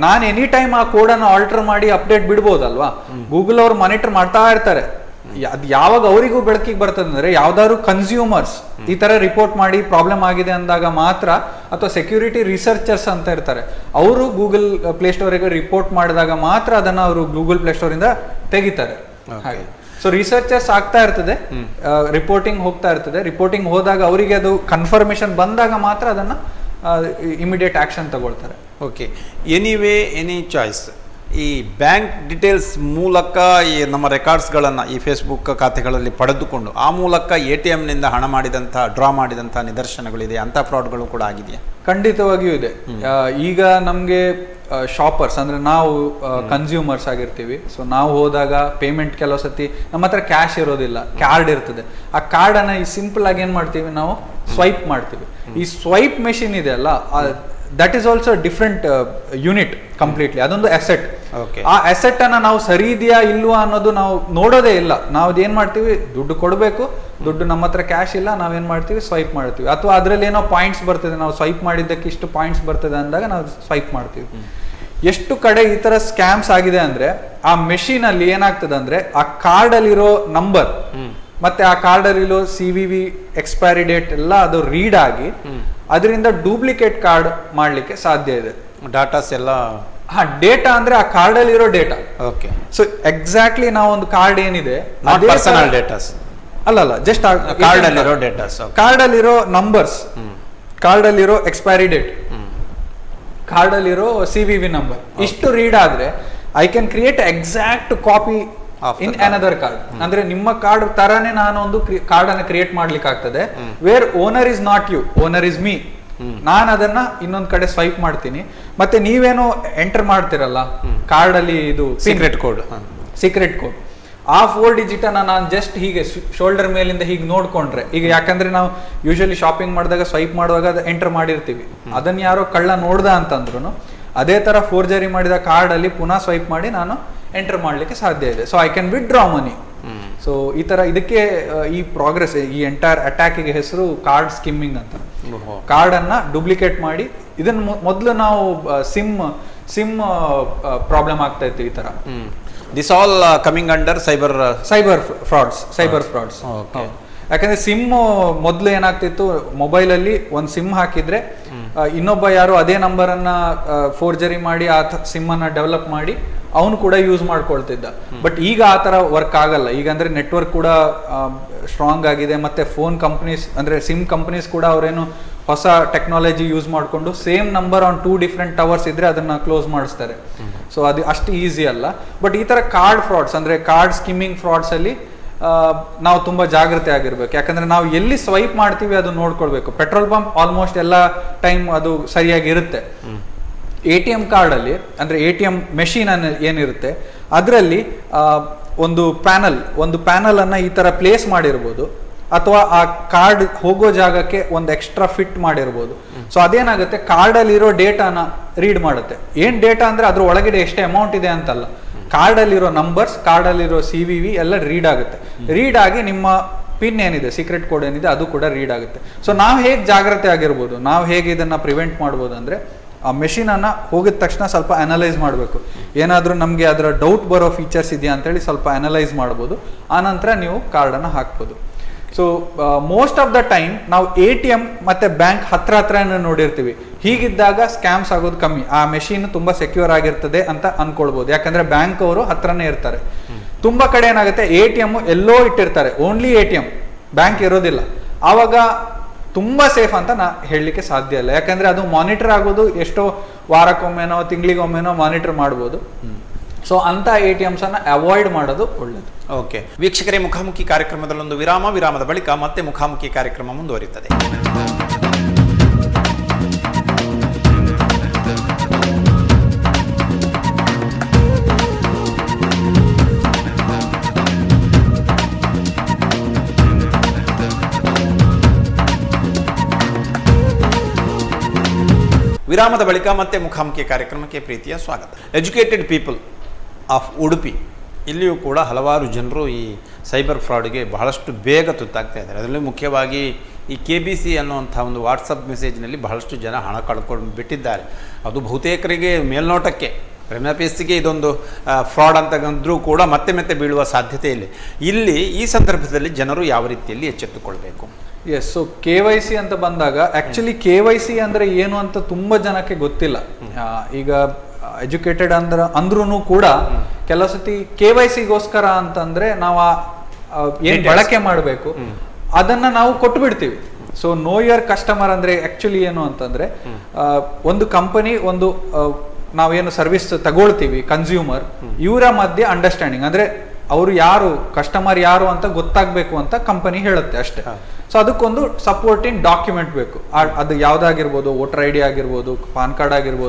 ನಾನು ಎನಿ ಟೈಮ್ ಆ ಕೋಡನ್ನು ಆಲ್ಟರ್ ಮಾಡಿ ಅಪ್ಡೇಟ್ ಬಿಡ್ಬೋದಲ್ವಾ. ಗೂಗಲ್ ಅವರು ಮಾನಿಟರ್ ಮಾಡ್ತಾ ಇರ್ತಾರೆ, ಅದು ಯಾವಾಗ ಅವರಿಗೂ ಬೆಳಕಿಗೆ ಬರ್ತದೆ ಅಂದ್ರೆ ಯಾವ್ದಾದ್ರು ಕನ್ಸ್ಯೂಮರ್ಸ್ ಈ ತರ ರಿಪೋರ್ಟ್ ಮಾಡಿ ಪ್ರಾಬ್ಲಮ್ ಆಗಿದೆ ಅಂದಾಗ ಮಾತ್ರ, ಅಥವಾ ಸೆಕ್ಯೂರಿಟಿ ರಿಸರ್ಚರ್ಸ್ ಅಂತ ಇರ್ತಾರೆ, ಅವರು ಗೂಗಲ್ ಪ್ಲೇಸ್ಟೋರಿಗೆ ರಿಪೋರ್ಟ್ ಮಾಡಿದಾಗ ಮಾತ್ರ ಅದನ್ನ ಅವರು ಗೂಗಲ್ ಪ್ಲೇಸ್ಟೋರ್ ಇಂದ ತೆಗಿತಾರೆ. ಹಾಗೆ ಸೊ ರಿಸರ್ಚರ್ಸ್ ಆಗ್ತಾ ಇರ್ತದೆ, ರಿಪೋರ್ಟಿಂಗ್ ಹೋಗ್ತಾ ಇರ್ತದೆ. ರಿಪೋರ್ಟಿಂಗ್ ಹೋದಾಗ ಅವರಿಗೆ ಅದು ಕನ್ಫರ್ಮೇಶನ್ ಬಂದಾಗ ಮಾತ್ರ ಅದನ್ನ ಇಮಿಡಿಯೇಟ್ ಆಕ್ಷನ್ ತಗೊಳ್ತಾರೆ. ಓಕೆ, ಎನಿವೇ ಎನಿ ಚಾಯ್ಸ್, ಈ ಬ್ಯಾಂಕ್ ಡೀಟೇಲ್ಸ್ ಮೂಲಕ ಈ ನಮ್ಮ ರೆಕಾರ್ಡ್ಸ್ಗಳನ್ನು ಈ ಫೇಸ್ಬುಕ್ ಖಾತೆಗಳಲ್ಲಿ ಪಡೆದುಕೊಂಡು ಆ ಮೂಲಕ ATM ನಿಂದ ಹಣ ಮಾಡಿದಂಥ, ಡ್ರಾ ಮಾಡಿದಂಥ ನಿದರ್ಶನಗಳಿದೆ. ಅಂಥ ಫ್ರಾಡ್ಗಳು ಕೂಡ ಆಗಿದೆಯಾ? ಖಂಡಿತವಾಗಿಯೂ ಇದೆ. ಈಗ ನಮಗೆ ಶಾಪರ್ಸ್ ಅಂದ್ರೆ ನಾವು ಕನ್ಸ್ಯೂಮರ್ಸ್ ಆಗಿರ್ತೀವಿ. ಸೊ ನಾವು ಹೋದಾಗ ಪೇಮೆಂಟ್ ಕೆಲವು ಸತಿ ನಮ್ಮ ಹತ್ರ ಕ್ಯಾಶ್ ಇರೋದಿಲ್ಲ, ಕಾರ್ಡ್ ಇರ್ತದೆ. ಆ ಕಾರ್ಡ್ ಅನ್ನ ಈ ಸಿಂಪಲ್ ಆಗಿ ಏನ್ ಮಾಡ್ತೀವಿ, ನಾವು ಸ್ವೈಪ್ ಮಾಡ್ತೀವಿ. ಈ ಸ್ವೈಪ್ ಮೆಷಿನ್ ಇದೆ ಅಲ್ಲ, that is also different unit completely. ಅದೊಂದು ಅಸೆಟ್. ಆ ಅಸೆಟ್ ಅನ್ನ ನಾವು ಸರಿ ಇದೆಯಾ ಇಲ್ವಾ ಅನ್ನೋದು ನಾವು ನೋಡೋದೇ ಇಲ್ಲ. ನಾವು ಏನ್ ಮಾಡ್ತೀವಿ, ದುಡ್ಡು ಕೊಡಬೇಕು, ದುಡ್ಡು ನಮ್ಮ ಹತ್ರ ಕ್ಯಾಶ್ ಇಲ್ಲ, ನಾವೇನ್ ಮಾಡ್ತೀವಿ, ಸ್ವೈಪ್ ಮಾಡ್ತೀವಿ. ಅಥವಾ ಅದ್ರಲ್ಲಿ ಏನೋ ಪಾಯಿಂಟ್ಸ್ ಬರ್ತದೆ, ನಾವು ಸ್ವೈಪ್ ಮಾಡಿದ್ದಕ್ಕೆ ಇಷ್ಟು ಪಾಯಿಂಟ್ಸ್ ಬರ್ತದೆ ಅಂದಾಗ ನಾವು ಸ್ವೈಪ್ ಮಾಡ್ತೀವಿ. ಎಷ್ಟು ಕಡೆ ಈ ತರ ಸ್ಕ್ಯಾಮ್ಸ್ ಆಗಿದೆ ಅಂದ್ರೆ, ಆ ಮೆಷಿನ್ ಅಲ್ಲಿ ಏನಾಗ್ತದೆ ಅಂದ್ರೆ, ಆ ಕಾರ್ಡ್ ಅಲ್ಲಿರೋ ನಂಬರ್ ಮತ್ತೆ ಆ ಕಾರ್ಡ್ ಅಲ್ಲಿರೋ CVV ಎಕ್ಸ್ಪೈರಿ ಡೇಟ್ ಎಲ್ಲ ಅದು ರೀಡ್ ಆಗಿ ಅದರಿಂದ ಡೂಪ್ಲಿಕೇಟ್ ಕಾರ್ಡ್ ಮಾಡ್ಲಿಕ್ಕೆ ಸಾಧ್ಯ ಇದೆ. ಡಾಟಾಸ್ ಎಲ್ಲ, ಡೇಟಾ ಅಂದ್ರೆ ಆ ಕಾರ್ಡ್ ಅಲ್ಲಿರೋ ಡೇಟಾ. ಓಕೆ. ಸೊ ಎಕ್ಸಾಕ್ಟ್ಲಿ ನಾವು ಒಂದು ಕಾರ್ಡ್ ಏನಿದೆ, ಪರ್ಸನಲ್ ಡೇಟಾಸ್ ಅಲ್ಲ, ಜಸ್ಟ್ ಕಾರ್ಡ್ ಅಲ್ಲಿರೋ ಡೇಟಾಸ್, ಕಾರ್ಡ್ ಅಲ್ಲಿರೋ ನಂಬರ್ಸ್, ಕಾರ್ಡ್ ಅಲ್ಲಿರೋ ಎಕ್ಸ್ಪೈರಿ ಡೇಟ್, ಕಾರ್ಡ್ ಅಲ್ಲಿರೋ CVV ನಂಬರ್, ಇಷ್ಟು ರೀಡ್ ಆದ್ರೆ I can create exact copy in another card. ಅಂದ್ರೆ ನಿಮ್ಮ ಕಾರ್ಡ್ ತರಾನೇ ನಾನು ಒಂದು ಕಾರ್ಡ್ ಅನ್ನ ಕ್ರಿಯೇಟ್ ಮಾಡ್ಲಿಕ್ಕೆ ಆಗ್ತದೆ. Where owner is not you, owner is me. ನಾನು ಅದನ್ನ ಇನ್ನೊಂದ್ ಕಡೆ ಸ್ವೈಪ್ ಮಾಡ್ತೀನಿ. ಮತ್ತೆ ನೀವೇನು ಎಂಟರ್ ಮಾಡ್ತಿರಲ್ಲ ಕಾರ್ಡ್ ಅಲ್ಲಿ, ಇದು ಸೀಕ್ರೆಟ್ ಕೋಡ್, ಆ 4 ಡಿಜಿಟ್ ಅನ್ನ ನಾನು ಜಸ್ಟ್ ಹೀಗೆ ಶೋಲ್ಡರ್ ಮೇಲಿಂದ ಹೀಗೆ ನೋಡ್ಕೊಂಡ್ರೆ, ಈಗ ಯಾಕಂದ್ರೆ ನಾವು ಯೂಶಲಿ ಶಾಪಿಂಗ್ ಮಾಡಿದಾಗ ಸ್ವೈಪ್ ಮಾಡುವಾಗ ಎಂಟರ್ ಮಾಡಿರ್ತೀವಿ, ಅದನ್ನ ಯಾರೋ ಕಳ್ಳ ನೋಡ್ದ ಅಂತಂದ್ರು ಅದೇ ತರ ಫೋರ್ಜರಿ ಮಾಡಿದ ಕಾರ್ಡ್ ಅಲ್ಲಿ ಪುನಃ ಸ್ವೈಪ್ ಮಾಡಿ ನಾನು ಎಂಟರ್ ಮಾಡ್ಲಿಕ್ಕೆ ಸಾಧ್ಯ ಇದೆ. So I can withdraw money. So ಈ ತರ ಇದಕ್ಕೆ ಈ ಪ್ರೋಗ್ರೆಸ್, ಈ ಎಂಟೈರ್ ಅಟ್ಯಾಕಿಗೆ ಹೆಸರು ಕಾರ್ಡ್ ಸ್ಕಿಮ್ಮಿಂಗ್ ಅಂತ. ಕಾರ್ಡ್ ಅನ್ನ ಡೂಪ್ಲಿಕೇಟ್ ಮಾಡಿ, ಇದನ್ನ ಮೊದಲು ನಾವು ಸಿಮ್ ಪ್ರಾಬ್ಲಮ್ ಆಗ್ತಾ ಇತ್ತು ಈ ತರ. This all coming under cyber frauds. ಯಾಕಂದ್ರೆ ಸಿಮ್ ಮೊದಲು ಏನಾಗ್ತಿತ್ತು, ಮೊಬೈಲ್ ಅಲ್ಲಿ ಒಂದು ಸಿಮ್ ಹಾಕಿದ್ರೆ ಇನ್ನೊಬ್ಬ ಯಾರು ಅದೇ ನಂಬರ್ ಅನ್ನ ಫೋರ್ಜರಿ ಮಾಡಿ ಆ ಸಿಮ್ ಅನ್ನ ಡೆವಲಪ್ ಮಾಡಿ ಅವನು ಕೂಡ ಯೂಸ್ ಮಾಡ್ಕೊಳ್ತಿದ್ದ. ಬಟ್ ಈಗ ಆ ತರ ವರ್ಕ್ ಆಗಲ್ಲ. ಈಗ ಅಂದ್ರೆ ನೆಟ್ವರ್ಕ್ ಕೂಡ ಸ್ಟ್ರಾಂಗ್ ಆಗಿದೆ. ಮತ್ತೆ ಫೋನ್ ಕಂಪನೀಸ್ ಅಂದ್ರೆ ಸಿಮ್ ಕಂಪನೀಸ್ ಕೂಡ ಅವರೇನು ಹೊಸ ಟೆಕ್ನಾಲಜಿ ಯೂಸ್ ಮಾಡಿಕೊಂಡು same number on 2 different towers ಇದ್ರೆ ಅದನ್ನ ಕ್ಲೋಸ್ ಮಾಡಿಸ್ತಾರೆ. ಸೊ ಅದು ಅಷ್ಟು ಈಸಿ ಅಲ್ಲ. ಬಟ್ ಈ ತರ ಕಾರ್ಡ್ ಫ್ರಾಡ್ಸ್ ಅಂದ್ರೆ ಕಾರ್ಡ್ ಸ್ಕಿಮ್ಮಿಂಗ್ ಫ್ರಾಡ್ಸ್ ಅಲ್ಲಿ ನಾವು ತುಂಬಾ ಜಾಗ್ರತೆ ಆಗಿರ್ಬೇಕು. ಯಾಕಂದ್ರೆ ನಾವು ಎಲ್ಲಿ ಸ್ವೈಪ್ ಮಾಡ್ತೀವಿ ಅದು ನೋಡ್ಕೊಳ್ಬೇಕು. ಪೆಟ್ರೋಲ್ ಪಂಪ್ ಆಲ್ಮೋಸ್ಟ್ ಎಲ್ಲ ಟೈಮ್ ಅದು ಸರಿಯಾಗಿ ಇರುತ್ತೆ. ATM ಕಾರ್ಡ್ ಅಲ್ಲಿ ಅಂದ್ರೆ ATM ಮೆಷಿನ್ ಅನ್ನ ಏನಿರುತ್ತೆ ಅದರಲ್ಲಿ ಒಂದು ಪ್ಯಾನಲ್ ಅನ್ನ ಈ ತರ ಪ್ಲೇಸ್ ಮಾಡಿರ್ಬೋದು, ಅಥವಾ ಆ ಕಾರ್ಡ್ ಹೋಗೋ ಜಾಗಕ್ಕೆ ಒಂದು ಎಕ್ಸ್ಟ್ರಾ ಫಿಟ್ ಮಾಡಿರ್ಬೋದು. ಸೊ ಅದೇನಾಗುತ್ತೆ, ಕಾರ್ಡ್ ಅಲ್ಲಿರೋ ಡೇಟಾನ ರೀಡ್ ಮಾಡುತ್ತೆ. ಏನ್ ಡೇಟಾ ಅಂದ್ರೆ ಅದ್ರ ಒಳಗಡೆ ಎಷ್ಟೇ ಅಮೌಂಟ್ ಇದೆ ಅಂತಲ್ಲ, ಕಾರ್ಡ್ ಅಲ್ಲಿರೋ ನಂಬರ್ಸ್, ಕಾರ್ಡ್ ಅಲ್ಲಿರೋ CVV ಎಲ್ಲ ರೀಡ್ ಆಗುತ್ತೆ. ರೀಡ್ ಆಗಿ ನಿಮ್ಮ ಪಿನ್ ಏನಿದೆ, ಸೀಕ್ರೆಟ್ ಕೋಡ್ ಏನಿದೆ ಅದು ಕೂಡ ರೀಡ್ ಆಗುತ್ತೆ. ಸೊ ನಾವು ಹೇಗೆ ಜಾಗ್ರತೆ ಆಗಿರ್ಬೋದು, ನಾವು ಹೇಗೆ ಇದನ್ನ ಪ್ರಿವೆಂಟ್ ಮಾಡ್ಬೋದು ಅಂದ್ರೆ, ಆ ಮೆಷಿನ್ ಅನ್ನ ಹೋಗಿದ ತಕ್ಷಣ ಸ್ವಲ್ಪ ಅನಲೈಸ್ ಮಾಡಬೇಕು. ಏನಾದ್ರೂ ನಮ್ಗೆ ಅದರ ಡೌಟ್ ಬರೋ ಫೀಚರ್ಸ್ ಇದೆಯಾ ಅಂತೇಳಿ ಸ್ವಲ್ಪ ಅನಲೈಸ್ ಮಾಡ್ಬೋದು. ಆನಂತರ ನೀವು ಕಾರ್ಡ್ ಅನ್ನ ಹಾಕ್ಬೋದು. So most of the time ನಾವು ATM ಮತ್ತೆ ಬ್ಯಾಂಕ್ ಹತ್ರ ನೋಡಿರ್ತೀವಿ. ಹೀಗಿದ್ದಾಗ ಸ್ಕ್ಯಾಮ್ಸ್ ಆಗೋದು ಕಮ್ಮಿ. ಆ ಮೆಷಿನ್ ತುಂಬಾ ಸೆಕ್ಯೂರ್ ಆಗಿರ್ತದೆ ಅಂತ ಅನ್ಕೊಳ್ಬಹುದು. ಯಾಕಂದ್ರೆ ಬ್ಯಾಂಕ್ ಅವರು ಹತ್ರನೇ ಇರ್ತಾರೆ. ತುಂಬಾ ಕಡೆ ಏನಾಗುತ್ತೆ, ATM ಎಲ್ಲೋ ಇಟ್ಟಿರ್ತಾರೆ, ಓನ್ಲಿ ATM, ಬ್ಯಾಂಕ್ ಇರೋದಿಲ್ಲ. ಆವಾಗ ತುಂಬಾ ಸೇಫ್ ಅಂತ ನಾ ಹೇಳಲಿಕ್ಕೆ ಸಾಧ್ಯ ಇಲ್ಲ. ಯಾಕಂದ್ರೆ ಅದು ಮಾನಿಟರ್ ಆಗೋದು ಎಷ್ಟೋ ವಾರಕ್ಕೊಮ್ಮೆನೋ ತಿಂಗಳಿಗೊಮ್ಮೆನೋ ಮಾನಿಟರ್ ಮಾಡ್ಬೋದು. ಸೊ ಅಂತ ATMs ಅನ್ನ ಅವಾಯ್ಡ್ ಮಾಡೋದು ಒಳ್ಳೆಯದು. ಓಕೆ ವೀಕ್ಷಕರೇ, ಮುಖಾಮುಖಿ ಕಾರ್ಯಕ್ರಮದಲ್ಲೊಂದು ವಿರಾಮದ ಬಳಿಕ ಮತ್ತೆ ಮುಖಾಮುಖಿ ಕಾರ್ಯಕ್ರಮ ಮುಂದುವರಿಯುತ್ತದೆ. ವಿರಾಮದ ಬಳಿಕ ಮತ್ತೆ ಮುಖಾಮುಖಿ ಕಾರ್ಯಕ್ರಮಕ್ಕೆ ಪ್ರೀತಿಯ ಸ್ವಾಗತ. ಎಜುಕೇಟೆಡ್ ಪೀಪಲ್ ಆಫ್ ಉಡುಪಿ, ಇಲ್ಲಿಯೂ ಕೂಡ ಹಲವಾರು ಜನರು ಈ ಸೈಬರ್ ಫ್ರಾಡ್ಗೆ ಬಹಳಷ್ಟು ಬೇಗ ತುತ್ತಾಗ್ತಾ ಇದ್ದಾರೆ. ಅದರಲ್ಲೂ ಮುಖ್ಯವಾಗಿ ಈ KBC ಅನ್ನುವಂಥ ಒಂದು ವಾಟ್ಸಪ್ ಮೆಸೇಜ್ನಲ್ಲಿ ಬಹಳಷ್ಟು ಜನ ಹಣ ಕಳ್ಕೊಂಡು ಬಿಟ್ಟಿದ್ದಾರೆ. ಅದು ಬಹುತೇಕರಿಗೆ ಮೇಲ್ನೋಟಕ್ಕೆ ಪ್ರೆಮಿಯರ್ ಇದೊಂದು ಫ್ರಾಡ್ ಅಂತಂದ್ರೂ ಕೂಡ ಮತ್ತೆ ಮತ್ತೆ ಬೀಳುವ ಸಾಧ್ಯತೆ ಇಲ್ಲ. ಇಲ್ಲಿ ಈ ಸಂದರ್ಭದಲ್ಲಿ ಜನರು ಯಾವ ರೀತಿಯಲ್ಲಿ ಎಚ್ಚೆತ್ತುಕೊಳ್ಬೇಕು? ಎಸ್, ಸೊ KYC ಅಂತ ಬಂದಾಗ ಆಕ್ಚುಲಿ KYC ಅಂದ್ರೆ ಏನು ಅಂತ ತುಂಬಾ ಜನಕ್ಕೆ ಗೊತ್ತಿಲ್ಲ. ಈಗ ಎಜುಕೇಟೆಡ್ ಅಂದ್ರೂ ಕೂಡ ಕೆಲವು ಸತಿ KYCಗೋಸ್ಕರ ಅಂತಂದ್ರೆ ನಾವು ಏನ್ ಬಳಕೆ ಮಾಡಬೇಕು ಅದನ್ನ ನಾವು ಕೊಟ್ಟು ಬಿಡ್ತೀವಿ. ಸೊ ನೋ ಯುವರ್ ಕಸ್ಟಮರ್ ಅಂದ್ರೆ ಆಕ್ಚುಲಿ ಏನು ಅಂತಂದ್ರೆ ಒಂದು ಕಂಪನಿ ಒಂದು ನಾವೇನು ಸರ್ವಿಸ್ ತಗೊಳ್ತೀವಿ ಕನ್ಸ್ಯೂಮರ್, ಇವರ ಮಧ್ಯೆ ಅಂಡರ್ಸ್ಟ್ಯಾಂಡಿಂಗ್ ಅಂದ್ರೆ ಅವರು ಯಾರು ಕಸ್ಟಮರ್ ಯಾರು ಅಂತ ಗೊತ್ತಾಗ್ಬೇಕು ಅಂತ ಕಂಪನಿ ಹೇಳುತ್ತೆ ಅಷ್ಟೇ. ಸೊ ಅದಕ್ಕೊಂದು ಸಪೋರ್ಟಿಂಗ್ ಡಾಕ್ಯುಮೆಂಟ್ ಬೇಕು. ಅದು ಯಾವ್ದಾಗಿರ್ಬೋದು, ವೋಟರ್ ID ಆಗಿರ್ಬೋದು, ಪಾನ್ ಕಾರ್ಡ್ ಆಗಿರ್ಬೋದು,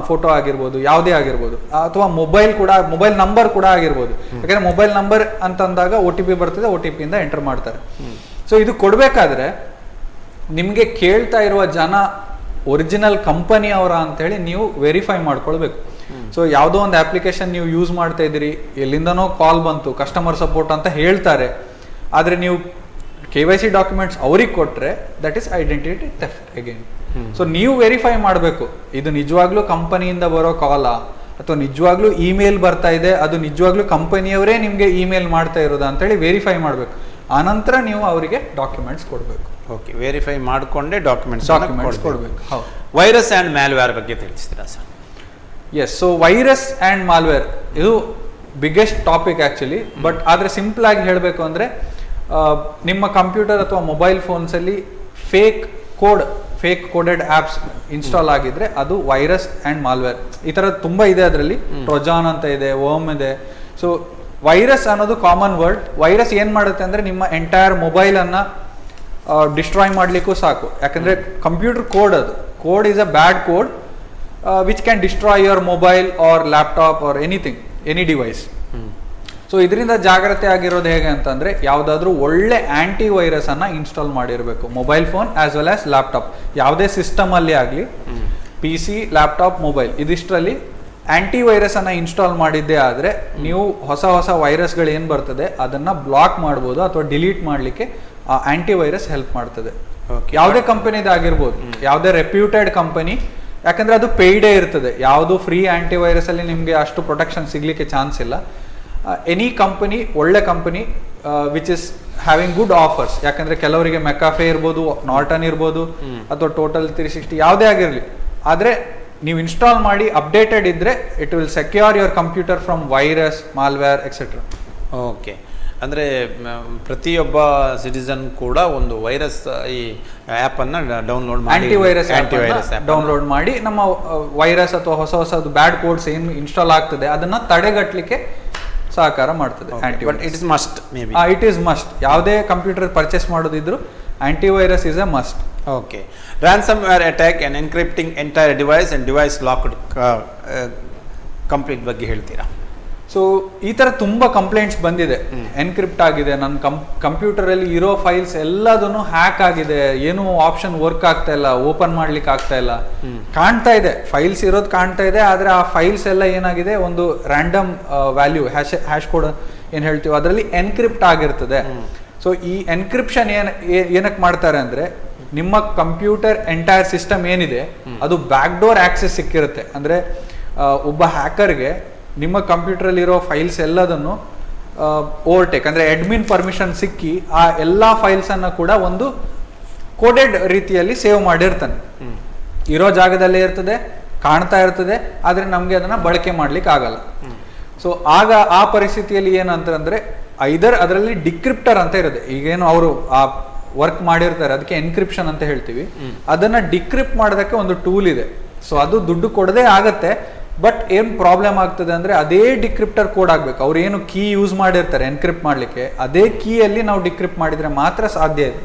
ಫೋಟೋ ಆಗಿರ್ಬೋದು, ಯಾವುದೇ ಆಗಿರ್ಬೋದು, ಅಥವಾ ಮೊಬೈಲ್ ನಂಬರ್ ಕೂಡ ಆಗಿರ್ಬೋದು. ಯಾಕಂದ್ರೆ ಮೊಬೈಲ್ ನಂಬರ್ ಅಂತಂದಾಗ OTP ಬರ್ತದೆ, OTP ಇಂದ ಎಂಟರ್ ಮಾಡ್ತಾರೆ. ಸೊ ಇದು ಕೊಡ್ಬೇಕಾದ್ರೆ ನಿಮ್ಗೆ ಕೇಳ್ತಾ ಇರುವ ಜನ ಒರಿಜಿನಲ್ ಕಂಪನಿ ಅವರ ಅಂತ ಹೇಳಿ ನೀವು ವೆರಿಫೈ ಮಾಡ್ಕೊಳ್ಬೇಕು. ಸೊ ಯಾವುದೋ ಒಂದು ಅಪ್ಲಿಕೇಶನ್ ನೀವು ಯೂಸ್ ಮಾಡ್ತಾ ಇದ್ದೀರಿ, ಎಲ್ಲಿಂದನೋ ಕಾಲ್ ಬಂತು, ಕಸ್ಟಮರ್ ಸಪೋರ್ಟ್ ಅಂತ ಹೇಳ್ತಾರೆ, ಆದ್ರೆ ನೀವು KYC ಡಾಕ್ಯುಮೆಂಟ್ಸ್ ಅವ್ರಿಗೆ ಕೊಟ್ರೆ that is identity theft again. So ನೀವು ವೆರಿಫೈ ಮಾಡಬೇಕು, ಇದು ನಿಜವಾಗ್ಲೂ ಕಂಪನಿಯಿಂದ ಬರೋ ಕಾಲಾ ಅಥವಾ ನಿಜವಾಗ್ಲೂ ಇಮೇಲ್ ಬರ್ತಾ ಇದೆ, ಅದು ನಿಜವಾಗ್ಲೂ ಕಂಪನಿಯವರೇ ನಿಮ್ಗೆ ಇಮೇಲ್ ಮಾಡ್ತಾ ಇರೋದಾ ಅಂತೇಳಿ ವೆರಿಫೈ ಮಾಡಬೇಕು. ಆನಂತರ ನೀವು ಅವರಿಗೆ ಡಾಕ್ಯುಮೆಂಟ್ಸ್ ಕೊಡಬೇಕು. ಓಕೆ, ವೆರಿಫೈ ಮಾಡಿಕೊಂಡೇ ಡಾಕ್ಯುಮೆಂಟ್ಸ್ ಕೊಡಬೇಕು. ವೈರಸ್ ಆ್ಯಂಡ್ ಮ್ಯಾಲ್ವೇರ್ ಬಗ್ಗೆ ತಿಳಿಸ್ತೀರಾ sir? Yes, so virus and malware ಇದು ಬಿಗ್ಗೆಸ್ಟ್ ಟಾಪಿಕ್ ಆ್ಯಕ್ಚುಲಿ. ಬಟ್ ಆದರೆ ಸಿಂಪಲ್ ಆಗಿ ಹೇಳಬೇಕು ಅಂದರೆ ನಿಮ್ಮ ಕಂಪ್ಯೂಟರ್ ಅಥವಾ ಮೊಬೈಲ್ ಫೋನ್ಸಲ್ಲಿ ಫೇಕ್ ಕೋಡೆಡ್ ಆ್ಯಪ್ಸ್ ಇನ್ಸ್ಟಾಲ್ ಆಗಿದ್ರೆ ಅದು ವೈರಸ್ ಆ್ಯಂಡ್ ಮಾಲ್ವೇರ್. ಈ ಥರ ತುಂಬ ಇದೆ. ಅದರಲ್ಲಿ ಟ್ರೋಜಾನ್ ಅಂತ ಇದೆ, ವರ್ಮ್ ಇದೆ. ಸೊ ವೈರಸ್ ಅನ್ನೋದು ಕಾಮನ್ ವರ್ಡ್. ವೈರಸ್ ಏನು ಮಾಡುತ್ತೆ ಅಂದರೆ ನಿಮ್ಮ ಎಂಟೈರ್ ಮೊಬೈಲನ್ನು ಡಿಸ್ಟ್ರಾಯ್ ಮಾಡಲಿಕ್ಕೂ ಸಾಕು. ಯಾಕಂದರೆ computer code is a bad code which can destroy your mobile or laptop or any device. So ಇದರಿಂದ ಜಾಗ್ರತೆ ಆಗಿರೋದು ಹೇಗೆ ಅಂತಂದ್ರೆ ಯಾವುದಾದ್ರೂ ಒಳ್ಳೆ ಆಂಟಿ ವೈರಸ್ ಅನ್ನ ಇನ್ಸ್ಟಾಲ್ ಮಾಡಿರಬೇಕು. Mobile phone as well as laptop, ಯಾವುದೇ ಸಿಸ್ಟಮ್ ಅಲ್ಲಿ ಆಗಲಿ, PC, ಲ್ಯಾಪ್ಟಾಪ್, ಮೊಬೈಲ್ ಇದಿಷ್ಟರಲ್ಲಿ ಆಂಟಿ ವೈರಸ್ ಅನ್ನ ಇನ್ಸ್ಟಾಲ್ ಮಾಡಿದ್ದೇ ಆದ್ರೆ ನೀವು ಹೊಸ ವೈರಸ್ಗಳು ಏನ್ ಬರ್ತದೆ ಅದನ್ನ ಬ್ಲಾಕ್ ಮಾಡ್ಬೋದು ಅಥವಾ ಡಿಲೀಟ್ ಮಾಡ್ಲಿಕ್ಕೆ ಆ ಆಂಟಿ ವೈರಸ್ ಹೆಲ್ಪ್ ಮಾಡ್ತದೆ. ಯಾವುದೇ ಕಂಪನಿದಾಗಿರ್ಬೋದು, ಯಾವುದೇ ರೆಪ್ಯೂಟೆಡ್ ಕಂಪನಿ, ಯಾಕಂದ್ರೆ ಅದು ಪೇಯ್ಡೇ ಇರ್ತದೆ. ಯಾವುದು ಫ್ರೀ ಆಂಟಿ ವೈರಸ್ ಅಲ್ಲಿ ನಿಮ್ಗೆ ಅಷ್ಟು ಪ್ರೊಟೆಕ್ಷನ್ ಸಿಗ್ಲಿಕ್ಕೆ ಚಾನ್ಸ್ ಇಲ್ಲ. ಎನಿ ಕಂಪನಿ, ಒಳ್ಳೆ company which is having good offers. ಯಾಕಂದ್ರೆ ಕೆಲವರಿಗೆ ಮೆಕಾಫೆ ಇರ್ಬೋದು, ನಾರ್ಟನ್ ಇರ್ಬೋದು, ಅಥವಾ ಟೋಟಲ್ 360 ಯಾವುದೇ ಆಗಿರಲಿ, ಆದ್ರೆ ನೀವು ಇನ್ಸ್ಟಾಲ್ ಮಾಡಿ ಅಪ್ಡೇಟೆಡ್ ಇದ್ರೆ it will secure your computer from virus, malware etcetera. Okay, ಅಂದರೆ ಪ್ರತಿಯೊಬ್ಬ ಸಿಟಿಸನ್ ಕೂಡ ಒಂದು ವೈರಸ್ ಈ ಆ್ಯಪನ್ನು ಡೌನ್ಲೋಡ್ ಮಾಡಿ, ಆಂಟಿವೈರಸ್ ಡೌನ್ಲೋಡ್ ಮಾಡಿ ನಮ್ಮ ವೈರಸ್ ಅಥವಾ ಹೊಸದು ಬ್ಯಾಡ್ ಕೋಡ್ಸ್ ಏನು ಇನ್ಸ್ಟಾಲ್ ಆಗ್ತದೆ ಅದನ್ನ ತಡೆಗಟ್ಟಲಿಕ್ಕೆ ಸಹಕಾರ ಮಾಡ್ತದೆ. But it is must, maybe it is must. ಯಾವುದೇ ಕಂಪ್ಯೂಟರ್ ಪರ್ಚೇಸ್ ಮಾಡೋದಿದ್ರು antivirus is a must. Okay, ransomware attack and encrypting entire device and device locked complete ಬಗ್ಗೆ ಹೇಳ್ತೀರಾ? ಸೊ ಈ ತರ ತುಂಬಾ ಕಂಪ್ಲೇಂಟ್ಸ್ ಬಂದಿದೆ. ಎನ್ಕ್ರಿಪ್ಟ್ ಆಗಿದೆ, ನನ್ನ ಕಂಪ್ಯೂಟರಲ್ಲಿ ಇರೋ ಫೈಲ್ಸ್ ಎಲ್ಲದನ್ನು ಹ್ಯಾಕ್ ಆಗಿದೆ, ಏನು ಆಪ್ಷನ್ ವರ್ಕ್ ಆಗ್ತಾ ಇಲ್ಲ, ಓಪನ್ ಮಾಡ್ಲಿಕ್ಕೆ ಆಗ್ತಾ ಇಲ್ಲ, ಕಾಣ್ತಾ ಇದೆ ಫೈಲ್ಸ್ ಇರೋದು ಕಾಣ್ತಾ ಇದೆ, ಆದ್ರೆ ಆ ಫೈಲ್ಸ್ ಎಲ್ಲ ಏನಾಗಿದೆ ಒಂದು ರ್ಯಾಂಡಮ್ ವ್ಯಾಲ್ಯೂ ಹ್ಯಾಶ್ ಕೋಡ್ ಏನ್ ಹೇಳ್ತೀವಿ ಅದರಲ್ಲಿ ಎನ್ಕ್ರಿಪ್ಟ್ ಆಗಿರ್ತದೆ. ಸೊ ಈ ಎನ್ಕ್ರಿಪ್ಷನ್ ಏನಕ್ಕೆ ಮಾಡ್ತಾರೆ ಅಂದ್ರೆ ನಿಮ್ಮ ಕಂಪ್ಯೂಟರ್ ಎಂಟೈರ್ ಸಿಸ್ಟಮ್ ಏನಿದೆ ಅದು ಬ್ಯಾಕ್ ಡೋರ್ ಆಕ್ಸೆಸ್ ಸಿಕ್ಕಿರುತ್ತೆ. ಅಂದ್ರೆ ಒಬ್ಬ ಹ್ಯಾಕರ್ಗೆ ನಿಮ್ಮ ಕಂಪ್ಯೂಟರಲ್ಲಿ ಇರೋ ಫೈಲ್ಸ್ ಎಲ್ಲದನ್ನು ಓವರ್ಟೇಕ್ ಅಂದ್ರೆ ಅಡ್ಮಿನ್ ಪರ್ಮಿಷನ್ ಸಿಕ್ಕಿ ಆ ಎಲ್ಲಾ ಫೈಲ್ಸ್ ಅನ್ನ ಕೂಡ ಒಂದು ಕೋಡೆಡ್ ರೀತಿಯಲ್ಲಿ ಸೇವ್ ಮಾಡಿರ್ತಾನೆ. ಇರೋ ಜಾಗದಲ್ಲೇ ಇರ್ತದೆ, ಕಾಣ್ತಾ ಇರ್ತದೆ, ಆದ್ರೆ ನಮ್ಗೆ ಅದನ್ನ ಬಳಕೆ ಮಾಡ್ಲಿಕ್ಕೆ ಆಗಲ್ಲ. ಸೊ ಆಗ ಆ ಪರಿಸ್ಥಿತಿಯಲ್ಲಿ ಏನಂತಂದ್ರೆ ಐದರ್ ಅದರಲ್ಲಿ ಡಿಕ್ರಿಪ್ಟರ್ ಅಂತ ಇರುತ್ತೆ. ಈಗೇನು ಅವರು ಆ ವರ್ಕ್ ಮಾಡಿರ್ತಾರೆ ಅದಕ್ಕೆ ಎನ್ಕ್ರಿಪ್ಷನ್ ಅಂತ ಹೇಳ್ತೀವಿ. ಅದನ್ನ ಡಿಕ್ರಿಪ್ಟ್ ಮಾಡೋದಕ್ಕೆ ಒಂದು ಟೂಲ್ ಇದೆ. ಸೊ ಅದು ದುಡ್ಡು ಕೊಡದೆ ಆಗತ್ತೆ. ಬಟ್ ಏನ್ ಪ್ರಾಬ್ಲಮ್ ಆಗ್ತದೆ ಅಂದ್ರೆ ಅದೇ ಡಿಕ್ರಿಪ್ಟರ್ ಕೋಡ್ ಆಗ್ಬೇಕು. ಅವ್ರು ಏನು ಕೀ ಯೂಸ್ ಮಾಡಿರ್ತಾರೆ ಎನ್ಕ್ರಿಪ್ಟ್ ಮಾಡ್ಲಿಕ್ಕೆ, ಅದೇ ಕೀಯಲ್ಲಿ ನಾವು ಡಿಕ್ರಿಪ್ಟ್ ಮಾಡಿದ್ರೆ ಮಾತ್ರ ಸಾಧ್ಯ ಇದೆ.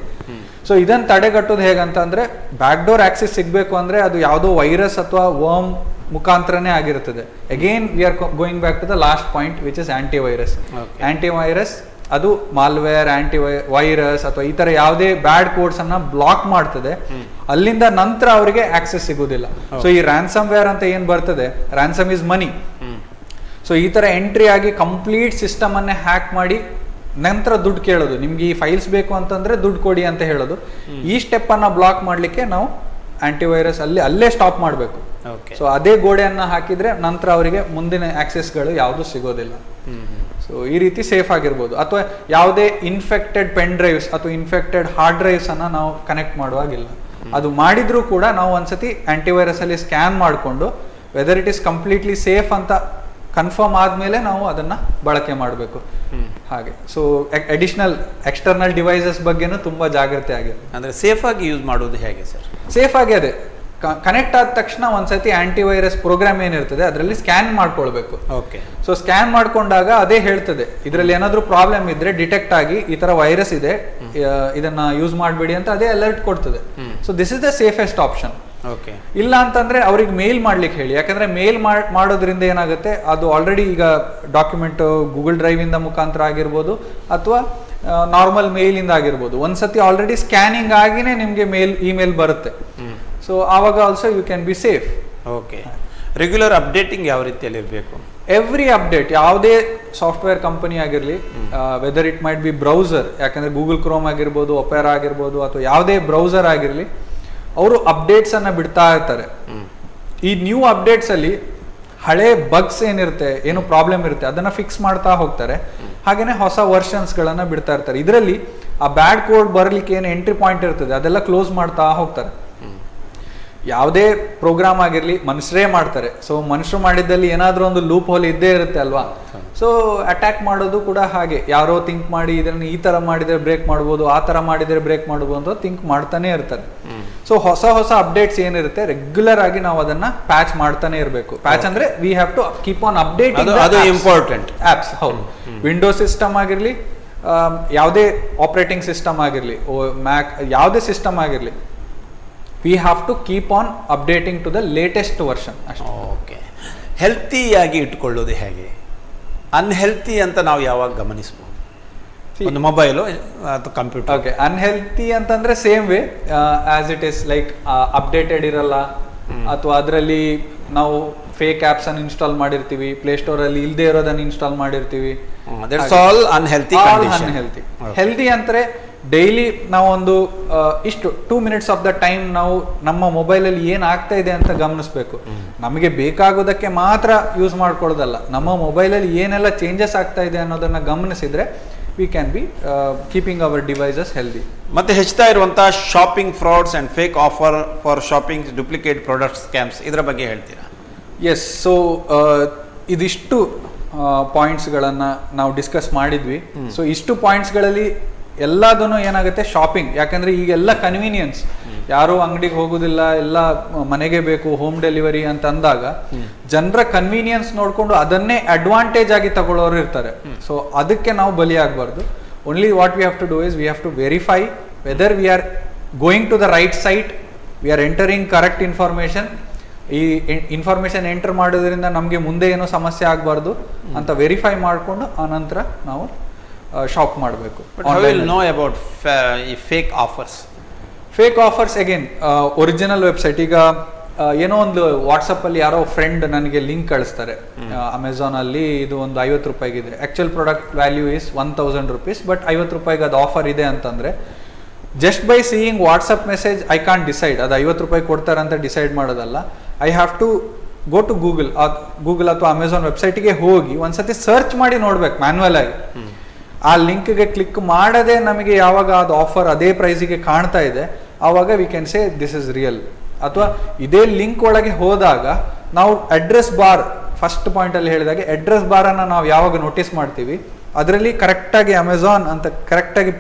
ಸೊ ಇದನ್ನ ತಡೆಗಟ್ಟೋದು ಹೇಗಂತ ಅಂದ್ರೆ ಬ್ಯಾಕ್ ಡೋರ್ ಆಕ್ಸೆಸ್ ಸಿಗ್ಬೇಕು ಅಂದ್ರೆ ಅದು ಯಾವುದೋ ವೈರಸ್ ಅಥವಾ ವರ್ಮ್ ಮುಖಾಂತರನೇ ಆಗಿರುತ್ತದೆ. Again we are going back to the last point which is antivirus. Antivirus ಅದು ಮಾಲ್ವೇರ್, ವೈರಸ್ ಅಥವಾ ಈ ತರ ಯಾವುದೇ ಬ್ಯಾಡ್ ಕೋಡ್ಸ್ ಅನ್ನ ಬ್ಲಾಕ್ ಮಾಡ್ತದೆ. ಅಲ್ಲಿಂದ ನಂತರ ಅವರಿಗೆ ಆಕ್ಸೆಸ್ ಸಿಗುದಿಲ್ಲ. ಸೊ ಈ ರ್ಯಾನ್ಸಮ್ ವೇರ್ ಅಂತ ಏನ್ ಬರ್ತದೆ, ರ್ಯಾನ್ಸಮ್ ಇಸ್ ಮನಿ. ಸೊ ಈ ತರ ಎಂಟ್ರಿ ಆಗಿ ಕಂಪ್ಲೀಟ್ ಸಿಸ್ಟಮ್ ಅನ್ನೇ ಹ್ಯಾಕ್ ಮಾಡಿ ನಂತರ ದುಡ್ಡು ಕೇಳೋದು, ನಿಮ್ಗೆ ಈ ಫೈಲ್ಸ್ ಬೇಕು ಅಂತಂದ್ರೆ ದುಡ್ಡು ಕೊಡಿ ಅಂತ ಹೇಳೋದು. ಈ ಸ್ಟೆಪ್ ಅನ್ನ ಬ್ಲಾಕ್ ಮಾಡ್ಲಿಕ್ಕೆ ನಾವು ಆಂಟಿವೈರಸ್ ಅಲ್ಲೇ ಸ್ಟಾಪ್ ಮಾಡಬೇಕು. ಓಕೆ. ಸೊ ಅದೇ ಗೋಡೆಯನ್ನು ಹಾಕಿದ್ರೆ ನಂತರ ಅವರಿಗೆ ಮುಂದಿನ ಆಕ್ಸೆಸ್ಗಳು ಯಾವುದು ಸಿಗೋದಿಲ್ಲ. ಸೊ ಈ ರೀತಿ ಸೇಫ್ ಆಗಿರ್ಬೋದು. ಅಥವಾ ಯಾವುದೇ ಇನ್ಫೆಕ್ಟೆಡ್ ಪೆನ್ ಡ್ರೈವ್ಸ್ ಅಥವಾ ಇನ್ಫೆಕ್ಟೆಡ್ ಹಾರ್ಡ್ ಡ್ರೈವ್ಸ್ ಅನ್ನ ನಾವು ಕನೆಕ್ಟ್ ಮಾಡುವಾಗಿಲ್ಲ. ಅದು ಮಾಡಿದ್ರೂ ಕೂಡ ನಾವು ಒಂದ್ಸತಿ ಆಂಟಿವೈರಸ್ ಅಲ್ಲಿ ಸ್ಕ್ಯಾನ್ ಮಾಡಿಕೊಂಡು whether it is completely safe ಅಂತ ಕನ್ಫರ್ಮ್ ಆದ್ಮೇಲೆ ನಾವು ಅದನ್ನ ಬಳಕೆ ಮಾಡಬೇಕು. ಹಾಗೆ ಸೊ ಅಡಿಷನಲ್ ಎಕ್ಸ್ಟರ್ನಲ್ ಡಿವೈಸಸ್ ಬಗ್ಗೆನೂ ತುಂಬಾ ಜಾಗ್ರತೆ ಆಗಿದೆ. ಅಂದ್ರೆ ಸೇಫ್ ಆಗಿ ಯೂಸ್ ಮಾಡೋದು ಹೇಗೆ ಸರ್? ಸೇಫ್ ಆಗಿ ಅದೇ ಕನೆಕ್ಟ್ ಆದ ತಕ್ಷಣ ಒಂದ್ಸತಿ ಆಂಟಿವೈರಸ್ ಪ್ರೋಗ್ರಾಮ್ ಏನಿರ್ತದೆ ಅದರಲ್ಲಿ ಸ್ಕ್ಯಾನ್ ಮಾಡ್ಕೊಳ್ಬೇಕು. ಓಕೆ. ಸೊ ಸ್ಕ್ಯಾನ್ ಮಾಡ್ಕೊಂಡಾಗ ಅದೇ ಹೇಳ್ತದೆ ಇದರಲ್ಲಿ ಏನಾದ್ರೂ ಪ್ರಾಬ್ಲಮ್ ಇದ್ರೆ ಡಿಟೆಕ್ಟ್ ಆಗಿ ಈ ತರ ವೈರಸ್ ಇದೆ, ಇದನ್ನ ಯೂಸ್ ಮಾಡಬೇಡಿ ಅಂತ ಅದೇ ಅಲರ್ಟ್ ಕೊಡ್ತದೆ. So this is the safest option. Okay. ಇಲ್ಲ ಅಂತಂದ್ರೆ ಅವ್ರಿಗೆ ಮೇಲ್ ಮಾಡ್ಲಿಕ್ಕೆ ಹೇಳಿ. ಯಾಕಂದ್ರೆ ಮೇಲ್ ಮಾಡೋದ್ರಿಂದ ಏನಾಗುತ್ತೆ, ಅದು ಆಲ್ರೆಡಿ ಈಗ ಡಾಕ್ಯುಮೆಂಟ್ ಗೂಗಲ್ ಡ್ರೈವ್ ಇಂದ ಮುಖಾಂತರ ಆಗಿರ್ಬೋದು ಅಥವಾ ನಾರ್ಮಲ್ ಮೇಲ್ ಇಂದ ಆಗಿರ್ಬೋದು, ಒಂದ್ಸತಿ ಆಲ್ರೆಡಿ ಸ್ಕ್ಯಾನಿಂಗ್ ಆಗಿನೇ ನಿಮ್ಗೆ ಇಮೇಲ್ ಬರುತ್ತೆ. ಸೊ ಆವಾಗ also you can be safe. Okay. Regular updating ಯಾವ ರೀತಿಯಲ್ಲಿ ಇರಬೇಕು? ಎವ್ರಿ ಅಪ್ಡೇಟ್ ಯಾವುದೇ ಸಾಫ್ಟ್ವೇರ್ ಕಂಪನಿ ಆಗಿರಲಿ, whether it might be browser, ಯಾಕಂದ್ರೆ ಗೂಗಲ್ ಕ್ರೋಮ್ ಆಗಿರ್ಬೋದು, ಒಪೆರಾ ಆಗಿರ್ಬೋದು ಅಥವಾ ಯಾವುದೇ ಬ್ರೌಸರ್ ಆಗಿರಲಿ, ಅವರು ಅಪ್ಡೇಟ್ಸ್ ಅನ್ನ ಬಿಡ್ತಾ ಇರ್ತಾರೆ. ಈ ನ್ಯೂ ಅಪ್ಡೇಟ್ಸ್ ಅಲ್ಲಿ ಹಳೆ ಬಗ್ಸ್ ಏನಿರುತ್ತೆ, ಏನು ಪ್ರಾಬ್ಲಮ್ ಇರುತ್ತೆ ಅದನ್ನ ಫಿಕ್ಸ್ ಮಾಡ್ತಾ ಹೋಗ್ತಾರೆ. ಹಾಗೇನೆ ಹೊಸ ವರ್ಷನ್ಸ್ ಗಳನ್ನ ಬಿಡ್ತಾ ಇರ್ತಾರೆ. ಇದರಲ್ಲಿ ಆ ಬ್ಯಾಡ್ ಕೋಡ್ ಬರಲಿಕ್ಕೆ ಏನು ಎಂಟ್ರಿ ಪಾಯಿಂಟ್ ಇರ್ತದೆ ಅದೆಲ್ಲ ಕ್ಲೋಸ್ ಮಾಡ್ತಾ ಹೋಗ್ತಾರೆ. ಯಾವುದೇ ಪ್ರೋಗ್ರಾಮ್ ಆಗಿರ್ಲಿ ಮನುಷ್ಯರೇ ಮಾಡ್ತಾರೆ. ಸೊ ಮನುಷ್ಯರು ಮಾಡಿದ್ದಲ್ಲಿ ಏನಾದ್ರೂ ಒಂದು ಲೂಪ್ ಹೋಲ್ ಇದ್ದೇ ಇರುತ್ತೆ ಅಲ್ವಾ. ಸೊ ಅಟ್ಯಾಕ್ ಮಾಡೋದು ಕೂಡ ಹಾಗೆ, ಯಾರೋ ಥಿಂಕ್ ಮಾಡಿ ಇದನ್ನ ಈ ತರ ಮಾಡಿದ್ರೆ ಬ್ರೇಕ್ ಮಾಡ್ಬೋದು, ಆ ತರ ಮಾಡಿದ್ರೆ ಬ್ರೇಕ್ ಮಾಡ್ಬೋದು ಅಂತ ಥಿಂಕ್ ಮಾಡ್ತಾನೆ ಇರ್ತಾರೆ. ಸೊ ಹೊಸ ಹೊಸ ಅಪ್ಡೇಟ್ಸ್ ಏನಿರುತ್ತೆ ರೆಗ್ಯುಲರ್ ಆಗಿ ನಾವು ಅದನ್ನ ಪ್ಯಾಚ್ ಮಾಡ್ತಾನೆ ಇರಬೇಕು. ಪ್ಯಾಚ್ ಅಂದ್ರೆ we have to keep on updating ಅದು ಇಂಪಾರ್ಟೆಂಟ್. ಆಪ್ಸ್. ಹೌದು. ವಿಂಡೋಸ್ ಸಿಸ್ಟಮ್ ಆಗಿರ್ಲಿ, ಯಾವುದೇ ಆಪರೇಟಿಂಗ್ ಸಿಸ್ಟಮ್ ಆಗಿರ್ಲಿ, ಮ್ಯಾಕ್ ಯಾವುದೇ ಸಿಸ್ಟಮ್ ಆಗಿರ್ಲಿ, we have to keep on updating to the latest version ಅಷ್ಟೇ. ಓಕೆ. ಹೆಲ್ತಿಯಾಗಿ ಇಟ್ಕೊಳ್ಳೋದು ಹೇಗೆ? ಅನ್ಹೆಲ್ತಿ ಅಂತ ನಾವು ಯಾವಾಗ ಗಮನಿಸಬಹುದು? ಒಂದು ಮೊಬೈಲು ಅಥವಾ ಕಂಪ್ಯೂಟರ್. ಓಕೆ. ಅನ್ಹೆಲ್ತಿ ಅಂತಂದ್ರೆ same way as it is, like updated ಇರಲ್ಲ ಅಥವಾ ಅದರಲ್ಲಿ ನಾವು ಫೇಕ್ ಆಪ್ಸ್ ಅನ್ನು ಇನ್ಸ್ಟಾಲ್ ಮಾಡಿರ್ತೀವಿ, ಪ್ಲೇಸ್ಟೋರ್ ಅಲ್ಲಿ ಇಲ್ಲದೆ ಇರೋದನ್ನ ಇನ್ಸ್ಟಾಲ್ ಮಾಡಿರ್ತೀವಿ. That's all unhealthy. Unhealthy. Healthy ಅಂದ್ರೆ ಡೈಲಿ ನಾವು ಒಂದು ಇಷ್ಟು 2 minutes ಆಫ್ ದ ಟೈಮ್ ನಾವು ನಮ್ಮ ಮೊಬೈಲ್ ಅಲ್ಲಿ ಏನ್ ಆಗ್ತಾ ಇದೆ ಅಂತ ಗಮನಿಸಬೇಕು. ನಮಗೆ ಬೇಕಾಗೋದಕ್ಕೆ ಮಾತ್ರ ಯೂಸ್ ಮಾಡ್ಕೊಳ್ಳೋದಲ್ಲ, ನಮ್ಮ ಮೊಬೈಲ್ ಅಲ್ಲಿ ಏನೆಲ್ಲ ಚೇಂಜಸ್ ಆಗ್ತಾ ಇದೆ ಅನ್ನೋದನ್ನ ಗಮನಿಸಿದ್ರೆ we can be keeping our devices healthy. ಮತ್ತೆ ಹೆಚ್ಚುತ್ತಾ ಇರುವಂತಹ shopping frauds and fake offer for shopping, duplicate product scams, ಇದರ ಬಗ್ಗೆ ಹೇಳ್ತೀರಾ? ಎಸ್. ಸೊ ಇದಿಷ್ಟು ಪಾಯಿಂಟ್ಸ್ಗಳನ್ನು ನಾವು ಡಿಸ್ಕಸ್ ಮಾಡಿದ್ವಿ. ಸೊ ಇಷ್ಟು ಪಾಯಿಂಟ್ಸ್ಗಳಲ್ಲಿ ಎಲ್ಲದೂ ಏನಾಗುತ್ತೆ, ಶಾಪಿಂಗ್. ಯಾಕಂದ್ರೆ ಈಗೆಲ್ಲ ಕನ್ವೀನಿಯನ್ಸ್, ಯಾರು ಅಂಗಡಿಗೆ ಹೋಗೋದಿಲ್ಲ, ಎಲ್ಲ ಮನೆಗೆ ಬೇಕು, ಹೋಮ್ ಡೆಲಿವರಿ ಅಂತ ಅಂದಾಗ ಜನರ ಕನ್ವೀನಿಯನ್ಸ್ ನೋಡ್ಕೊಂಡು ಅದನ್ನೇ ಅಡ್ವಾಂಟೇಜ್ ಆಗಿ ತಗೊಳ್ಳೋರು ಇರ್ತಾರೆ. ಸೊ ಅದಕ್ಕೆ ನಾವು ಬಲಿಯಾಗಬಾರ್ದು. Only what we have to do is we have to verify whether we are going to the right site, we are entering correct information. ಈ ಇನ್ಫಾರ್ಮೇಶನ್ ಎಂಟರ್ ಮಾಡೋದ್ರಿಂದ ನಮಗೆ ಮುಂದೆ ಏನೋ ಸಮಸ್ಯೆ ಆಗಬಾರ್ದು ಅಂತ ವೆರಿಫೈ ಮಾಡಿಕೊಂಡು ಆನಂತರ ನಾವು ಶಾಪ್ ಮಾಡಬೇಕು. Know about fake offers. Fake offers again original website. ಈಗ ಏನೋ ಒಂದು ವಾಟ್ಸಪ್ ಅಲ್ಲಿ ಯಾರೋ ಫ್ರೆಂಡ್ ನನಗೆ ಲಿಂಕ್ ಕಳಿಸ್ತಾರೆ, ಅಮೆಝಾನ್ ಅಲ್ಲಿ ಇದು ಒಂದು 50 ರೂಪಾಯಿಗಿದೆ, actual product value is 1000 rupees, but 50 ರೂಪಾಯಿಗೆ ಅದು ಆಫರ್ ಇದೆ ಅಂತಂದ್ರೆ just by seeing WhatsApp message I can't decide ಅದು 50 ರೂಪಾಯಿ ಕೊಡ್ತಾರೆ ಅಂತ ಡಿಸೈಡ್ ಮಾಡೋದಲ್ಲ. I have to go to Google ಅಥವಾ ಅಮೆಝಾನ್ ವೆಬ್ಸೈಟ್ಗೆ ಹೋಗಿ ಒಂದ್ಸತಿ ಸರ್ಚ್ ಮಾಡಿ ನೋಡ್ಬೇಕು ಮ್ಯಾನ್ಯಲ್ ಆಗಿ. ಆ ಲಿಂಕ್ಗೆ ಕ್ಲಿಕ್ ಮಾಡದೆ ನಮಗೆ ಯಾವಾಗ ಅದು ಆಫರ್ ಅದೇ ಪ್ರೈಸಿಗೆ ಕಾಣ್ತಾ ಇದೆ ಆವಾಗ we can say this is real. ಅಥವಾ ಇದೇ ಲಿಂಕ್ ಒಳಗೆ ಹೋದಾಗ ನಾವು ಅಡ್ರೆಸ್ ಬಾರ್, ಫಸ್ಟ್ ಪಾಯಿಂಟ್ ಅಲ್ಲಿ ಹೇಳಿದಾಗೆ ಅಡ್ರೆಸ್ ಬಾರ್ ಅನ್ನ ನಾವು ಯಾವಾಗ ನೋಟಿಸ್ ಮಾಡ್ತೀವಿ ಅದರಲ್ಲಿ ಕರೆಕ್ಟಾಗಿ ಅಮೆಝಾನ್ ಅಂತ ಕರೆಕ್ಟಾಗಿ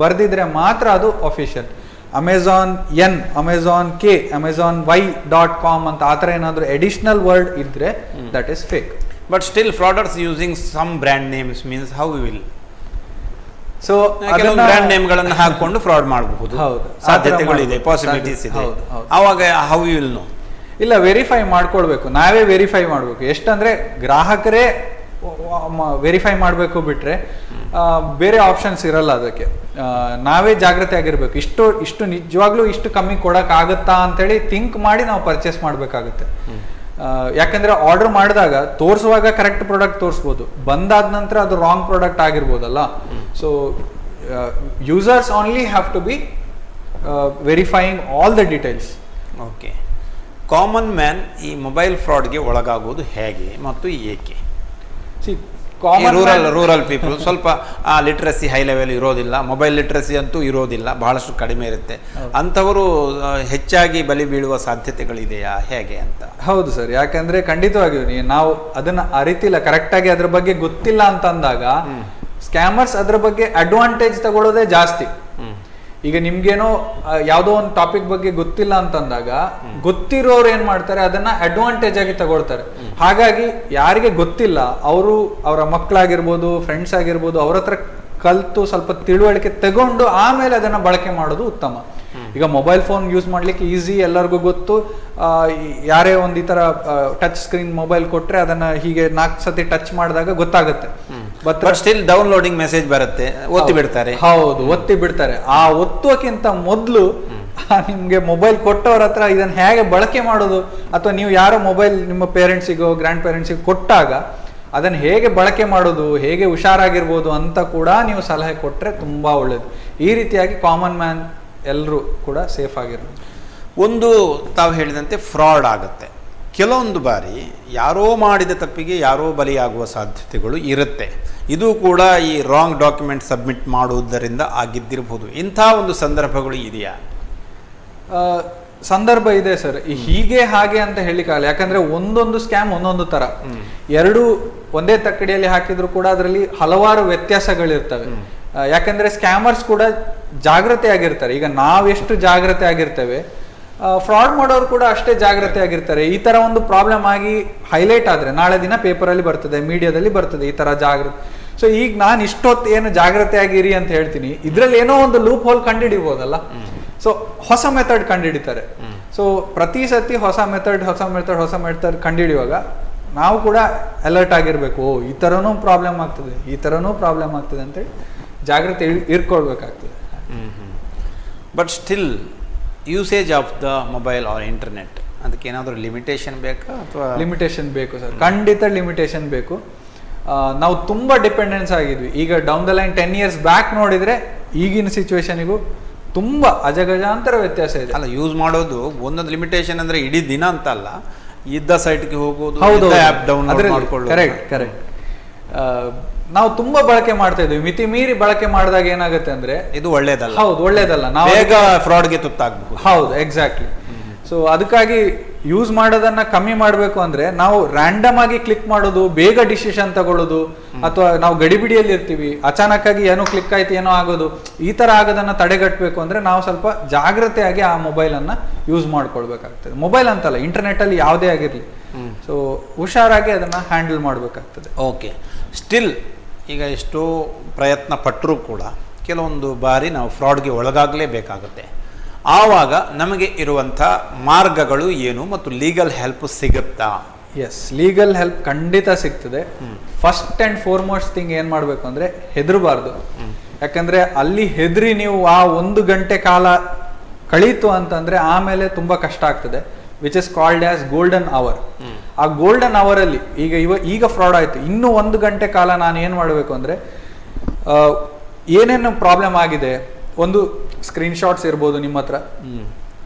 ಬರ್ದಿದ್ರೆ ಮಾತ್ರ ಅದು official. Amazon N, Amazon K, amazonY.com ಅಂತ ಆ ಥರ ಏನಾದರೂ ಅಡಿಷನಲ್ ವರ್ಡ್ ಇದ್ರೆ that is fake. But still frauders using some brand names means how will. So brand ನೇಮ್ಗಳನ್ನು ಹಾಕೊಂಡು ಫ್ರಾಡ್ ಮಾಡಬಹುದು, ಸಾಧ್ಯತೆಗಳಿದೆ, ಪಾಸಿಬಿಲಿಟೀಸ್ ಇದೆ. ಆವಾಗ ಹೌ ಯು ವಿಲ್ ನೋ? ಇಲ್ಲ, ವೆರಿಫೈ ಮಾಡ್ಕೊಳ್ಬೇಕು, ನಾವೇ ವೆರಿಫೈ ಮಾಡಬೇಕು. ಎಷ್ಟಂದ್ರೆ ಗ್ರಾಹಕರೇ ವೆರಿಫೈ ಮಾಡಬೇಕು, ಬಿಟ್ರೆ ಬೇರೆ ಆಪ್ಷನ್ಸ್ ಇರಲ್ಲ ಅದಕ್ಕೆ. ನಾವೇ ಜಾಗ್ರತೆ ಆಗಿರ್ಬೇಕು. ಇಷ್ಟು ನಿಜವಾಗ್ಲೂ ಇಷ್ಟು ಕಮ್ಮಿ ಕೊಡಕ್ ಆಗುತ್ತಾ ಅಂತೇಳಿ ಥಿಂಕ್ ಮಾಡಿ ನಾವು ಪರ್ಚೇಸ್ ಮಾಡ್ಬೇಕಾಗುತ್ತೆ. ಯಾಕಂದ್ರೆ ಆರ್ಡರ್ ಮಾಡಿದಾಗ ತೋರಿಸುವಾಗ ಕರೆಕ್ಟ್ ಪ್ರಾಡಕ್ಟ್ ತೋರಿಸ್ಬೋದು, ಬಂದಾದ ನಂತರ ಅದು ರಾಂಗ್ ಪ್ರಾಡಕ್ಟ್ ಆಗಿರ್ಬೋದಲ್ಲ. So users only have to be verifying all the details. Okay. Common man ಈ ಮೊಬೈಲ್ ಫ್ರಾಡ್ಗೆ ಒಳಗಾಗುವುದು ಹೇಗೆ ಮತ್ತು ಏಕೆ? ರೂರಲ್ ಪೀಪಲ್ ಸ್ವಲ್ಪ ಲಿಟ್ರಸಿ ಹೈ ಲೆವೆಲ್ ಇರೋದಿಲ್ಲ, ಮೊಬೈಲ್ ಲಿಟ್ರಸಿ ಅಂತೂ ಇರೋದಿಲ್ಲ, ಬಹಳಷ್ಟು ಕಡಿಮೆ ಇರುತ್ತೆ. ಅಂಥವರು ಹೆಚ್ಚಾಗಿ ಬಲಿ ಬೀಳುವ ಸಾಧ್ಯತೆಗಳಿದೆಯಾ ಹೇಗೆ ಅಂತ? ಹೌದು ಸರ್, ಯಾಕಂದ್ರೆ ಖಂಡಿತವಾಗಿಯೂ ನಾವು ಅದನ್ನ ಅರಿತಿಲ್ಲ, ಕರೆಕ್ಟಾಗಿ ಅದ್ರ ಬಗ್ಗೆ ಗೊತ್ತಿಲ್ಲ ಅಂತ ಅಂದಾಗ ಸ್ಕ್ಯಾಮರ್ಸ್ ಅದ್ರ ಬಗ್ಗೆ ಅಡ್ವಾಂಟೇಜ್ ತಗೊಳ್ಳೋದೇ ಜಾಸ್ತಿ. ಈಗ ನಿಮ್ಗೇನೋ ಯಾವುದೋ ಒಂದು ಟಾಪಿಕ್ ಬಗ್ಗೆ ಗೊತ್ತಿಲ್ಲ ಅಂತಂದಾಗ ಗೊತ್ತಿರೋರು ಏನ್ ಮಾಡ್ತಾರೆ, ಅದನ್ನ ಅಡ್ವಾಂಟೇಜ್ ಆಗಿ ತಗೊಳ್ತಾರೆ. ಹಾಗಾಗಿ ಯಾರಿಗೆ ಗೊತ್ತಿಲ್ಲ ಅವರು ಅವರ ಮಕ್ಕಳಾಗಿರ್ಬೋದು, ಫ್ರೆಂಡ್ಸ್ ಆಗಿರ್ಬೋದು, ಅವ್ರ ಹತ್ರ ಕಲ್ತು ಸ್ವಲ್ಪ ತಿಳುವಳಿಕೆ ತಗೊಂಡು ಆಮೇಲೆ ಅದನ್ನ ಬಳಕೆ ಮಾಡೋದು ಉತ್ತಮ. ಈಗ ಮೊಬೈಲ್ ಫೋನ್ ಯೂಸ್ ಮಾಡ್ಲಿಕ್ಕೆ ಈಸಿ, ಎಲ್ಲರಿಗೂ ಗೊತ್ತು. ಯಾರೇ ಒಂದು ಈ ತರ ಟಚ್ ಸ್ಕ್ರೀನ್ ಮೊಬೈಲ್ ಕೊಟ್ರೆ ಅದನ್ನ ಹೀಗೆ 4 ಸತಿ ಟಚ್ ಮಾಡಿದಾಗ ಗೊತ್ತಾಗುತ್ತೆ. ಬಟ್ ಸ್ಟಿಲ್ ಡೌನ್ಲೋಡಿಂಗ್ ಮೆಸೇಜ್ ಬರುತ್ತೆ, ಒತ್ತಿ ಬಿಡ್ತಾರೆ. ಹೌದು, ಒತ್ತಿ ಬಿಡ್ತಾರೆ. ಆ ಒತ್ತುವಕ್ಕಿಂತ ಮೊದಲು ನಿಮ್ಗೆ ಮೊಬೈಲ್ ಕೊಟ್ಟವ್ರ ಹತ್ರ ಇದನ್ನ ಹೇಗೆ ಬಳಕೆ ಮಾಡೋದು, ಅಥವಾ ನೀವು ಯಾರೋ ಮೊಬೈಲ್ ನಿಮ್ಮ ಪೇರೆಂಟ್ಸಿಗೋ ಗ್ರ್ಯಾಂಡ್ ಪೇರೆಂಟ್ಸಿಗೋ ಕೊಟ್ಟಾಗ ಅದನ್ನ ಹೇಗೆ ಬಳಕೆ ಮಾಡೋದು, ಹೇಗೆ ಹುಷಾರಾಗಿರ್ಬೋದು ಅಂತ ಕೂಡ ನೀವು ಸಲಹೆ ಕೊಟ್ರೆ ತುಂಬಾ ಒಳ್ಳೇದು. ಈ ರೀತಿಯಾಗಿ ಕಾಮನ್ ಮ್ಯಾನ್ ಎಲ್ಲರೂ ಕೂಡ ಸೇಫ್ ಆಗಿರ್ಬೋದು. ಒಂದು ತಾವು ಹೇಳಿದಂತೆ ಫ್ರಾಡ್ ಆಗುತ್ತೆ. ಕೆಲವೊಂದು ಬಾರಿ ಯಾರೋ ಮಾಡಿದ ತಪ್ಪಿಗೆ ಯಾರೋ ಬಲಿಯಾಗುವ ಸಾಧ್ಯತೆಗಳು ಇರುತ್ತೆ. ಇದು ಕೂಡ ಈ ರಾಂಗ್ ಡಾಕ್ಯುಮೆಂಟ್ ಸಬ್ಮಿಟ್ ಮಾಡುವುದರಿಂದ ಆಗಿದ್ದಿರಬಹುದು. ಇಂಥ ಒಂದು ಸಂದರ್ಭಗಳು ಇದೆಯಾ? ಸಂದರ್ಭ ಇದೆ ಸರ್. ಹೀಗೆ ಹಾಗೆ ಅಂತ ಹೇಳಿಕಾಗಲ್ಲ, ಯಾಕಂದ್ರೆ ಒಂದೊಂದು ಸ್ಕ್ಯಾಮ್ ಒಂದೊಂದು ತರ. ಎರಡು ಒಂದೇ ತಕ್ಕಡಿಯಲ್ಲಿ ಹಾಕಿದ್ರು ಕೂಡ ಅದರಲ್ಲಿ ಹಲವಾರು ವ್ಯತ್ಯಾಸಗಳಿರ್ತವೆ. ಯಾಕಂದ್ರೆ ಸ್ಕ್ಯಾಮರ್ಸ್ ಕೂಡ ಜಾಗ್ರತೆ ಆಗಿರ್ತಾರೆ. ಈಗ ನಾವೆಷ್ಟು ಜಾಗ್ರತೆ ಆಗಿರ್ತೇವೆ, ಫ್ರಾಡ್ ಮಾಡೋರು ಕೂಡ ಅಷ್ಟೇ ಜಾಗ್ರತೆ ಆಗಿರ್ತಾರೆ. ಈ ತರ ಒಂದು ಪ್ರಾಬ್ಲಮ್ ಆಗಿ ಹೈಲೈಟ್ ಆದ್ರೆ ನಾಳೆ ದಿನ ಪೇಪರಲ್ಲಿ ಬರ್ತದೆ, ಮೀಡಿಯಾದಲ್ಲಿ ಬರ್ತದೆ ಈ ತರ ಜಾಗ್ರತೆ. ಸೊ ಈಗ ನಾನು ಇಷ್ಟೊತ್ತು ಏನು ಜಾಗ್ರತೆ ಆಗಿರಿ ಅಂತ ಹೇಳ್ತೀನಿ, ಇದ್ರಲ್ಲಿ ಏನೋ ಒಂದು ಲೂಪ್ ಹೋಲ್ ಕಂಡುಹಿಡಿಬೋದಲ್ಲ. ಸೊ ಹೊಸ ಮೆಥಡ್ ಕಂಡುಹಿಡಿತಾರೆ. ಸೊ ಪ್ರತಿ ಸತಿ ಹೊಸ ಮೆಥಡ್ ಕಂಡುಹಿಡಿಯುವಾಗ ನಾವು ಕೂಡ ಅಲರ್ಟ್ ಆಗಿರ್ಬೇಕು. ಈ ತರನೂ ಪ್ರಾಬ್ಲಮ್ ಆಗ್ತದೆ ಅಂತೇಳಿ ಜಾಗ್ರತೆ ಇರ್ಕೊಳ್ಬೇಕಾಗ್ತದೆ. But still usage of the mobile or internet, ಅದಕ್ಕೆ ಏನಾದರೂ ಲಿಮಿಟೇಷನ್ ಬೇಕಾ ಅಥವಾ? ಲಿಮಿಟೇಷನ್ ಬೇಕು ಸರ್, ಖಂಡಿತ ಲಿಮಿಟೇಷನ್ ಬೇಕು. ನಾವು ತುಂಬಾ ಡಿಪೆಂಡೆನ್ಸ್ ಆಗಿದ್ವಿ. ಈಗ down the line 10 years back ನೋಡಿದ್ರೆ ಈಗಿನ ಸಿಚುವೇಶನಿಗೂ ತುಂಬಾ ಅಜಗಜಾಂತರ ವ್ಯತ್ಯಾಸ ಇದೆ. ಅಲ್ಲ, ಯೂಸ್ ಮಾಡೋದು ಒಂದೊಂದು ಲಿಮಿಟೇಷನ್ ಅಂದ್ರೆ ಇಡೀ ದಿನ ಅಂತ ಅಲ್ಲ, ಇದ್ದ ಸೈಟ್ಗೆ ಹೋಗೋದು, ಆ್ಯಪ್ ಡೌನ್ಲೋಡ್ ಮಾಡ್ಕೊಳ್ಳೋದು. ಕರೆಕ್ಟ್. ನಾವು ತುಂಬಾ ಬಳಕೆ ಮಾಡ್ತಾ ಇದ್ವಿ, ಮಿತಿ ಮೀರಿ ಬಳಕೆ ಮಾಡಿದಾಗ ಏನಾಗುತ್ತೆ ಅಂದ್ರೆ ಇದು ಒಳ್ಳೇದಲ್ಲ. ಹೌದು, ಒಳ್ಳೇದಲ್ಲ. ನಾವು ಬೇಗ ಫ್ರಾಡ್ಗೆ ತುತ್ತಾಗಬಹುದು. ಹೌದು, ಎಕ್ಸಾಕ್ಟ್ಲಿ. ಸೊ ಅದಕ್ಕಾಗಿ ಯೂಸ್ ಮಾಡೋದನ್ನ ಕಮ್ಮಿ ಮಾಡಬೇಕು ಅಂದ್ರೆ ನಾವು ರ್ಯಾಂಡಮ್ ಆಗಿ ಕ್ಲಿಕ್ ಮಾಡೋದು, ಬೇಗ ಡಿಸಿಷನ್ ತಗೊಳ್ಳೋದು, ಅಥವಾ ನಾವು ಗಡಿಬಿಡಿಯಲ್ಲಿ ಇರ್ತೀವಿ, ಅಚಾನಕ್ ಆಗಿ ಏನೋ ಕ್ಲಿಕ್ ಆಯ್ತು ಏನೋ ಆಗೋದು, ಈ ತರ ಆಗೋದನ್ನ ತಡೆಗಟ್ಟಬೇಕು ಅಂದ್ರೆ ನಾವು ಸ್ವಲ್ಪ ಜಾಗ್ರತೆಯಾಗಿ ಆ ಮೊಬೈಲ್ ಅನ್ನ ಯೂಸ್ ಮಾಡ್ಕೊಳ್ಬೇಕಾಗ್ತದೆ. ಮೊಬೈಲ್ ಅಂತಲ್ಲ, ಇಂಟರ್ನೆಟ್ ಅಲ್ಲಿ ಯಾವುದೇ ಆಗಿರ್ಲಿ. ಸೊ ಹುಷಾರಾಗಿ ಅದನ್ನ ಹ್ಯಾಂಡಲ್ ಮಾಡ್ಬೇಕಾಗ್ತದೆ. ಓಕೆ. ಸ್ಟಿಲ್ ಈಗ ಎಷ್ಟೋ ಪ್ರಯತ್ನ ಪಟ್ಟರೂ ಕೂಡ ಕೆಲವೊಂದು ಬಾರಿ ನಾವು ಫ್ರಾಡ್ಗೆ ಒಳಗಾಗಲೇಬೇಕಾಗುತ್ತೆ. ಆವಾಗ ನಮಗೆ ಇರುವಂಥ ಮಾರ್ಗಗಳು ಏನು ಮತ್ತು ಲೀಗಲ್ ಹೆಲ್ಪ್ ಸಿಗುತ್ತಾ? ಎಸ್, ಲೀಗಲ್ ಹೆಲ್ಪ್ ಖಂಡಿತ ಸಿಗ್ತದೆ. ಫಸ್ಟ್ ಅಂಡ್ ಫಾರ್ಮೋಸ್ಟ್ ಥಿಂಗ್ ಏನ್ ಮಾಡ್ಬೇಕು ಅಂದ್ರೆ ಹೆದರಬಾರ್ದು. ಯಾಕಂದ್ರೆ ಅಲ್ಲಿ ಹೆದರಿ ನೀವು ಆ 1 ಗಂಟೆ ಕಾಲ ಕಳೀತು ಅಂತಂದ್ರೆ ಆಮೇಲೆ ತುಂಬಾ ಕಷ್ಟ ಆಗ್ತದೆ. Which is called as golden hour. ಆ ಗೋಲ್ಡನ್ ಅವರ್ ಅಲ್ಲಿ ಈಗ ಫ್ರಾಡ್ ಆಯ್ತು, ಇನ್ನು 1 ಗಂಟೆ ಕಾಲ ನಾನು ಏನ್ ಮಾಡಬೇಕು ಅಂದ್ರೆ ಏನೇನು ಪ್ರಾಬ್ಲಮ್ ಆಗಿದೆ, ಒಂದು ಸ್ಕ್ರೀನ್ ಶಾಟ್ಸ್ ಇರ್ಬೋದು, ನಿಮ್ಮ ಹತ್ರ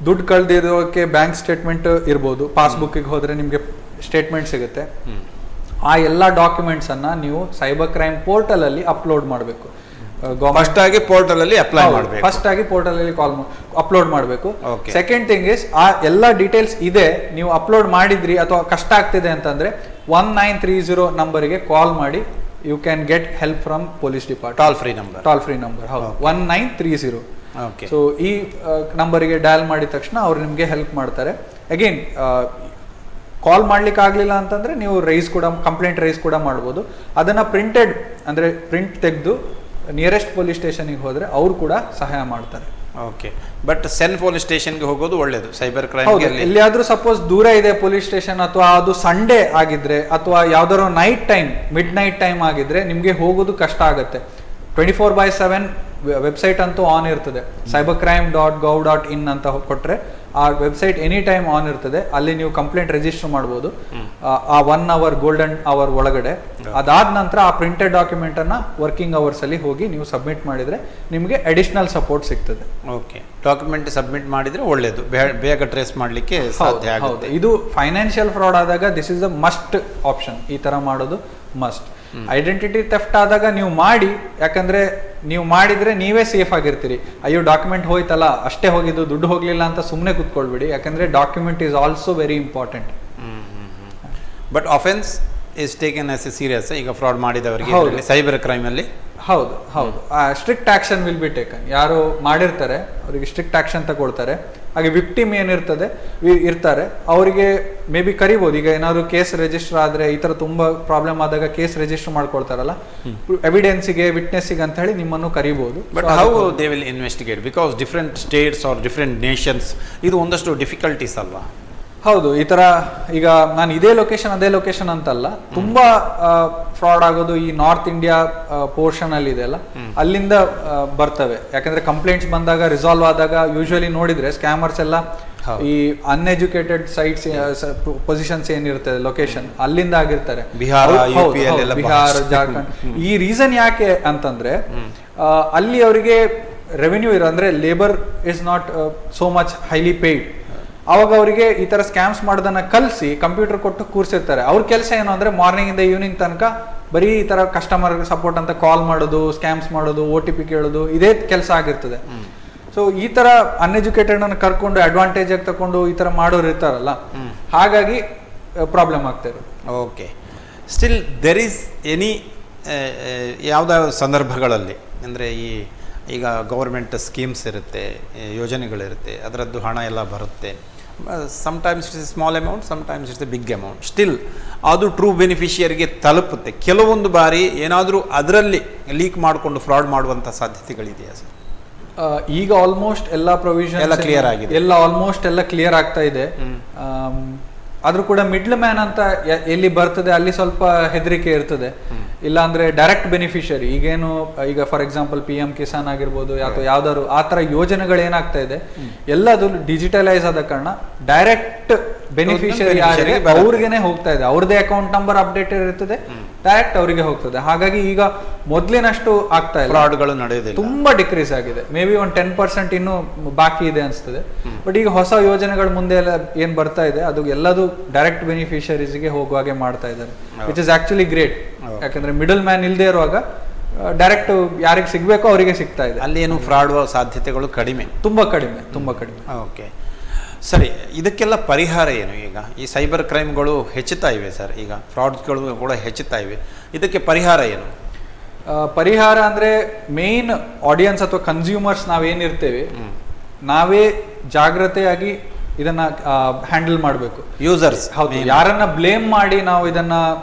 ದುಡ್ಡು ಕಳ್ದಿರೋಕೆ ಬ್ಯಾಂಕ್ ಸ್ಟೇಟ್ಮೆಂಟ್ ಇರ್ಬೋದು, ಪಾಸ್ಬುಕ್ಗೆ ಹೋದ್ರೆ ನಿಮ್ಗೆ ಸ್ಟೇಟ್ಮೆಂಟ್ ಸಿಗುತ್ತೆ. ಆ ಎಲ್ಲಾ ಡಾಕ್ಯುಮೆಂಟ್ಸ್ ಅನ್ನ ನೀವು ಸೈಬರ್ ಕ್ರೈಮ್ ಪೋರ್ಟಲ್ ಅಲ್ಲಿ ಅಪ್ಲೋಡ್ ಮಾಡಬೇಕು. ಫಸ್ಟ್ ಆಗಿ ಪೋರ್ಟಲ್ ಅಲ್ಲಿ ಅಪ್ಲೈ ಮಾಡಬೇಕು. ಫಸ್ಟ್ ಆಗಿ ಪೋರ್ಟಲ್ ಅಲ್ಲಿ ಅಪ್ಲೋಡ್ ಮಾಡಬೇಕು. ಸೆಕೆಂಡ್ ಥಿಂಗ್ ಇಸ್, ಆ ಎಲ್ಲಾ ಡೀಟೇಲ್ಸ್ ಇದೆ, ನೀವು ಅಪ್ಲೋಡ್ ಮಾಡಿದ್ರಿ ಅಥವಾ ಕಷ್ಟ ಆಗ್ತಿದೆ ಅಂತಂದ್ರೆ 1930 ನಂಬರಿಗೆ ಕಾಲ್ ಮಾಡಿ. You can get help from police department. Toll free number ಹೌದು, 1930. ಸೊ ಈ ನಂಬರಿಗೆ ಡಯಲ್ ಮಾಡಿದ ತಕ್ಷಣ ಅವ್ರು ನಿಮ್ಗೆ ಹೆಲ್ಪ್ ಮಾಡ್ತಾರೆ. ಅಗೇನ್ ಕಾಲ್ ಮಾಡ್ಲಿಕ್ಕೆ ಆಗ್ಲಿಲ್ಲ ಅಂತಂದ್ರೆ ನೀವು ಕಂಪ್ಲೇಂಟ್ ರೈಸ್ ಕೂಡ ಮಾಡ್ಬೋದು. ಅದನ್ನ ಪ್ರಿಂಟೆಡ್ ಅಂದ್ರೆ ಪ್ರಿಂಟ್ ತೆಗೆದು ನಿಯರೆಸ್ಟ್ ಪೊಲೀಸ್ ಸ್ಟೇಷನ್ಗೆ ಹೋದ್ರೆ ಅವ್ರು ಕೂಡ ಸಹಾಯ ಮಾಡ್ತಾರೆ. ಓಕೆ. ಬಟ್ ಸೆನ್ ಪೊಲೀಸ್ ಸ್ಟೇಷನ್ಗೆ ಹೋಗೋದು ಒಳ್ಳೇದು. ಸೈಬರ್ ಕ್ರೈಮ್ ಎಲ್ಲಿಯಾದ್ರೂ ಸಪೋಸ್ ದೂರ ಇದೆ ಪೊಲೀಸ್ ಸ್ಟೇಷನ್, ಅಥವಾ ಅದು ಸಂಡೇ ಆಗಿದ್ರೆ, ಅಥವಾ ಯಾವ್ದಾದ್ರು night time mid night time ಆಗಿದ್ರೆ ನಿಮ್ಗೆ ಹೋಗೋದು ಕಷ್ಟ ಆಗುತ್ತೆ. 24/7 ವೆಬ್ಸೈಟ್ ಅಂತೂ ಆನ್ ಇರ್ತದೆ. cybercrime.gov.in ಅಂತ ಕೊಟ್ರೆ ಆ ವೆಬ್ಸೈಟ್ ಎನಿ ಟೈಮ್ ಆನ್ ಇರ್ತದೆ. ಅಲ್ಲಿ ನೀವು ಕಂಪ್ಲೇಂಟ್ ರಿಜಿಸ್ಟರ್ ಮಾಡ್ಬೋದು ಆ 1 hour ಗೋಲ್ಡನ್ ಅವರ್ ಒಳಗಡೆ. ಅದಾದ ನಂತರ ಆ ಪ್ರಿಂಟೆಡ್ ಡಾಕ್ಯುಮೆಂಟ್ ಅನ್ನ ವರ್ಕಿಂಗ್ ಅವರ್ಸ್ ಅಲ್ಲಿ ಹೋಗಿ ನೀವು ಸಬ್ಮಿಟ್ ಮಾಡಿದ್ರೆ ನಿಮಗೆ ಅಡಿಷನಲ್ ಸಪೋರ್ಟ್ ಸಿಗ್ತದೆ. ಓಕೆ, ಡಾಕ್ಯುಮೆಂಟ್ ಸಬ್ಮಿಟ್ ಮಾಡಿದ್ರೆ ಒಳ್ಳೇದು, ಬೇಗ ಟ್ರೇಸ್ ಮಾಡಲಿಕ್ಕೆ ಸಾಧ್ಯ ಆಗುತ್ತೆ. ಇದು ಫೈನಾನ್ಷಿಯಲ್ ಫ್ರಾಡ್ ಆದಾಗ this is the must option. ಈ ತರ ಮಾಡೋದು ಮಸ್ಟ್. ಐಡೆಂಟಿಟಿ ಥೆಫ್ಟ್ ಆದಾಗ ನೀವು ಮಾಡಿ, ಯಾಕಂದ್ರೆ ನೀವು ಮಾಡಿದ್ರೆ ನೀವೇ ಸೇಫ್ ಆಗಿರ್ತೀರಿ. ಅಯ್ಯೋ ಡಾಕ್ಯುಮೆಂಟ್ ಹೋಯ್ತಲ್ಲ, ಅಷ್ಟೇ ಹೋಗಿದ್ದು, ದುಡ್ಡು ಹೋಗ್ಲಿಲ್ಲ ಅಂತ ಸುಮ್ಮನೆ ಕುತ್ಕೊಳ್ಬೇಡಿ, ಯಾಕಂದ್ರೆ document is also very important. But offence is taken as A serious. ಈಗ ಫ್ರಾಡ್ ಮಾಡಿದವರಿಗೆ ಸೈಬರ್ ಕ್ರೈಮ್ ಅಲ್ಲಿ ಹೌದು, strict action will be taken. ಯಾರು ಮಾಡಿರ್ತಾರೆ ಅವರಿಗೆ ಸ್ಟ್ರಿಕ್ಟ್ ಆಕ್ಷನ್ ತಗೊಳ್ತಾರೆ. ಹಾಗೆ ವಿಕ್ಟಿಮ್ ಏನಿರ್ತದೆ ಇರ್ತಾರೆ ಅವರಿಗೆ ಮೇ ಬಿ ಕರಿಬಹುದು. ಈಗ ಏನಾದ್ರು ಕೇಸ್ ರಿಜಿಸ್ಟರ್ ಆದ್ರೆ, ಈ ತರ ತುಂಬಾ ಪ್ರಾಬ್ಲಮ್ ಆದಾಗ ಕೇಸ್ ರಿಜಿಸ್ಟರ್ ಮಾಡ್ಕೊಳ್ತಾರಲ್ಲ, ಎವಿಡೆನ್ಸಿಗೆ, ವಿಟ್ನೆಸ್ಸಿಗೆ ಅಂತ ಹೇಳಿ ನಿಮ್ಮನ್ನು ಕರಿಬಹುದು. But how they will investigate? Because different States are different Nations, ಇದು ಒಂದಷ್ಟು ಡಿಫಿಕಲ್ಟೀಸ್ ಅಲ್ವಾ? ಹೌದು, ಈ ತರ ಈಗ ನಾನು ಇದೇ ಲೊಕೇಶನ್ ಅದೇ ಲೊಕೇಶನ್ ಅಂತಲ್ಲ, ತುಂಬಾ ಫ್ರಾಡ್ ಆಗೋದು ಈ ನಾರ್ತ್ ಇಂಡಿಯಾ ಪೋರ್ಷನ್ ಅಲ್ಲಿ ಇದೆ ಅಲ್ಲ, ಅಲ್ಲಿಂದ ಬರ್ತವೆ. ಯಾಕಂದ್ರೆ ಕಂಪ್ಲೇಂಟ್ಸ್ ಬಂದಾಗ, ರಿಸಾಲ್ವ್ ಆದಾಗ ಯೂಶುವಲಿ ನೋಡಿದ್ರೆ ಸ್ಕ್ಯಾಮರ್ಸ್ ಎಲ್ಲ ಈ ಅನ್ಎಜುಕೇಟೆಡ್ ಸೈಟ್ಸ್ ಪೊಸಿಷನ್ಸ್ ಏನಿರ್ತದೆ ಲೊಕೇಶನ್, ಅಲ್ಲಿಂದ ಆಗಿರ್ತಾರೆ. ಬಿಹಾರ್, ಜಾರ್ಖಂಡ್. ಈ ರೀಸನ್ ಯಾಕೆ ಅಂತಂದ್ರೆ ಅಲ್ಲಿ ಅವರಿಗೆ ರೆವೆನ್ಯೂ ಅಂದ್ರೆ labour is not so much highly paid. ಅವಾಗ ಅವರಿಗೆ ಈ ತರ ಸ್ಕ್ಯಾಮ್ಸ್ ಮಾಡೋದನ್ನ ಕಲಿಸಿ ಕಂಪ್ಯೂಟರ್ ಕೊಟ್ಟು ಕೂರ್ಸಿರ್ತಾರೆ. ಅವ್ರ ಕೆಲಸ ಏನು ಅಂದ್ರೆ ಮಾರ್ನಿಂಗ್ ಇಂದ ಈವ್ನಿಂಗ್ ತನಕ ಬರೀ ಈ ತರ ಕಸ್ಟಮರ್ ಸಪೋರ್ಟ್ ಅಂತ ಕಾಲ್ ಮಾಡೋದು, ಸ್ಕ್ಯಾಮ್ಸ್ ಮಾಡೋದು, OTP ಕೇಳೋದು, ಇದೇ ಕೆಲಸ ಆಗಿರ್ತದೆ. ಸೊ ಈ ತರ ಅನ್ಎಜುಕೇಟೆಡ್ ಅನ್ನು ಕರ್ಕೊಂಡು ಅಡ್ವಾಂಟೇಜ್ ಆಗಿ ತಗೊಂಡು ಈ ತರ ಮಾಡೋರು ಇರ್ತಾರಲ್ಲ, ಹಾಗಾಗಿ ಪ್ರಾಬ್ಲಮ್ ಆಗ್ತಾ ಇರೋದು. Okay, still there is any ಯಾವುದಾದ್ರು ಸಂದರ್ಭಗಳಲ್ಲಿ ಅಂದರೆ ಈಗ ಗೌರ್ಮೆಂಟ್ ಸ್ಕೀಮ್ಸ್ ಇರುತ್ತೆ, ಯೋಜನೆಗಳಿರುತ್ತೆ, ಅದರದ್ದು ಹಣ ಎಲ್ಲ ಬರುತ್ತೆ. Sometimes it's a small amount, sometimes it's a big amount. Still ಅದು ಟ್ರೂ ಬೆನಿಫಿಷಿಯರಿಗೆ ತಲುಪುತ್ತೆ. ಕೆಲವೊಂದು ಬಾರಿ ಏನಾದರೂ ಅದರಲ್ಲಿ ಲೀಕ್ ಮಾಡಿಕೊಂಡು ಫ್ರಾಡ್ ಮಾಡುವಂಥ ಸಾಧ್ಯತೆಗಳಿದೆಯಾ ಸರ್? ಈಗ ಆಲ್ಮೋಸ್ಟ್ ಎಲ್ಲ ಪ್ರೊವಿಷನ್ ಎಲ್ಲ ಕ್ಲಿಯರ್ ಆಗಿದೆ, ಎಲ್ಲ ಆಲ್ಮೋಸ್ಟ್ ಎಲ್ಲ ಕ್ಲಿಯರ್ ಆಗ್ತಾ ಇದೆ. ಆದ್ರೂ ಕೂಡ ಮಿಡ್ಲ್ ಮ್ಯಾನ್ ಅಂತ ಎಲ್ಲಿ ಬರ್ತದೆ ಅಲ್ಲಿ ಸ್ವಲ್ಪ ಹೆದರಿಕೆ ಇರ್ತದೆ. ಇಲ್ಲ ಅಂದ್ರೆ ಡೈರೆಕ್ಟ್ ಬೆನಿಫಿಷರಿ, ಈಗ ಫಾರ್ ಎಕ್ಸಾಂಪಲ್ PM ಕಿಸಾನ್ ಆಗಿರ್ಬೋದು, ಅಥವಾ ಯಾವ್ದಾದ್ರು ಆ ತರ ಯೋಜನೆಗಳು ಏನಾಗ್ತಾ ಇದೆ ಎಲ್ಲದು ಡಿಜಿಟಲೈಸ್ ಆದ ಕಾರಣ ಡೈರೆಕ್ಟ್ ಬೆನಿಫಿಷರಿ ಅವ್ರಿಗೆನೆ ಹೋಗ್ತಾ ಇದೆ. ಅವ್ರದೇ ಅಕೌಂಟ್ ನಂಬರ್ ಅಪ್ಡೇಟೆಡ್ ಇರ್ತದೆ, ಡೈರೆಕ್ಟ್ ಅವರಿಗೆ ಹೋಗ್ತದೆ. ಹಾಗಾಗಿ ಈಗ ಮೊದ್ಲಿನಷ್ಟು ಆಗ್ತಾ ಇಲ್ಲ, ಫ್ರಾಡ್ಗಳು ನಡೆಯೋದಿಲ್ಲ, ತುಂಬಾ ಡಿಕ್ರೀಸ್ ಆಗಿದೆ. ಮೇ ಬಿ 10% ಇನ್ನು ಬಾಕಿ ಇದೆ ಅನ್ಸ್ತದೆ. ಬಟ್ ಈಗ ಹೊಸ ಯೋಜನೆಗಳ ಮುಂದೆ ಎಲ್ಲ ಏನ್ ಬರ್ತಾ ಇದೆ ಅದು ಎಲ್ಲದು ಡೈರೆಕ್ಟ್ ಬೆನಿಫಿಷರೀಸ್ಗೆ ಹೋಗುವಾಗೆ ಮಾಡ್ತಾ ಇದ್ದಾರೆ, ವಿಚ್ ಇಸ್ ಆಕ್ಚುಲಿ ಗ್ರೇಟ್. ಯಾಕಂದ್ರೆ ಮಿಡಲ್ ಮ್ಯಾನ್ ಇಲ್ಲದೆ ಇರುವಾಗ ಡೈರೆಕ್ಟ್ ಯಾರಿಗೆ ಸಿಗ್ಬೇಕೋ ಅವರಿಗೆ ಸಿಗ್ತಾ ಇದೆ. ಅಲ್ಲಿ ಏನು ಫ್ರಾಡ್ ಸಾಧ್ಯತೆಗಳು ಕಡಿಮೆ, ತುಂಬಾ ಕಡಿಮೆ. ಓಕೆ, ಸರಿ. ಇದಕ್ಕೆಲ್ಲ ಪರಿಹಾರ ಏನು? ಈಗ ಈ ಸೈಬರ್ ಕ್ರೈಮ್ಗಳು ಹೆಚ್ಚುತ್ತಾ ಇವೆ ಸರ್, ಈಗ ಫ್ರಾಡ್ಗಳು ಕೂಡ ಹೆಚ್ಚುತ್ತಾ ಇವೆ. ಇದಕ್ಕೆ ಪರಿಹಾರ ಏನು? ಪರಿಹಾರ ಅಂದ್ರೆ ಮೇನ್ ಆಡಿಯನ್ಸ್ ಅಥವಾ ಕನ್ಸ್ಯೂಮರ್ಸ್ ನಾವೇನಿರ್ತೇವೆ ನಾವೇ ಜಾಗ್ರತೆಯಾಗಿ ಇದನ್ನ ಹ್ಯಾಂಡಲ್ ಮಾಡಬೇಕು. ಯೂಸರ್ಸ್ ಹೌದು, ಯಾರನ್ನ ಬ್ಲೇಮ್ ಮಾಡಿ ನಾವು ಇದನ್ನ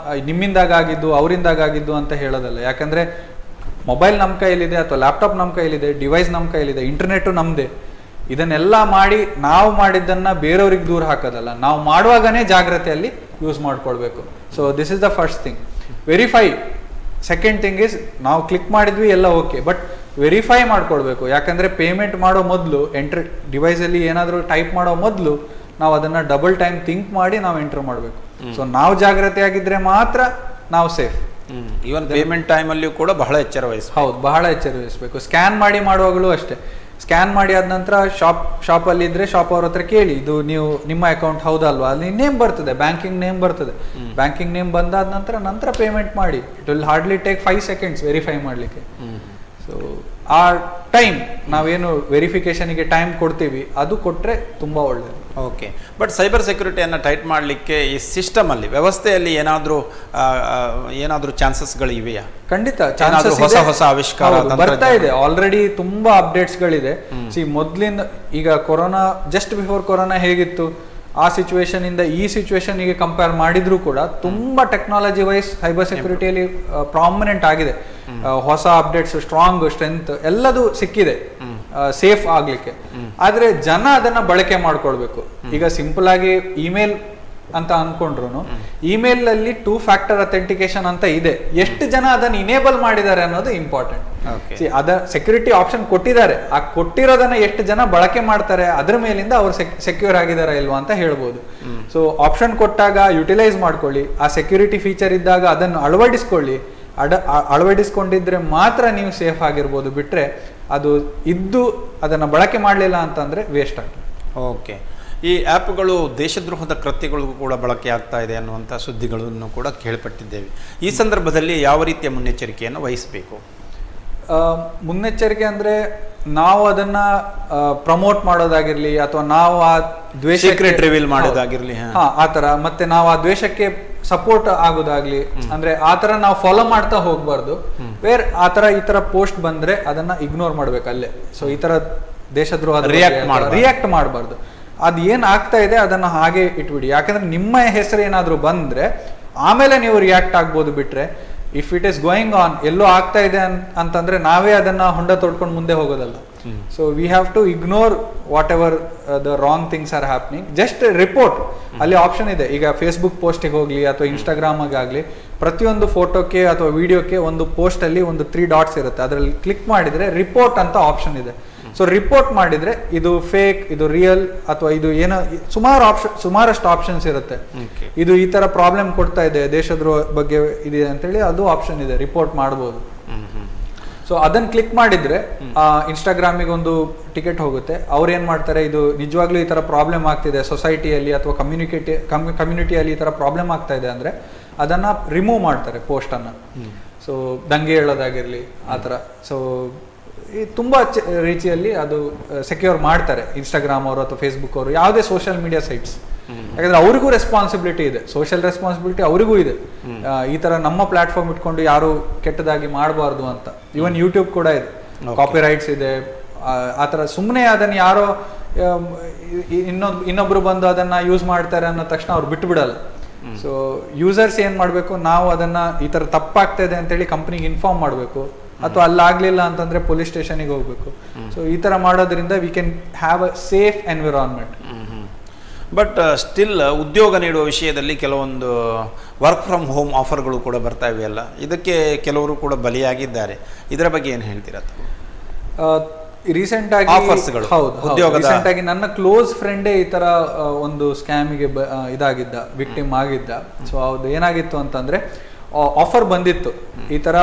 ನಿಮ್ಮಿಂದಾಗಿದ್ದು ಅವರಿಂದಾಗಿದ್ದು ಅಂತ ಹೇಳೋದಲ್ಲ. ಯಾಕಂದ್ರೆ ಮೊಬೈಲ್ ನಮ್ಮ ಕೈಲಿದೆ ಅಥವಾ ಲ್ಯಾಪ್ಟಾಪ್ ನಮ್ಮ ಕೈಲಿದೆ, ಡಿವೈಸ್ ನಮ್ಮ ಕೈಲಿದೆ, ಇಂಟರ್ನೆಟ್ ನಮ್ದೇ. ಇದನ್ನೆಲ್ಲ ಮಾಡಿ ನಾವು ಮಾಡಿದ್ದನ್ನ ಬೇರೆಯವ್ರಿಗೆ ದೂರ ಹಾಕೋದಲ್ಲ, ನಾವು ಮಾಡುವಾಗನೇ ಜಾಗ್ರತೆಯಲ್ಲಿ ಯೂಸ್ ಮಾಡ್ಕೊಳ್ಬೇಕು. So this is the first thing. Verify. Second thing is, ನಾವು ಕ್ಲಿಕ್ ಮಾಡಿದ್ವಿ ಎಲ್ಲ ಓಕೆ, ಬಟ್ ವೆರಿಫೈ ಮಾಡ್ಕೊಳ್ಬೇಕು. ಯಾಕಂದ್ರೆ ಪೇಮೆಂಟ್ ಮಾಡೋ ಮೊದಲು ಡಿವೈಸ್ ಅಲ್ಲಿ ಏನಾದರೂ ಟೈಪ್ ಮಾಡೋ ಮೊದಲು ನಾವು ಅದನ್ನ ಡಬಲ್ ಟೈಮ್ ಥಿಂಕ್ ಮಾಡಿ ನಾವು ಎಂಟರ್ ಮಾಡಬೇಕು. ಸೊ ನಾವು ಜಾಗ್ರತೆ ಆಗಿದ್ರೆ ಮಾತ್ರ ನಾವು ಸೇಫ್. ಈವನ್ ಪೇಮೆಂಟ್ ಟೈಮ್ ಅಲ್ಲಿಯೂ ಕೂಡ ಬಹಳ ಎಚ್ಚರ ವಹಿಸಬೇಕು. ಹೌದು, ಬಹಳ ಎಚ್ಚರ ವಹಿಸಬೇಕು. ಸ್ಕ್ಯಾನ್ ಮಾಡಿ ಮಾಡುವಾಗಲೂ ಅಷ್ಟೇ. ಸ್ಕ್ಯಾನ್ ಮಾಡಿ ಆದ ನಂತರ ಶಾಪಲ್ಲಿ ಇದ್ರೆ ಶಾಪ್ ಅವ್ರ ಹತ್ರ ಕೇಳಿ, ಇದು ನಿಮ್ಮ ಅಕೌಂಟ್ ಹೌದಲ್ವಾ? ಅಲ್ಲಿ ನೇಮ್ ಬರ್ತದೆ, ಬ್ಯಾಂಕಿಂಗ್ ನೇಮ್ ಬರ್ತದೆ. ಬ್ಯಾಂಕಿಂಗ್ ನೇಮ್ ಬಂದಾದ ನಂತರ ಪೇಮೆಂಟ್ ಮಾಡಿ. It will hardly take 5 seconds verify ಮಾಡಲಿಕ್ಕೆ. ಸೊ ಆ ಟೈಮ್ ನಾವೇನು ವೆರಿಫಿಕೇಶನ್ಗೆ ಟೈಮ್ ಕೊಡ್ತೀವಿ ಅದು ಕೊಟ್ಟರೆ ತುಂಬ ಒಳ್ಳೆಯದು. ಓಕೆ, ಬಟ್ ಸೈಬರ್ ಸೆಕ್ಯೂರಿಟಿಯನ್ನು ಟೈಟ್ ಮಾಡಲಿಕ್ಕೆ ಈ ಸಿಸ್ಟಮಲ್ಲಿ, ವ್ಯವಸ್ಥೆಯಲ್ಲಿ ಏನಾದರೂ ಚಾನ್ಸಸ್ಗಳು ಇವೆಯಾ? ಖಂಡಿತ ಹೊಸ ಆವಿಷ್ಕಾರ ಬರ್ತಾ ಇದೆ. ಆಲ್ರೆಡಿ ತುಂಬಾ ಅಪ್ಡೇಟ್ಸ್ಗಳಿದೆ. ಮೊದ್ಲಿಂದ ಈಗ ಕೊರೋನಾ, ಜಸ್ಟ್ ಬಿಫೋರ್ ಕೊರೋನಾ ಹೇಗಿತ್ತು, ಆ ಸಿಚುವೇಶನ್ ಇಂದ ಈ ಸಿಚುವೇಶನ್ಗೆ ಕಂಪೇರ್ ಮಾಡಿದ್ರು ಕೂಡ ತುಂಬಾ ಟೆಕ್ನಾಲಜಿ ವೈಸ್ ಸೈಬರ್ ಸೆಕ್ಯೂರಿಟಿಯಲ್ಲಿ ಪ್ರಾಮಿನೆಂಟ್ ಆಗಿದೆ. ಹೊಸ ಅಪ್ಡೇಟ್ಸ್, ಸ್ಟ್ರೆಂತ್ ಎಲ್ಲದೂ ಸಿಕ್ಕಿದೆ ಸೇಫ್ ಆಗ್ಲಿಕ್ಕೆ. ಆದ್ರೆ ಜನ ಅದನ್ನ ಬಳಕೆ ಮಾಡ್ಕೊಳ್ಬೇಕು. ಈಗ ಸಿಂಪಲ್ ಆಗಿ ಇಮೇಲ್ ಅಂತ ಅನ್ಕೊಂಡ್ರು, ಇಮೇಲ್ ಅಲ್ಲಿ 2 factor ಅಥೆಂಟಿಕೇಶನ್ ಅಂತ ಇದೆ. ಎಷ್ಟು ಜನ ಅದನ್ನ ಇನೇಬಲ್ ಮಾಡಿದ್ದಾರೆ ಅನ್ನೋದು ಇಂಪಾರ್ಟೆಂಟ್. Okay. ಅದ ಸೆಕ್ಯೂರಿಟಿ ಆಪ್ಷನ್ ಕೊಟ್ಟಿದ್ದಾರೆ, ಆ ಕೊಟ್ಟಿರೋದನ್ನ ಎಷ್ಟು ಜನ ಬಳಕೆ ಮಾಡ್ತಾರೆ ಅದ್ರ ಮೇಲಿಂದ ಅವ್ರು ಸೆಕ್ಯೂರ್ ಆಗಿದಾರ ಇಲ್ವಾ ಅಂತ ಹೇಳ್ಬೋದು. ಸೊ ಆಪ್ಷನ್ ಕೊಟ್ಟಾಗ ಯುಟಿಲೈಸ್ ಮಾಡ್ಕೊಳ್ಳಿ, ಆ ಸೆಕ್ಯೂರಿಟಿ ಫೀಚರ್ ಇದ್ದಾಗ ಅದನ್ನು ಅಳವಡಿಸ್ಕೊಳ್ಳಿ. ಅಳವಡಿಸ್ಕೊಂಡಿದ್ರೆ ಮಾತ್ರ ನೀವು ಸೇಫ್ ಆಗಿರ್ಬೋದು, ಬಿಟ್ರೆ ಅದು ಇದ್ದು ಅದನ್ನ ಬಳಕೆ ಮಾಡಲಿಲ್ಲ ಅಂತಂದ್ರೆ ವೇಸ್ಟ್ ಆಗ್ತದೆ. ಓಕೆ, ಈ ಆ್ಯಪ್ಗಳು ದೇಶದ್ರೋಹದ ಕೃತ್ಯಗಳಿಗೂ ಕೂಡ ಬಳಕೆ ಆಗ್ತಾ ಇದೆ ಅನ್ನುವಂಥ ಸುದ್ದಿಗಳನ್ನು ಕೂಡ ಕೇಳ್ಪಟ್ಟಿದ್ದೇವೆ. ಈ ಸಂದರ್ಭದಲ್ಲಿ ಯಾವ ರೀತಿಯ ಮುನ್ನೆಚ್ಚರಿಕೆಯನ್ನು ವಹಿಸಬೇಕು? ಮುನ್ನೆಚ್ಚರಿಕೆ ಅಂದ್ರೆ ನಾವು ಅದನ್ನ ಪ್ರಮೋಟ್ ಮಾಡೋದಾಗಿರ್ಲಿ ಅಥವಾ ನಾವು ಆ ದ್ವೇಷ ಸೀಕ್ರೆಟ್ ರಿವೀಲ್ ಮಾಡೋದಾಗಿರ್ಲಿ, ಆತರ, ಮತ್ತೆ ನಾವು ಆ ದ್ವೇಷಕ್ಕೆ ಸಪೋರ್ಟ್ ಆಗೋದಾಗ್ಲಿ, ಅಂದ್ರೆ ಆತರ ನಾವು ಫಾಲೋ ಮಾಡ್ತಾ ಹೋಗ್ಬಾರ್ದು. ಆತರ ಈ ತರ ಪೋಸ್ಟ್ ಬಂದ್ರೆ ಅದನ್ನ ಇಗ್ನೋರ್ ಮಾಡ್ಬೇಕು ಅಲ್ಲೇ. ಸೊ ಈ ತರ ದೇಶದ್ರೋಹ ರಿಯಾಕ್ಟ್ ಮಾಡಬಾರ್ದು. ಅದ್ ಏನ್ ಆಗ್ತಾ ಇದೆ ಅದನ್ನ ಹಾಗೆ ಇಟ್ಬಿಡಿ. ಯಾಕಂದ್ರೆ ನಿಮ್ಮ ಹೆಸರು ಏನಾದ್ರು ಬಂದ್ರೆ ಆಮೇಲೆ ನೀವು ರಿಯಾಕ್ಟ್ ಆಗ್ಬೋದು, ಬಿಟ್ರೆ if it is going on ಎಲ್ಲೋ ಆಗ್ತಾ ಇದೆ ಅಂತಂದ್ರೆ ನಾವೇ ಅದನ್ನ ಹೊಂಡ ತೊಡ್ಕೊಂಡು ಮುಂದೆ ಹೋಗೋದಲ್ಲ. So we have to ignore whatever the wrong things are happening. Just report ಅಲ್ಲಿ ಆಪ್ಷನ್ ಇದೆ. ಈಗ ಫೇಸ್ಬುಕ್ ಪೋಸ್ಟಿಗೆ ಹೋಗ್ಲಿ ಅಥವಾ ಇನ್ಸ್ಟಾಗ್ರಾಮ್ ಆಗಲಿ, ಪ್ರತಿಯೊಂದು ಫೋಟೋಕ್ಕೆ ಅಥವಾ ವಿಡಿಯೋಕ್ಕೆ ಒಂದು ಪೋಸ್ಟ್ ಅಲ್ಲಿ ಒಂದು 3 ಡಾಟ್ಸ್ ಇರುತ್ತೆ. ಅದರಲ್ಲಿ ಕ್ಲಿಕ್ ಮಾಡಿದ್ರೆ ರಿಪೋರ್ಟ್ ಅಂತ ಆಪ್ಷನ್ ಇದೆ. ಸೊ ರಿಪೋರ್ಟ್ ಮಾಡಿದ್ರೆ ಇದು ಫೇಕ್, ಇದು ರಿಯಲ್, ಅಥವಾ ಇದು ಏನೋ ಸುಮಾರಷ್ಟು ಆಪ್ಷನ್ಸ್ ಇರುತ್ತೆ. ಇದು ಈ ತರ ಪ್ರಾಬ್ಲಮ್ ಕೊಡ್ತಾ ಇದೆ, ದೇಶದ್ರೋಹ ಬಗ್ಗೆ ಇದೆ ಅಂತೇಳಿ ಅದು ಆಪ್ಷನ್ ಇದೆ, ರಿಪೋರ್ಟ್ ಮಾಡ್ಬೋದು. ಸೊ ಅದನ್ನ ಕ್ಲಿಕ್ ಮಾಡಿದ್ರೆ ಇನ್ಸ್ಟಾಗ್ರಾಮಿಗೆ ಒಂದು ಟಿಕೆಟ್ ಹೋಗುತ್ತೆ. ಅವ್ರು ಏನ್ ಮಾಡ್ತಾರೆ, ಇದು ನಿಜವಾಗ್ಲೂ ಈ ತರ ಪ್ರಾಬ್ಲಮ್ ಆಗ್ತಿದೆ ಸೊಸೈಟಿಯಲ್ಲಿ ಅಥವಾ ಕಮ್ಯುನಿಟಿಯಲ್ಲಿ ಈ ತರ ಪ್ರಾಬ್ಲಮ್ ಆಗ್ತಾ ಇದೆ ಅಂದ್ರೆ ಅದನ್ನ ರಿಮೂವ್ ಮಾಡ್ತಾರೆ ಪೋಸ್ಟ್ ಅನ್ನ. ಸೊ ದಂಗೆ ಹೇಳೋದಾಗಿರ್ಲಿ ಆ ತರ. ಸೊ ತುಂಬಾ ರೀತಿಯಲ್ಲಿ ಅದು ಸೆಕ್ಯೂರ್ ಮಾಡ್ತಾರೆ ಇನ್ಸ್ಟಾಗ್ರಾಮ್ ಅವರು ಅಥವಾ ಫೇಸ್ಬುಕ್ ಅವರು, ಯಾವುದೇ ಸೋಷಿಯಲ್ ಮೀಡಿಯಾ ಸೈಟ್ಸ್. ಯಾಕಂದ್ರೆ ಅವ್ರಿಗೂ ರೆಸ್ಪಾನ್ಸಿಬಿಲಿಟಿ ಇದೆ, ಸೋಷಿಯಲ್ ರೆಸ್ಪಾನ್ಸಿಬಿಲಿಟಿ ಅವರಿಗೂ ಇದೆ. ಈ ತರ ನಮ್ಮ ಪ್ಲಾಟ್ಫಾರ್ಮ್ ಇಟ್ಕೊಂಡು ಯಾರು ಕೆಟ್ಟದಾಗಿ ಮಾಡಬಾರ್ದು ಅಂತ. ಇವನ್ ಯೂಟ್ಯೂಬ್ ಕೂಡ ಇದೆ, ಕಾಪಿ ರೈಟ್ಸ್ ಇದೆ. ಆತರ ಸುಮ್ಮನೆ ಅದನ್ನ ಯಾರೋ ಇನ್ನೊಬ್ರು ಬಂದು ಅದನ್ನ ಯೂಸ್ ಮಾಡ್ತಾರೆ ಅನ್ನೋ ತಕ್ಷಣ ಅವ್ರು ಬಿಟ್ಟು ಬಿಡಲ್ಲ. ಸೊ ಯೂಸರ್ಸ್ ಏನ್ ಮಾಡ್ಬೇಕು, ನಾವು ಅದನ್ನ ಈ ತರ ತಪ್ಪಾಗ್ತಾ ಇದೆ ಅಂತೇಳಿ ಕಂಪ್ನಿಗೆ ಇನ್ಫಾರ್ಮ್ ಮಾಡಬೇಕು, ಅಥವಾ ಅಲ್ಲಾಗ್ಲಿಲ್ಲ ಅಂತಂದ್ರೆ ಪೊಲೀಸ್ ಸ್ಟೇಷನ್ಗೆ ಹೋಗ್ಬೇಕು. ಸೊ ಈ ತರ ಮಾಡೋದ್ರಿಂದ we can have a safe environment. But still ಉದ್ಯೋಗ ನೀಡುವ ವಿಷಯದಲ್ಲಿ ಕೆಲವೊಂದು ವರ್ಕ್ ಫ್ರಮ್ ಹೋಮ್ ಆಫರ್ಗಳು ಕೂಡ ಬರ್ತಾ ಇವೆಯಲ್ಲ, ಇದಕ್ಕೆ ಕೆಲವರು ಕೂಡ ಬಲಿಯಾಗಿದ್ದಾರೆ. ಇದರ ಬಗ್ಗೆ ಏನು ಹೇಳ್ತೀರಾ? ರೀಸೆಂಟ್ ಆಗಿ ರೀಸೆಂಟ್ ಆಗಿ ನನ್ನ ಕ್ಲೋಸ್ ಫ್ರೆಂಡೇ ಈ ತರ ಒಂದು ಸ್ಕ್ಯಾಮಿಗೆ ಇದಾಗಿದ್ದ, ವಿಕ್ಟಿಮ್ ಆಗಿದ್ದ. ಸೊ ಅದು ಏನಾಗಿತ್ತು ಅಂತಂದ್ರೆ ಆಫರ್ ಬಂದಿತ್ತು, ಈ ತರ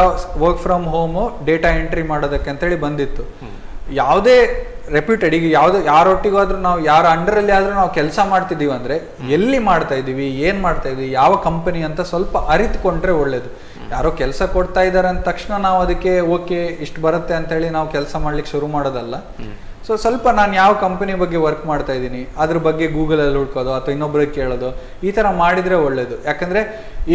work from home data entry ಮಾಡೋದಕ್ಕೆ ಅಂತೇಳಿ ಬಂದಿತ್ತು. ಯಾವುದೇ ರೆಪ್ಯೂಟೆಡ್, ಈಗ ಯಾರೊಟ್ಟಿಗಾದ್ರೂ ನಾವು ಯಾರ ಅಂಡರಲ್ಲಿ ಆದ್ರೂ ನಾವು ಕೆಲಸ ಮಾಡ್ತಿದೀವಿ ಅಂದ್ರೆ ಎಲ್ಲಿ ಮಾಡ್ತಾ ಇದೀವಿ, ಏನ್ ಮಾಡ್ತಾ ಇದೀವಿ, ಯಾವ ಕಂಪನಿ ಅಂತ ಸ್ವಲ್ಪ ಅರಿತುಕೊಂಡ್ರೆ ಒಳ್ಳೇದು. ಯಾರೋ ಕೆಲಸ ಕೊಡ್ತಾ ಇದಾರೆ ಅಂದ ತಕ್ಷಣ ನಾವು ಅದಕ್ಕೆ ಓಕೆ ಇಷ್ಟು ಬರುತ್ತೆ ಅಂತ ಹೇಳಿ ನಾವು ಕೆಲಸ ಮಾಡ್ಲಿಕ್ಕೆ ಶುರು ಮಾಡೋದಲ್ಲ. ಸೊ ಸ್ವಲ್ಪ ನಾನು ಯಾವ ಕಂಪನಿ ಬಗ್ಗೆ ವರ್ಕ್ ಮಾಡ್ತಾ ಇದ್ದೀನಿ ಅದ್ರ ಬಗ್ಗೆ ಗೂಗಲಲ್ಲಿ ಹುಡ್ಕೋದು ಅಥವಾ ಇನ್ನೊಬ್ರಿಗೆ ಕೇಳೋದು, ಈ ತರ ಮಾಡಿದ್ರೆ ಒಳ್ಳೇದು. ಯಾಕಂದ್ರೆ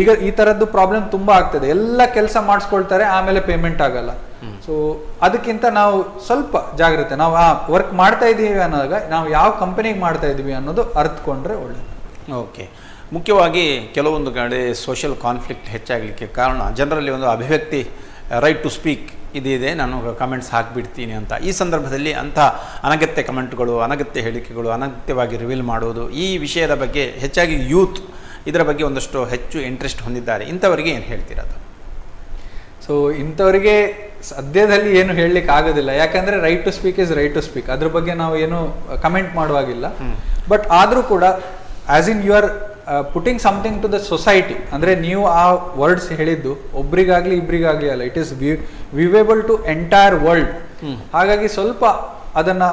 ಈಗ ಈ ತರದ್ದು ಪ್ರಾಬ್ಲಮ್ ತುಂಬಾ ಆಗ್ತದೆ. ಎಲ್ಲ ಕೆಲಸ ಮಾಡಿಸ್ಕೊಳ್ತಾರೆ, ಆಮೇಲೆ ಪೇಮೆಂಟ್ ಆಗಲ್ಲ. ಸೊ ಅದಕ್ಕಿಂತ ನಾವು ಸ್ವಲ್ಪ ಜಾಗ್ರತೆ, ನಾವು ವರ್ಕ್ ಮಾಡ್ತಾ ಇದ್ದೀವಿ ಅನ್ನೋದಾಗ ನಾವು ಯಾವ ಕಂಪನಿಗೆ ಮಾಡ್ತಾ ಇದೀವಿ ಅನ್ನೋದು ಅರ್ಥಕೊಂಡ್ರೆ ಒಳ್ಳೇದು. ಓಕೆ, ಮುಖ್ಯವಾಗಿ ಕೆಲವೊಂದು ಕಡೆ ಸೋಷಿಯಲ್ ಕಾನ್ಫ್ಲಿಕ್ಟ್ ಹೆಚ್ಚಾಗಲಿಕ್ಕೆ ಕಾರಣ ಜನರಲ್ಲಿ ಒಂದು ಅಭಿವ್ಯಕ್ತಿ, ರೈಟ್ ಟು ಸ್ಪೀಕ್ ಇದಿದೆ, ನಾನು ಕಮೆಂಟ್ಸ್ ಹಾಕಿಬಿಡ್ತೀನಿ ಅಂತ. ಈ ಸಂದರ್ಭದಲ್ಲಿ ಅಂಥ ಅನಗತ್ಯ ಕಮೆಂಟ್ಗಳು, ಅನಗತ್ಯ ಹೇಳಿಕೆಗಳು, ಅನಗತ್ಯವಾಗಿ ರಿವೀಲ್ ಮಾಡೋದು, ಈ ವಿಷಯದ ಬಗ್ಗೆ ಹೆಚ್ಚಾಗಿ ಯೂತ್ ಇದರ ಬಗ್ಗೆ ಒಂದಷ್ಟು ಹೆಚ್ಚು ಇಂಟ್ರೆಸ್ಟ್ ಹೊಂದಿದ್ದಾರೆ. ಇಂಥವರಿಗೆ ಏನು ಹೇಳ್ತಿರೋದು? ಸೊ ಇಂಥವರಿಗೆ ಸದ್ಯದಲ್ಲಿ ಏನು ಹೇಳಲಿಕ್ಕೆ ಆಗೋದಿಲ್ಲ. ಯಾಕಂದ್ರೆ right to speak is right to speak, ಅದ್ರ ಬಗ್ಗೆ ನಾವು ಏನು ಕಮೆಂಟ್ ಮಾಡುವಾಗಿಲ್ಲ. ಬಟ್ ಆದರೂ ಕೂಡ as in you are putting something to the society, ಅಂದ್ರೆ ನೀವು ಆ ವರ್ಡ್ಸ್ ಹೇಳಿದ್ದು ಒಬ್ರಿಗಾಗ್ಲಿ ಇಬ್ರಿಗಾಗ್ಲಿ ಅಲ್ಲ, it is viewable to entire world. ಹಾಗಾಗಿ ಸ್ವಲ್ಪ ಅದನ್ನ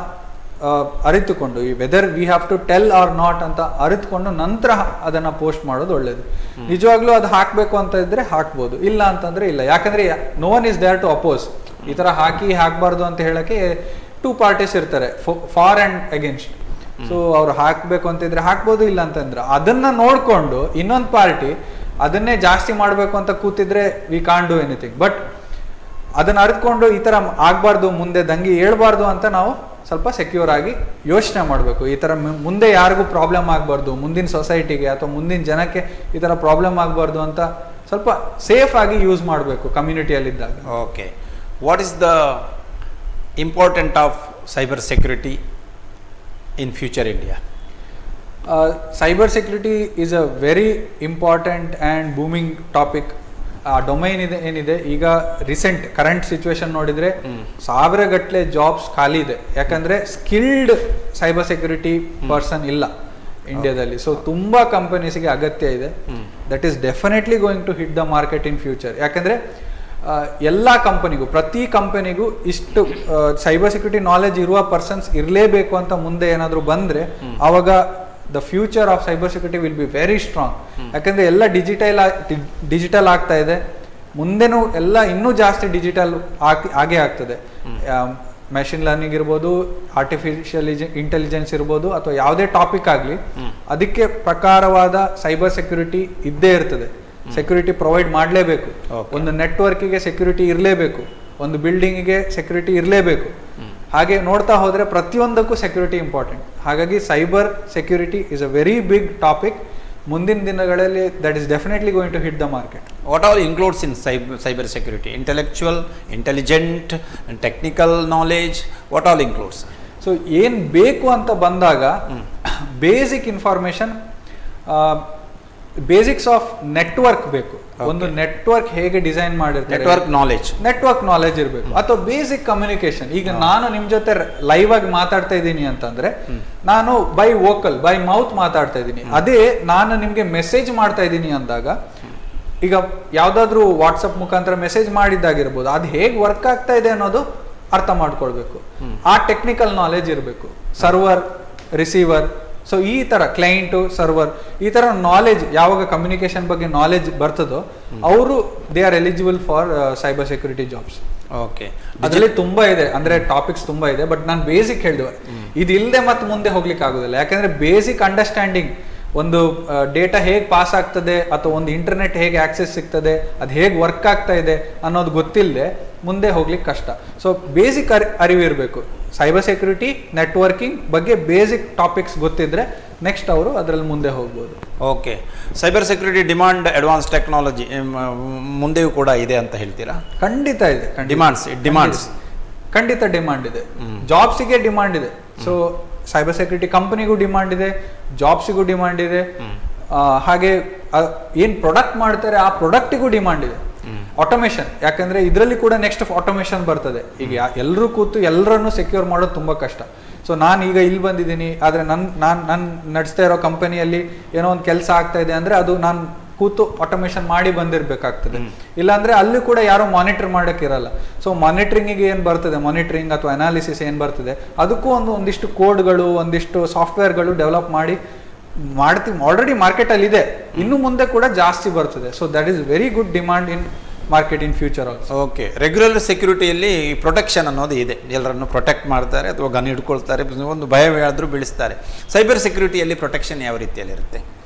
ಅರಿತುಕೊಂಡು, ಈ whether we have to tell or not ಅಂತ ಅರಿತುಕೊಂಡು ನಂತರ ಅದನ್ನ ಪೋಸ್ಟ್ ಮಾಡೋದು ಒಳ್ಳೇದು. ನಿಜವಾಗ್ಲೂ ಅದು ಹಾಕ್ಬೇಕು ಅಂತ ಇದ್ರೆ ಹಾಕ್ಬೋದು, ಇಲ್ಲ ಅಂತಂದ್ರೆ ಇಲ್ಲ. ಯಾಕಂದ್ರೆ no one is there to oppose. ಈ ತರ ಹಾಕ್ಬಾರ್ದು ಅಂತ ಹೇಳಕ್ಕೆ 2 ಪಾರ್ಟೀಸ್ ಇರ್ತಾರೆ, ಫಾರ್ ಅಂಡ್ ಅಗೇನ್ಸ್ಟ್. ಸೊ ಅವ್ರು ಹಾಕ್ಬೇಕು ಅಂತಿದ್ರೆ ಹಾಕ್ಬೋದು, ಇಲ್ಲ ಅಂತಂದ್ರೆ ಅದನ್ನ ನೋಡ್ಕೊಂಡು ಇನ್ನೊಂದು ಪಾರ್ಟಿ ಅದನ್ನೇ ಜಾಸ್ತಿ ಮಾಡ್ಬೇಕು ಅಂತ ಕೂತಿದ್ರೆ we can't do anything. But ಅದನ್ನ ಅರಿತುಕೊಂಡು ಈ ತರ ಆಗ್ಬಾರ್ದು, ಮುಂದೆ ದಂಗೆ ಹೇಳ್ಬಾರ್ದು ಅಂತ ನಾವು ಸ್ವಲ್ಪ ಸೆಕ್ಯೂರ್ ಆಗಿ ಯೋಚನೆ ಮಾಡಬೇಕು. ಈ ತರ ಮುಂದೆ ಯಾರಿಗೂ ಪ್ರಾಬ್ಲಮ್ ಆಗಬಾರ್ದು, ಮುಂದಿನ ಸೊಸೈಟಿಗೆ ಅಥವಾ ಮುಂದಿನ ಜನಕ್ಕೆ ಈ ತರ ಪ್ರಾಬ್ಲಮ್ ಆಗಬಾರ್ದು ಅಂತ ಸ್ವಲ್ಪ ಸೇಫ್ ಆಗಿ ಯೂಸ್ ಮಾಡಬೇಕು ಕಮ್ಯುನಿಟಿಯಲ್ಲಿದ್ದಾಗ. Okay, what is the important of cyber security in future India? Cyber security is a very important and booming topic ಆ ಡೊಮೈನ್ ಏನಿದೆ ಈಗ ಕರೆಂಟ್ ಸಿಚುವೇಶನ್ ನೋಡಿದ್ರೆ ಸಾವಿರಗಟ್ಟಲೆ ಜಾಬ್ಸ್ ಖಾಲಿ ಇದೆ, ಯಾಕಂದ್ರೆ ಸ್ಕಿಲ್ಡ್ ಸೈಬರ್ ಸೆಕ್ಯೂರಿಟಿ ಪರ್ಸನ್ ಇಲ್ಲ ಇಂಡಿಯಾದಲ್ಲಿ. ಸೊ ತುಂಬಾ ಕಂಪನೀಸ್ಗೆ ಅಗತ್ಯ ಇದೆ. That is definitely going to hit the market in future. ಯಾಕಂದ್ರೆ ಎಲ್ಲ ಕಂಪನಿಗೂ, ಪ್ರತಿ ಕಂಪನಿಗೂ ಇಷ್ಟು ಸೈಬರ್ ಸೆಕ್ಯೂರಿಟಿ ನಾಲೆಜ್ ಇರುವ ಪರ್ಸನ್ಸ್ ಇರಲೇಬೇಕು ಅಂತ ಮುಂದೆ ಏನಾದರೂ ಬಂದ್ರೆ ಆವಾಗ the future of cyber security will be very strong. ಯಾಕಂದ್ರೆ ಎಲ್ಲ ಡಿಜಿಟಲ್ ಆಗ್ತಾ ಇದೆ, ಮುಂದೆನೂ ಎಲ್ಲ ಇನ್ನೂ ಜಾಸ್ತಿ ಡಿಜಿಟಲ್ ಆಗೇ ಆಗ್ತದೆ. ಮೆಷಿನ್ ಲರ್ನಿಂಗ್ ಇರ್ಬೋದು, ಆರ್ಟಿಫಿಷಿಯಲ್ ಇಂಟೆಲಿಜೆನ್ಸ್ ಇರ್ಬೋದು, ಅಥವಾ ಯಾವುದೇ ಟಾಪಿಕ್ ಆಗಲಿ ಅದಕ್ಕೆ ಪ್ರಕಾರವಾದ ಸೈಬರ್ ಸೆಕ್ಯೂರಿಟಿ ಇದ್ದೇ ಇರ್ತದೆ. ಸೆಕ್ಯೂರಿಟಿ ಪ್ರೊವೈಡ್ ಮಾಡಲೇಬೇಕು. ಒಂದು ನೆಟ್ವರ್ಕಿಗೆ ಸೆಕ್ಯೂರಿಟಿ ಇರಲೇಬೇಕು, ಒಂದು ಬಿಲ್ಡಿಂಗಿಗೆ ಸೆಕ್ಯೂರಿಟಿ ಇರಲೇಬೇಕು. ಹಾಗೆ ನೋಡ್ತಾ ಹೋದ್ರೆ ಪ್ರತಿಯೊಂದಕ್ಕೂ ಸೆಕ್ಯೂರಿಟಿ ಇಂಪಾರ್ಟೆಂಟ್. ಹಾಗಾಗಿ cyber security is a very big topic. ಮುಂದಿನ ದಿನಗಳಲ್ಲಿ that is definitely going to hit the market. What all includes in cyber security? Intellectual, intelligent, technical knowledge, what all includes? So ಏನು ಬೇಕು ಅಂತ ಬಂದಾಗ basic information, basics of network ಬೇಕು. ಒಂದು network ಹೇಗೆ design ಮಾಡಿರ್ತಾರೆ, ನೆಟ್ವರ್ಕ್ ನಾಲೆಜ್ ಇರಬೇಕು. ಅಥವಾ ಬೇಸಿಕ್ ಕಮ್ಯುನಿಕೇಶನ್. ಈಗ ನಾನು ನಿಮ್ ಜೊತೆ ಲೈವ್ ಆಗಿ ಮಾತಾಡ್ತಾ ಇದ್ದೀನಿ ಅಂತಂದ್ರೆ ನಾನು ಬೈ ಮೌತ್ ಮಾತಾಡ್ತಾ ಇದ್ದೀನಿ. ಅದೇ ನಾನು ನಿಮ್ಗೆ ಮೆಸೇಜ್ ಮಾಡ್ತಾ ಇದ್ದೀನಿ ಅಂದಾಗ, ಈಗ ಯಾವ್ದಾದ್ರು ವಾಟ್ಸಪ್ ಮುಖಾಂತರ ಮೆಸೇಜ್ ಮಾಡಿದ್ದಾಗಿರ್ಬೋದು, ಅದು ಹೇಗೆ ವರ್ಕ್ ಆಗ್ತಾ ಇದೆ ಅನ್ನೋದು ಅರ್ಥ ಮಾಡ್ಕೊಳ್ಬೇಕು. ಆ ಟೆಕ್ನಿಕಲ್ ನಾಲೆಜ್ ಇರಬೇಕು. ಸರ್ವರ್, ರಿಸೀವರ್, ಸೊ ಈ ತರ ಕ್ಲೈಂಟು, ಸರ್ವರ್, ಈ ತರ ನಾಲೆಜ್, ಯಾವಾಗ ಕಮ್ಯುನಿಕೇಶನ್ ಬಗ್ಗೆ ನಾಲೆಜ್ ಬರ್ತದೋ ಅವರು they are eligible for cyber security jobs. Okay, ಅದರಲ್ಲಿ ತುಂಬಾ ಇದೆ, ಅಂದ್ರೆ ಟಾಪಿಕ್ಸ್ ತುಂಬಾ ಇದೆ. ಬಟ್ ನಾನು ಬೇಸಿಕ್ ಹೇಳಿದೆ, ಇದಿಲ್ಲದೆ ಮತ್ತೆ ಮುಂದೆ ಹೋಗ್ಲಿಕ್ಕೆ ಆಗೋದಿಲ್ಲ. ಯಾಕಂದ್ರೆ ಬೇಸಿಕ್ ಅಂಡರ್ಸ್ಟ್ಯಾಂಡಿಂಗ್, ಒಂದು ಡೇಟಾ ಹೇಗೆ ಪಾಸ್ ಆಗ್ತದೆ ಅಥವಾ ಒಂದು ಇಂಟರ್ನೆಟ್ ಹೇಗೆ ಆಕ್ಸೆಸ್ ಸಿಗ್ತದೆ, ಅದು ಹೇಗೆ ವರ್ಕ್ ಆಗ್ತಾ ಇದೆ ಅನ್ನೋದು ಗೊತ್ತಿಲ್ಲದೆ ಮುಂದೆ ಹೋಗ್ಲಿಕ್ಕೆ ಕಷ್ಟ. ಸೊ ಬೇಸಿಕ್ ಅರಿವು ಇರಬೇಕು. ಸೈಬರ್ ಸೆಕ್ಯೂರಿಟಿ, ನೆಟ್ವರ್ಕಿಂಗ್ ಬಗ್ಗೆ ಬೇಸಿಕ್ ಟಾಪಿಕ್ಸ್ ಗೊತ್ತಿದ್ರೆ ನೆಕ್ಸ್ಟ್ ಅವರು ಅದರಲ್ಲಿ ಮುಂದೆ ಹೋಗ್ಬೋದು. Okay, cyber security demand advance technology ಮುಂದೆಯೂ ಕೂಡ ಇದೆ ಅಂತ ಹೇಳ್ತೀರಾ? ಖಂಡಿತ ಇದೆ. ಡಿಮಾಂಡ್ಸ್ ಖಂಡಿತ ಡಿಮಾಂಡ್ ಇದೆ. ಜಾಬ್ಸಿಗೆ ಡಿಮಾಂಡ್ ಇದೆ. ಸೊ ಸೈಬರ್ ಸೆಕ್ಯೂರಿಟಿ ಕಂಪನಿಗೂ ಡಿಮಾಂಡ್ ಇದೆ, ಜಾಬ್ಸಿಗೂ ಡಿಮಾಂಡ್ ಇದೆ. ಹಾಗೆ ಏನ್ ಪ್ರಾಡಕ್ಟ್ ಮಾಡ್ತಾರೆ ಆ ಪ್ರಾಡಕ್ಟಿಗೂ ಡಿಮಾಂಡ್ ಇದೆ. ಆಟೋಮೇಷನ್, ಯಾಕಂದ್ರೆ ಇದರಲ್ಲಿ ಕೂಡ ನೆಕ್ಸ್ಟ್ ಆಟೋಮೇಷನ್ ಬರ್ತದೆ. ಈಗ ಎಲ್ಲರೂ ಕೂತು ಎಲ್ಲರನ್ನು ಸೆಕ್ಯೂರ್ ಮಾಡೋದು ತುಂಬಾ ಕಷ್ಟ. ಸೊ ನಾನು ಈಗ ಇಲ್ಲಿ ಬಂದಿದ್ದೀನಿ, ಆದ್ರೆ ನಾನು ನಡೆಸ್ತಾ ಇರೋ ಕಂಪನಿಯಲ್ಲಿ ಏನೋ ಒಂದು ಕೆಲಸ ಆಗ್ತಾ ಇದೆ ಅಂದ್ರೆ ಅದು ನಾನು ಕೂತು ಆಟೋಮೇಷನ್ ಮಾಡಿ ಬಂದಿರಬೇಕಾಗ್ತದೆ. ಇಲ್ಲಾಂದ್ರೆ ಅಲ್ಲಿ ಕೂಡ ಯಾರೋ ಮಾನಿಟರ್ ಮಾಡಕ್ಕೆ ಇರಲ್ಲ. ಸೊ ಮಾನಿಟರಿಂಗಿಗೆ ಏನು ಬರ್ತದೆ, ಮಾನಿಟರಿಂಗ್ ಅಥವಾ ಅನಾಲಿಸಿಸ್ ಏನು ಬರ್ತದೆ, ಅದಕ್ಕೂ ಒಂದಿಷ್ಟು ಕೋಡ್ಗಳು, ಒಂದಿಷ್ಟು ಸಾಫ್ಟ್ವೇರ್ಗಳು ಡೆವಲಪ್ ಮಾಡ್ತೀವಿ. ಆಲ್ರೆಡಿ ಮಾರ್ಕೆಟಲ್ಲಿ ಇದೆ, ಇನ್ನು ಮುಂದೆ ಕೂಡ ಜಾಸ್ತಿ ಬರ್ತದೆ. So that is very good demand in market in future also. Okay, regular ಸೆಕ್ಯೂರಿಟಿಯಲ್ಲಿ ಪ್ರೊಟೆಕ್ಷನ್ ಅನ್ನೋದು ಇದೆ. ಎಲ್ಲರನ್ನು ಪ್ರೊಟೆಕ್ಟ್ ಮಾಡ್ತಾರೆ ಅಥವಾ ಗನ್ ಹಿಡ್ಕೊಳ್ತಾರೆ, ಒಂದು ಭಯವಾದರೂ ಬೀಳಿಸ್ತಾರೆ. ಸೈಬರ್ ಸೆಕ್ಯೂರಿಟಿಯಲ್ಲಿ ಪ್ರೊಟೆಕ್ಷನ್ ಯಾವ ರೀತಿಯಲ್ಲಿ ಇರುತ್ತೆ?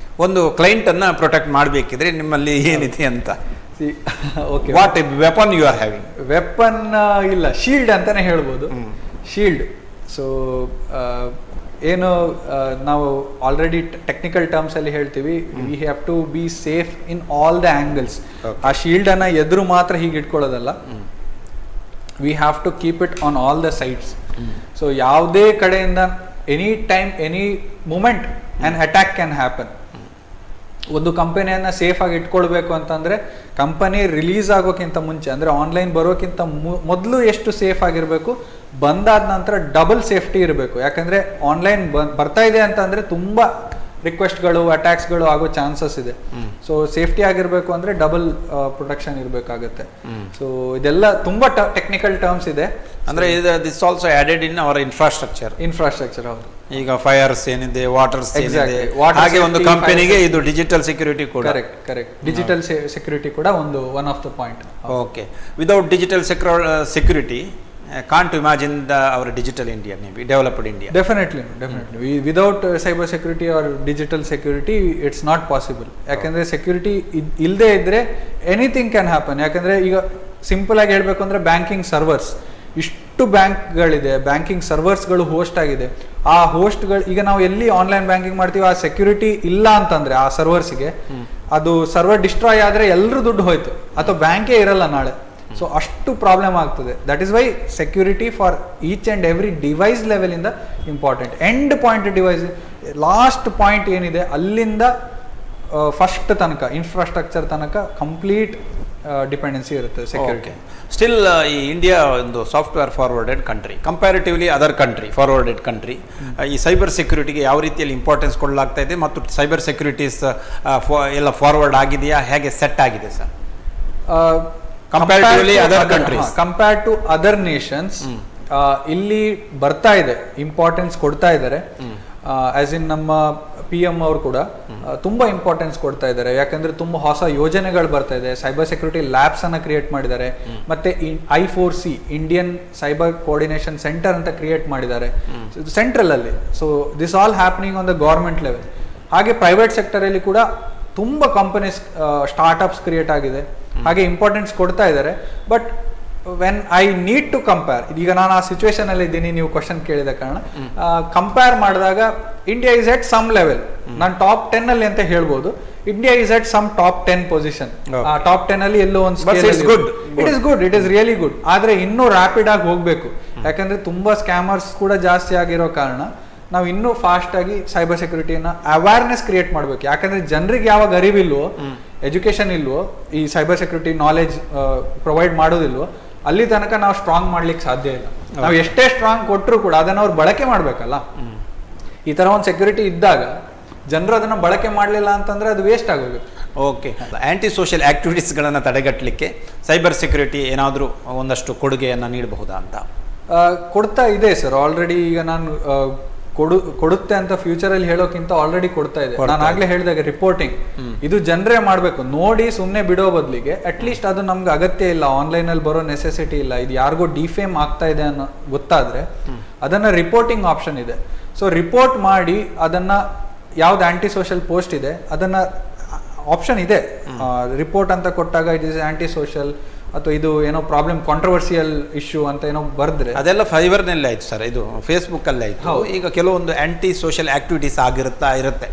ಒಂದು ಕ್ಲೈಂಟನ್ನು ಪ್ರೊಟೆಕ್ಟ್ ಮಾಡಬೇಕಿದ್ರೆ ನಿಮ್ಮಲ್ಲಿ ಏನಿದೆ ಅಂತ? Okay, what weapon you are having? Weapon ಇಲ್ಲ, ಶೀಲ್ಡ್ ಅಂತಾನೆ ಹೇಳ್ಬೋದು. ಶೀಲ್ಡ್. ಸೊ ಏನು ನಾವು ಆಲ್ರೆಡಿ ಟೆಕ್ನಿಕಲ್ ಟರ್ಮ್ಸ್ ಅಲ್ಲಿ ಹೇಳ್ತೀವಿ, we have to be safe in all the angles. ಆ ಶೀಲ್ಡ್ ಅನ್ನ ಎದುರು ಮಾತ್ರ ಹೀಗೆ ಇಟ್ಕೊಳ್ಳೋದಲ್ಲ, we have to keep it on all the sides. So ಯಾವುದೇ ಕಡೆಯಿಂದ any time, any moment on attack can happen. ಒಂದು ಕಂಪನಿಯನ್ನ ಸೇಫ್ ಆಗಿ ಇಟ್ಕೊಳ್ಬೇಕು ಅಂತಂದ್ರೆ ಕಂಪನಿ ರಿಲೀಸ್ ಆಗೋಕ್ಕಿಂತ ಮುಂಚೆ, ಅಂದ್ರೆ ಆನ್ಲೈನ್ ಬರೋಕ್ಕಿಂತ ಮೊದಲು ಎಷ್ಟು ಸೇಫ್ ಆಗಿರ್ಬೇಕು, ಬಂದಾದ ನಂತರ ಡಬಲ್ ಸೇಫ್ಟಿ ಇರಬೇಕು. ಯಾಕಂದ್ರೆ ಆನ್ಲೈನ್ ಬರ್ತಾ ಇದೆ ಅಂತಂದ್ರೆ ತುಂಬಾ ರಿಕ್ವೆಸ್ಟ್ಗಳು, ಅಟ್ಯಾಕ್ಸ್ಗಳು ಆಗೋ ಚಾನ್ಸಸ್ ಇದೆ. ಸೊ ಸೇಫ್ಟಿ ಆಗಿರ್ಬೇಕು ಅಂದ್ರೆ ಡಬಲ್ ಪ್ರೊಟೆಕ್ಷನ್ ಇರಬೇಕಾಗುತ್ತೆ. ಸೊ ಇದೆಲ್ಲ ತುಂಬಾ ಟೆಕ್ನಿಕಲ್ ಟರ್ಮ್ಸ್ ಇದೆ. ಅಂದ್ರೆ this also added in our infrastructure. ಹೌದು, ಈಗ ಫೈರ್ಸ್ ಏನಿದೆ, ವಾಟರ್ಸ್ ಏನಿದೆ, ಹಾಗೆ ಒಂದು ಕಂಪನಿಗೆ ಇದು ಡಿಜಿಟಲ್ ಸೆಕ್ಯೂರಿಟಿ ಕೂಡ. ಕರೆಕ್ಟ್. ಡಿಜಿಟಲ್ ಸೆಕ್ಯೂರಿಟಿ ಕೂಡ one of the point. Okay, without digital security can't imagine our digital India, maybe developed India. Definitely. Without cyber security or digital security, it's not possible. ಯಾಕಂದ್ರೆ security ಇಲ್ಲದೆ ಇದ್ರೆ anything can happen. ಯಾಕಂದ್ರೆ ಈಗ simple ಆಗಿ ಹೇಳ್ಬೇಕು ಅಂದ್ರೆ banking servers, ಇಷ್ಟು ಬ್ಯಾಂಕ್ಗಳಿದೆ, banking ಸರ್ವರ್ಸ್ಗಳು host ಆಗಿದೆ. ಆ ಹೋಸ್ಟ್ಗಳು, ಈಗ ನಾವು ಎಲ್ಲಿ ಆನ್ಲೈನ್ ಬ್ಯಾಂಕಿಂಗ್ ಮಾಡ್ತೀವಿ, ಆ ಸೆಕ್ಯೂರಿಟಿ ಇಲ್ಲ ಅಂತಂದ್ರೆ ಆ ಸರ್ವರ್ಸ್ಗೆ, ಅದು ಸರ್ವರ್ ಡಿಸ್ಟ್ರಾಯ್ ಆದ್ರೆ ಎಲ್ಲರೂ ದುಡ್ಡು ಹೋಯ್ತು, ಅಥವಾ ಬ್ಯಾಂಕೇ ಇರಲ್ಲ ನಾಳೆ. ಸೊ ಅಷ್ಟು ಪ್ರಾಬ್ಲಮ್ ಆಗ್ತದೆ. That is why security for each and every device level ಇಂದ important. End point device, last point ಏನಿದೆ ಅಲ್ಲಿಂದ ಫಸ್ಟ್ ತನಕ, ಇನ್ಫ್ರಾಸ್ಟ್ರಕ್ಚರ್ ತನಕ ಕಂಪ್ಲೀಟ್ ಡಿಪೆಂಡೆನ್ಸಿ ಇರುತ್ತೆ ಸೆಕ್ಯೂರಿಟಿ. ಸ್ಟಿಲ್ ಈ ಇಂಡಿಯಾ ಒಂದು software forwarded country comparatively other country forwarded country. ಈ cyber ಸೆಕ್ಯೂರಿಟಿಗೆ ಯಾವ ರೀತಿಯಲ್ಲಿ ಇಂಪಾರ್ಟೆನ್ಸ್ ಕೊಡಲಾಗ್ತಾ ಇದೆ ಮತ್ತು ಸೈಬರ್ ಸೆಕ್ಯೂರಿಟೀಸ್ ಎಲ್ಲ ಫಾರ್ವರ್ಡ್ ಆಗಿದೆಯಾ, ಹೇಗೆ ಸೆಟ್ ಆಗಿದೆ sir comparatively other countries? Compared to other nations ಇಲ್ಲಿ ಬರ್ತಾ ಇದೆ, ಇಂಪಾರ್ಟೆನ್ಸ್ ಕೊಡ್ತಾ ಇದ್ದಾರೆ. ಆಸ್ ಇನ್ ನಮ್ಮ PM ಅವರು ಕೂಡ ತುಂಬಾ ಇಂಪಾರ್ಟೆನ್ಸ್ ಕೊಡ್ತಾ ಇದ್ದಾರೆ. ಯಾಕಂದ್ರೆ ತುಂಬಾ ಹೊಸ ಯೋಜನೆಗಳು ಬರ್ತಾ ಇದೆ. ಸೈಬರ್ ಸೆಕ್ಯೂರಿಟಿ ಲ್ಯಾಬ್ಸ್ ಅನ್ನ ಕ್ರಿಯೇಟ್ ಮಾಡಿದ್ದಾರೆ. ಮತ್ತೆ I4C Indian cyber coordination centre ಅಂತ ಕ್ರಿಯೇಟ್ ಮಾಡಿದ್ದಾರೆ ಸೆಂಟ್ರಲ್ ಅಲ್ಲಿ. So this all happening on the government level. ಹಾಗೆ ಪ್ರೈವೇಟ್ ಸೆಕ್ಟರ್ ಅಲ್ಲಿ ಕೂಡ ತುಂಬಾ ಕಂಪನೀಸ್ ಸ್ಟಾರ್ಟ್ಅಪ್ಸ್ ಕ್ರಿಯೇಟ್ ಆಗಿದೆ, ಹಾಗೆ ಇಂಪಾರ್ಟೆನ್ಸ್ ಕೊಡ್ತಾ ಇದ್ದಾರೆ. But when I need to compare, ಈಗ ನಾನು ಆ ಸಿಚುವೇಶನ್ ಅಲ್ಲಿ ಇದ್ದೀನಿ, ನೀವು ಕ್ವಶನ್ ಕೇಳಿದ ಕಾರಣ ಕಂಪೇರ್ ಮಾಡಿದಾಗ India is at some level. ನಾನು ಟಾಪ್ 10 ಅಲ್ಲಿ ಅಂತ ಹೇಳ್ಬೋದು. India is at some top 10 position. Top 10 ಅಲ್ಲಿ ಎಲ್ಲೋ ಒಂದು ಇಟ್ ಇಸ್ ರಿಯಲಿ ಗುಡ್. ಆದ್ರೆ ಇನ್ನೂ ರ್ಯಾಪಿಡ್ ಆಗಿ ಹೋಗ್ಬೇಕು. ಯಾಕಂದ್ರೆ ತುಂಬಾ ಸ್ಕ್ಯಾಮರ್ಸ್ ಕೂಡ ಜಾಸ್ತಿ ಆಗಿರೋ ಕಾರಣ ನಾವು ಇನ್ನೂ ಫಾಸ್ಟ್ ಆಗಿ ಸೈಬರ್ ಸೆಕ್ಯೂರಿಟಿಯನ್ನ ಅವೇರ್ನೆಸ್ ಕ್ರಿಯೇಟ್ ಮಾಡ್ಬೇಕು. ಯಾಕಂದ್ರೆ ಜನರಿಗೆ ಯಾವಾಗ ಅರಿವಿಲ್ವೋ, ಎಜುಕೇಶನ್ ಇಲ್ವೋ, ಈ ಸೈಬರ್ ಸೆಕ್ಯೂರಿಟಿ ನಾಲೆಜ್ ಪ್ರೊವೈಡ್ ಮಾಡೋದಿಲ್ವೋ, ಅಲ್ಲಿ ತನಕ ನಾವು ಸ್ಟ್ರಾಂಗ್ ಮಾಡ್ಲಿಕ್ಕೆ ಸಾಧ್ಯ ಇಲ್ಲ. ನಾವು ಎಷ್ಟೇ ಸ್ಟ್ರಾಂಗ್ ಕೊಟ್ಟರು ಕೂಡ ಅದನ್ನ ಅವ್ರು ಬಳಕೆ ಮಾಡ್ಬೇಕಲ್ಲ. ಈ ತರ ಒಂದು ಸೆಕ್ಯೂರಿಟಿ ಇದ್ದಾಗ ಜನರು ಅದನ್ನ ಬಳಕೆ ಮಾಡಲಿಲ್ಲ ಅಂತಂದ್ರೆ ಅದು ವೇಸ್ಟ್ ಆಗೋಗುತ್ತೆ. ಓಕೆ, ಆಂಟಿ ಸೋಷಿಯಲ್ ಆಕ್ಟಿವಿಟೀಸ್ಗಳನ್ನು ತಡೆಗಟ್ಟಲಿಕ್ಕೆ ಸೈಬರ್ ಸೆಕ್ಯೂರಿಟಿ ಏನಾದರೂ ಒಂದಷ್ಟು ಕೊಡುಗೆಯನ್ನು ನೀಡಬಹುದಾ ಅಂತ? ಕೊಡ್ತಾ ಇದೆ ಸರ್. ಆಲ್ರೆಡಿ ಈಗ ನಾನು ಕೊಡುತ್ತೆ ಅಂತ ಫ್ಯೂಚರ್ ಅಲ್ಲಿ ಹೇಳೋಕ್ಕಿಂತ ಆಲ್ರೆಡಿ ಕೊಡ್ತಾ ಇದೆ. ನಾನು ಆಗ್ಲೇ ಹೇಳಿದಾಗ ರಿಪೋರ್ಟಿಂಗ್ ಇದು ಜನರೇ ಮಾಡ್ಬೇಕು. ನೋಡಿ ಸುಮ್ನೆ ಬಿಡೋ ಬದಲಿಗೆ ಅಟ್ಲೀಸ್ಟ್ ಅದು ನಮ್ಗೆ ಅಗತ್ಯ ಇಲ್ಲ, ಆನ್ಲೈನ್ ಅಲ್ಲಿ ಬರೋ ನೆಸೆಸಿಟಿ ಇಲ್ಲ, ಇದು ಯಾರಿಗೋ ಡಿಫೇಮ್ ಆಗ್ತಾ ಇದೆ ಅನ್ನೋ ಗೊತ್ತಾದ್ರೆ ಅದನ್ನ ರಿಪೋರ್ಟಿಂಗ್ ಆಪ್ಷನ್ ಇದೆ. ಸೊ ರಿಪೋರ್ಟ್ ಮಾಡಿ ಅದನ್ನ ಯಾವ್ದು ಆಂಟಿ ಸೋಷಿಯಲ್ ಪೋಸ್ಟ್ ಇದೆ ಅದನ್ನ ಆಪ್ಷನ್ ಇದೆ. ರಿಪೋರ್ಟ್ ಅಂತ ಕೊಟ್ಟಾಗ ಇಟ್ ಇಸ್ ಆಂಟಿ ಸೋಷಿಯಲ್ ಅಥವಾ ಇದು ಏನೋ ಪ್ರಾಬ್ಲಮ್ ಕಾಂಟ್ರವರ್ಸಿಯಲ್ ಇಶ್ಯೂ ಅಂತ ಏನೋ ಬರ್ದ್ರೆ ಅದೆಲ್ಲ ಫೈಬರ್ನಲ್ಲೇ ಆಯ್ತು ಸರ್, ಇದು ಫೇಸ್ಬುಕ್ ಅಲ್ಲೇ ಆಯ್ತು. ಈಗ ಕೆಲವೊಂದು ಆಂಟಿ ಸೋಷಿಯಲ್ ಆಕ್ಟಿವಿಟೀಸ್ ಇರುತ್ತೆ.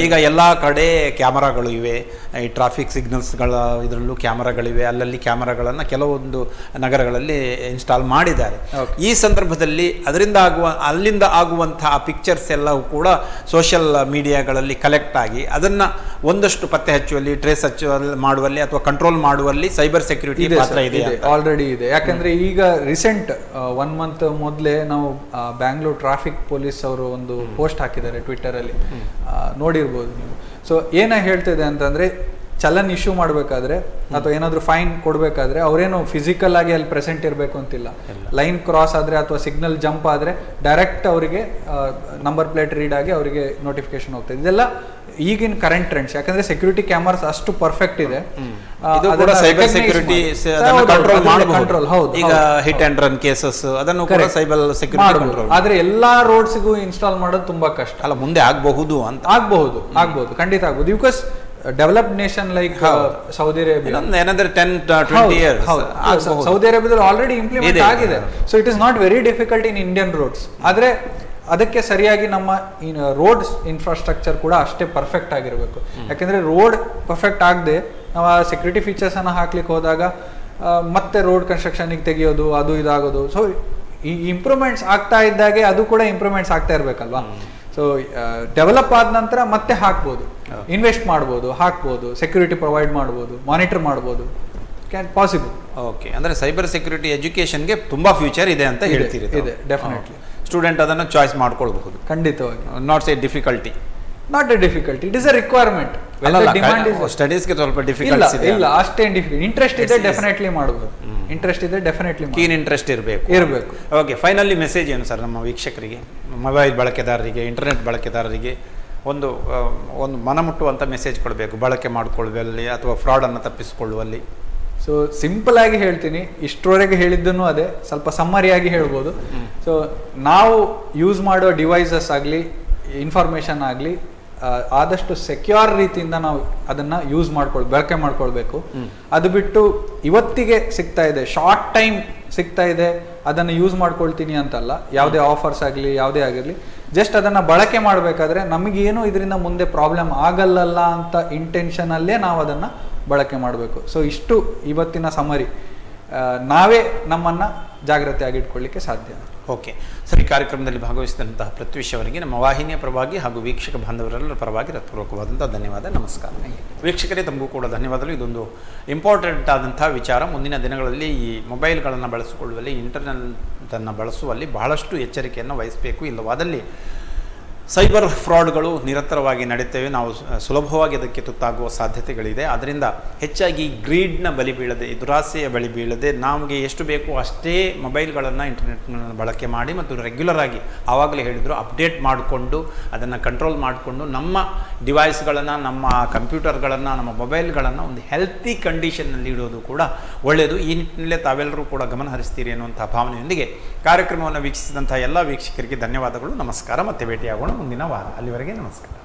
ಈಗ ಎಲ್ಲಾ ಕಡೆ ಕ್ಯಾಮರಾಗಳು ಇವೆ, ಈ ಟ್ರಾಫಿಕ್ ಸಿಗ್ನಲ್ಸ್ಗಳ ಇದರಲ್ಲೂ ಕ್ಯಾಮರಾಗಳಿವೆ, ಅಲ್ಲಲ್ಲಿ ಕ್ಯಾಮರಾಗಳನ್ನು ಕೆಲವೊಂದು ನಗರಗಳಲ್ಲಿ ಇನ್ಸ್ಟಾಲ್ ಮಾಡಿದ್ದಾರೆ. ಈ ಸಂದರ್ಭದಲ್ಲಿ ಅಲ್ಲಿಂದ ಆಗುವಂತಹ ಪಿಕ್ಚರ್ಸ್ ಎಲ್ಲವೂ ಕೂಡ ಸೋಷಿಯಲ್ ಮೀಡಿಯಾಗಳಲ್ಲಿ ಕಲೆಕ್ಟ್ ಆಗಿ ಅದನ್ನ ಒಂದಷ್ಟು ಪತ್ತೆ ಹಚ್ಚುವಲ್ಲಿ, ಟ್ರೇಸ್ ಮಾಡುವಲ್ಲಿ ಅಥವಾ ಕಂಟ್ರೋಲ್ ಮಾಡುವಲ್ಲಿ ಸೈಬರ್ ಸೆಕ್ಯೂರಿಟಿ ಆಲ್ರೆಡಿ ಇದೆ. ಯಾಕಂದ್ರೆ ಈಗ ರೀಸೆಂಟ್ 1 ಮಂತ್ ಮೊದಲೇ ನಾವು ಬ್ಯಾಂಗ್ಳೂರ್ ಟ್ರಾಫಿಕ್ ಪೊಲೀಸ್ ಅವರು ಒಂದು ಪೋಸ್ಟ್ ಹಾಕಿದ್ದಾರೆ ಟ್ವಿಟರ್ ಅಲ್ಲಿ, ನೋಡಿರ್ಬೋದು ನೀವು. ಸೊ ಏನ ಹೇಳ್ತಿದೆ ಅಂತಂದ್ರೆ, ಚಲನ್ ಇಶ್ಯೂ ಮಾಡಬೇಕಾದ್ರೆ ಅಥವಾ ಏನಾದ್ರು ಫೈನ್ ಕೊಡ್ಬೇಕಾದ್ರೆ ಅವರೇನು ಫಿಸಿಕಲ್ ಆಗಿ ಅಲ್ಲಿ ಪ್ರೆಸೆಂಟ್ ಇರಬೇಕು ಅಂತಿಲ್ಲ. ಲೈನ್ ಕ್ರಾಸ್ ಆದ್ರೆ ಅಥವಾ ಸಿಗ್ನಲ್ ಜಂಪ್ ಆದ್ರೆ ಡೈರೆಕ್ಟ್ ಅವರಿಗೆ ನಂಬರ್ ಪ್ಲೇಟ್ ರೀಡ್ ಆಗಿ ಅವರಿಗೆ ನೋಟಿಫಿಕೇಶನ್ ಹೋಗ್ತದೆ. ಇದೆಲ್ಲ ಈಗಿನ ಕರೆಂಟ್ ಟ್ರೆಂಡ್ಸ್. ಯಾಕಂದ್ರೆ ಸೆಕ್ಯೂರಿಟಿ ಕ್ಯಾಮರಾಸ್ ಅಷ್ಟು ಪರ್ಫೆಕ್ಟ್ ಇದೆ. Cyber security control. ಹೌದು, ಈಗ ಹಿಟ್ ಅಂಡ್ ರನ್ ಕೇಸಸ್ ಅದನ್ನು ಕೂಡ ಸೈಬರ್ ಸೆಕ್ಯೂರಿಟಿ ಕಂಟ್ರೋಲ್. ಆದ್ರೆ ಎಲ್ಲಾ ರೋಡ್ಸ್ಗೂ ಇನ್ಸ್ಟಾಲ್ ಮಾಡೋದು ತುಂಬಾ ಕಷ್ಟ. ಅಲ್ಲ, ಮುಂದೆ ಆಗಬಹುದು ಅಂತ. ಆಗ್ಬಹುದು ಖಂಡಿತ ಆಗ್ಬಹುದು. Because developed nation like Saudi Arabia, Saudi ಅರೇಬಿಯಾದಲ್ಲಿ ಆಲ್ರೆಡಿ ಇಂಪ್ಲಿಮೆಂಟ್ ಆಗಿದೆ. So it is not very difficult in Indian roads. ಆದ್ರೆ ಅದಕ್ಕೆ ಸರಿಯಾಗಿ ನಮ್ಮ ರೋಡ್ ಇನ್ಫ್ರಾಸ್ಟ್ರಕ್ಚರ್ ಕೂಡ ಅಷ್ಟೇ ಪರ್ಫೆಕ್ಟ್ ಆಗಿರಬೇಕು. ಯಾಕಂದ್ರೆ ರೋಡ್ ಪರ್ಫೆಕ್ಟ್ ಆಗದೆ ನಾವು ಆ ಸೆಕ್ಯೂರಿಟಿ ಫೀಚರ್ಸ್ ಅನ್ನ ಹಾಕ್ಲಿಕ್ಕೆ ಹೋದಾಗ ಮತ್ತೆ ರೋಡ್ ಕನ್ಸ್ಟ್ರಕ್ಷನ್ಗೆ ತೆಗೆಯೋದು, ಅದು ಇದಾಗೋದು. ಸೊ ಈ ಇಂಪ್ರೂವ್ಮೆಂಟ್ಸ್ ಆಗ್ತಾ ಇದ್ದಾಗೆ ಅದು ಕೂಡ ಇಂಪ್ರೂವ್ಮೆಂಟ್ಸ್ ಆಗ್ತಾ ಇರ್ಬೇಕಲ್ವಾ. ಸೊ ಡೆವಲಪ್ ಆದ ನಂತರ ಮತ್ತೆ ಹಾಕ್ಬೋದು, ಇನ್ವೆಸ್ಟ್ ಮಾಡ್ಬೋದು, ಹಾಕ್ಬೋದು, ಸೆಕ್ಯೂರಿಟಿ ಪ್ರೊವೈಡ್ ಮಾಡ್ಬೋದು, ಮಾನಿಟರ್ ಮಾಡ್ಬೋದು. Can possible. ಓಕೆ, ಅಂದ್ರೆ ಸೈಬರ್ ಸೆಕ್ಯೂರಿಟಿ ಎಜುಕೇಶನ್ಗೆ ತುಂಬಾ ಫ್ಯೂಚರ್ ಇದೆ ಅಂತ ಹೇಳ್ತೀರಿ? ಇದೆ, ಡೆಫಿನೆಟ್ಲಿ. ಸ್ಟೂಡೆಂಟ್ ಅದನ್ನು ಚಾಯ್ಸ್ ಮಾಡ್ಕೊಳ್ಬಹುದು. ಖಂಡಿತವಾಗಿ. Not a difficulty. Not a difficulty, it is a requirement. ಸ್ಟಡೀಸ್ಗೆ ಸ್ವಲ್ಪ ಡಿಫಿಕಲ್ಟಿ ಇಲ್ಲ, ಅಷ್ಟೇನು ಡಿಫಿಕಲ್ಟಿ. ಇಂಟ್ರೆಸ್ಟ್ ಇದೆ, ಡೆಫಿನೆಟ್ಲಿ ಮಾಡಬಹುದು. ಇಂಟ್ರೆಸ್ಟ್ ಇದೆ, ಡೆಫಿನೆಟ್ಲಿ ಕೀನ್ ಇಂಟ್ರೆಸ್ಟ್ ಇರಬೇಕು. ಓಕೆ, ಫೈನಲಿ ಮೆಸೇಜ್ ಏನು ಸರ್ ನಮ್ಮ ವೀಕ್ಷಕರಿಗೆ, ಮೊಬೈಲ್ ಬಳಕೆದಾರರಿಗೆ, ಇಂಟರ್ನೆಟ್ ಬಳಕೆದಾರರಿಗೆ ಒಂದು ಮನಮುಟ್ಟುವಂಥ ಮೆಸೇಜ್ ಕೊಡಬೇಕು ಬಳಕೆ ಮಾಡಿಕೊಳ್ಳುವಲ್ಲಿ ಅಥವಾ ಫ್ರಾಡನ್ನು ತಪ್ಪಿಸಿಕೊಳ್ಳುವಲ್ಲಿ? ಸೊ ಸಿಂಪಲ್ ಆಗಿ ಹೇಳ್ತೀನಿ, ಇಷ್ಟರವರೆಗೆ ಹೇಳಿದ್ದನ್ನು ಅದೇ, ಸ್ವಲ್ಪ ಸಮ್ಮರಿಯಾಗಿ ಹೇಳ್ಬೋದು. ಸೊ ನಾವು ಯೂಸ್ ಮಾಡೋ ಡಿವೈಸಸ್ ಆಗಲಿ, ಇನ್ಫಾರ್ಮೇಷನ್ ಆಗಲಿ, ಆದಷ್ಟು ಸೆಕ್ಯೂರ್ ರೀತಿಯಿಂದ ನಾವು ಅದನ್ನ ಬಳಕೆ ಮಾಡ್ಕೊಳ್ಬೇಕು. ಅದು ಬಿಟ್ಟು ಇವತ್ತಿಗೆ ಸಿಗ್ತಾ ಇದೆ, ಶಾರ್ಟ್ ಟೈಮ್ ಸಿಗ್ತಾ ಇದೆ, ಅದನ್ನು ಯೂಸ್ ಮಾಡ್ಕೊಳ್ತೀನಿ ಅಂತಲ್ಲ. ಯಾವುದೇ ಆಫರ್ಸ್ ಆಗಲಿ, ಯಾವುದೇ ಆಗಿರಲಿ, ಜಸ್ಟ್ ಅದನ್ನ ಬಳಕೆ ಮಾಡಬೇಕಾದ್ರೆ ನಮಗೇನು ಇದರಿಂದ ಮುಂದೆ ಪ್ರಾಬ್ಲಮ್ ಆಗಲ್ಲ ಅಂತ ಇಂಟೆನ್ಷನಲ್ಲೇ ನಾವು ಅದನ್ನ ಬಳಕೆ ಮಾಡಬೇಕು. ಸೊ ಇಷ್ಟು ಇವತ್ತಿನ ಸಮರಿ. ನಾವೇ ನಮ್ಮನ್ನ ಜಾಗ್ರತೆ ಆಗಿಟ್ಕೊಳ್ಳಿಕ್ಕೆ ಸಾಧ್ಯ. ಓಕೆ ಸರ್, ಈ ಕಾರ್ಯಕ್ರಮದಲ್ಲಿ ಭಾಗವಹಿಸಿದಂತಹ ಪ್ರತ್ಯೂಷ್ ಅವರಿಗೆ ನಮ್ಮ ವಾಹಿನಿಯ ಪರವಾಗಿ ಹಾಗೂ ವೀಕ್ಷಕ ಬಾಂಧವರೆಲ್ಲರ ಪರವಾಗಿ ಹೃತ್ಪೂರ್ವಕವಾದಂಥ ಧನ್ಯವಾದ, ನಮಸ್ಕಾರ. ವೀಕ್ಷಕರೇ, ತಮಗೂ ಕೂಡ ಧನ್ಯವಾದಗಳು. ಇದೊಂದು ಇಂಪಾರ್ಟೆಂಟ್ ಆದಂಥ ವಿಚಾರ. ಮುಂದಿನ ದಿನಗಳಲ್ಲಿ ಈ ಮೊಬೈಲ್ಗಳನ್ನು ಬಳಸಿಕೊಳ್ಳುವಲ್ಲಿ, ಇಂಟರ್ನೆಟನ್ನು ಬಳಸುವಲ್ಲಿ ಬಹಳಷ್ಟು ಎಚ್ಚರಿಕೆಯನ್ನು ವಹಿಸಬೇಕು. ಇಲ್ಲವಾದಲ್ಲಿ ಸೈಬರ್ ಫ್ರಾಡ್ಗಳು ನಿರಂತರವಾಗಿ ನಡೀತವೆ. ನಾವು ಸುಲಭವಾಗಿ ಅದಕ್ಕೆ ತುತ್ತಾಗುವ ಸಾಧ್ಯತೆಗಳಿದೆ. ಆದ್ದರಿಂದ ಹೆಚ್ಚಾಗಿ ಗ್ರೀಡ್ನ ಬಲಿ ಬೀಳದೆ, ದುರಾಸೆಯ ಬಲಿ ಬೀಳದೆ, ನಮಗೆ ಎಷ್ಟು ಬೇಕೋ ಅಷ್ಟೇ ಮೊಬೈಲ್ಗಳನ್ನು, ಇಂಟರ್ನೆಟ್ಗಳನ್ನು ಬಳಕೆ ಮಾಡಿ ಮತ್ತು ರೆಗ್ಯುಲರ್ ಆಗಿ, ಆವಾಗಲೇ ಹೇಳಿದರು, ಅಪ್ಡೇಟ್ ಮಾಡಿಕೊಂಡು ಅದನ್ನು ಕಂಟ್ರೋಲ್ ಮಾಡಿಕೊಂಡು ನಮ್ಮ ಡಿವೈಸ್ಗಳನ್ನು, ನಮ್ಮ ಕಂಪ್ಯೂಟರ್ಗಳನ್ನು, ನಮ್ಮ ಮೊಬೈಲ್ಗಳನ್ನು ಒಂದು ಹೆಲ್ತಿ ಕಂಡೀಷನ್ನಲ್ಲಿ ಇಡೋದು ಕೂಡ ಒಳ್ಳೆಯದು. ಈ ನಿಟ್ಟಿನಲ್ಲೇ ತಾವೆಲ್ಲರೂ ಕೂಡ ಗಮನ ಹರಿಸ್ತೀರಿ ಅನ್ನುವಂಥ ಭಾವನೆಯೊಂದಿಗೆ ಕಾರ್ಯಕ್ರಮವನ್ನು ವೀಕ್ಷಿಸಿದಂಥ ಎಲ್ಲ ವೀಕ್ಷಕರಿಗೆ ಧನ್ಯವಾದಗಳು, ನಮಸ್ಕಾರ. ಮತ್ತೆ ಭೇಟಿಯಾಗೋಣ ಮುಂದಿನ ವಾರ. ಅಲ್ಲಿವರೆಗೆ ನಮಸ್ಕಾರ.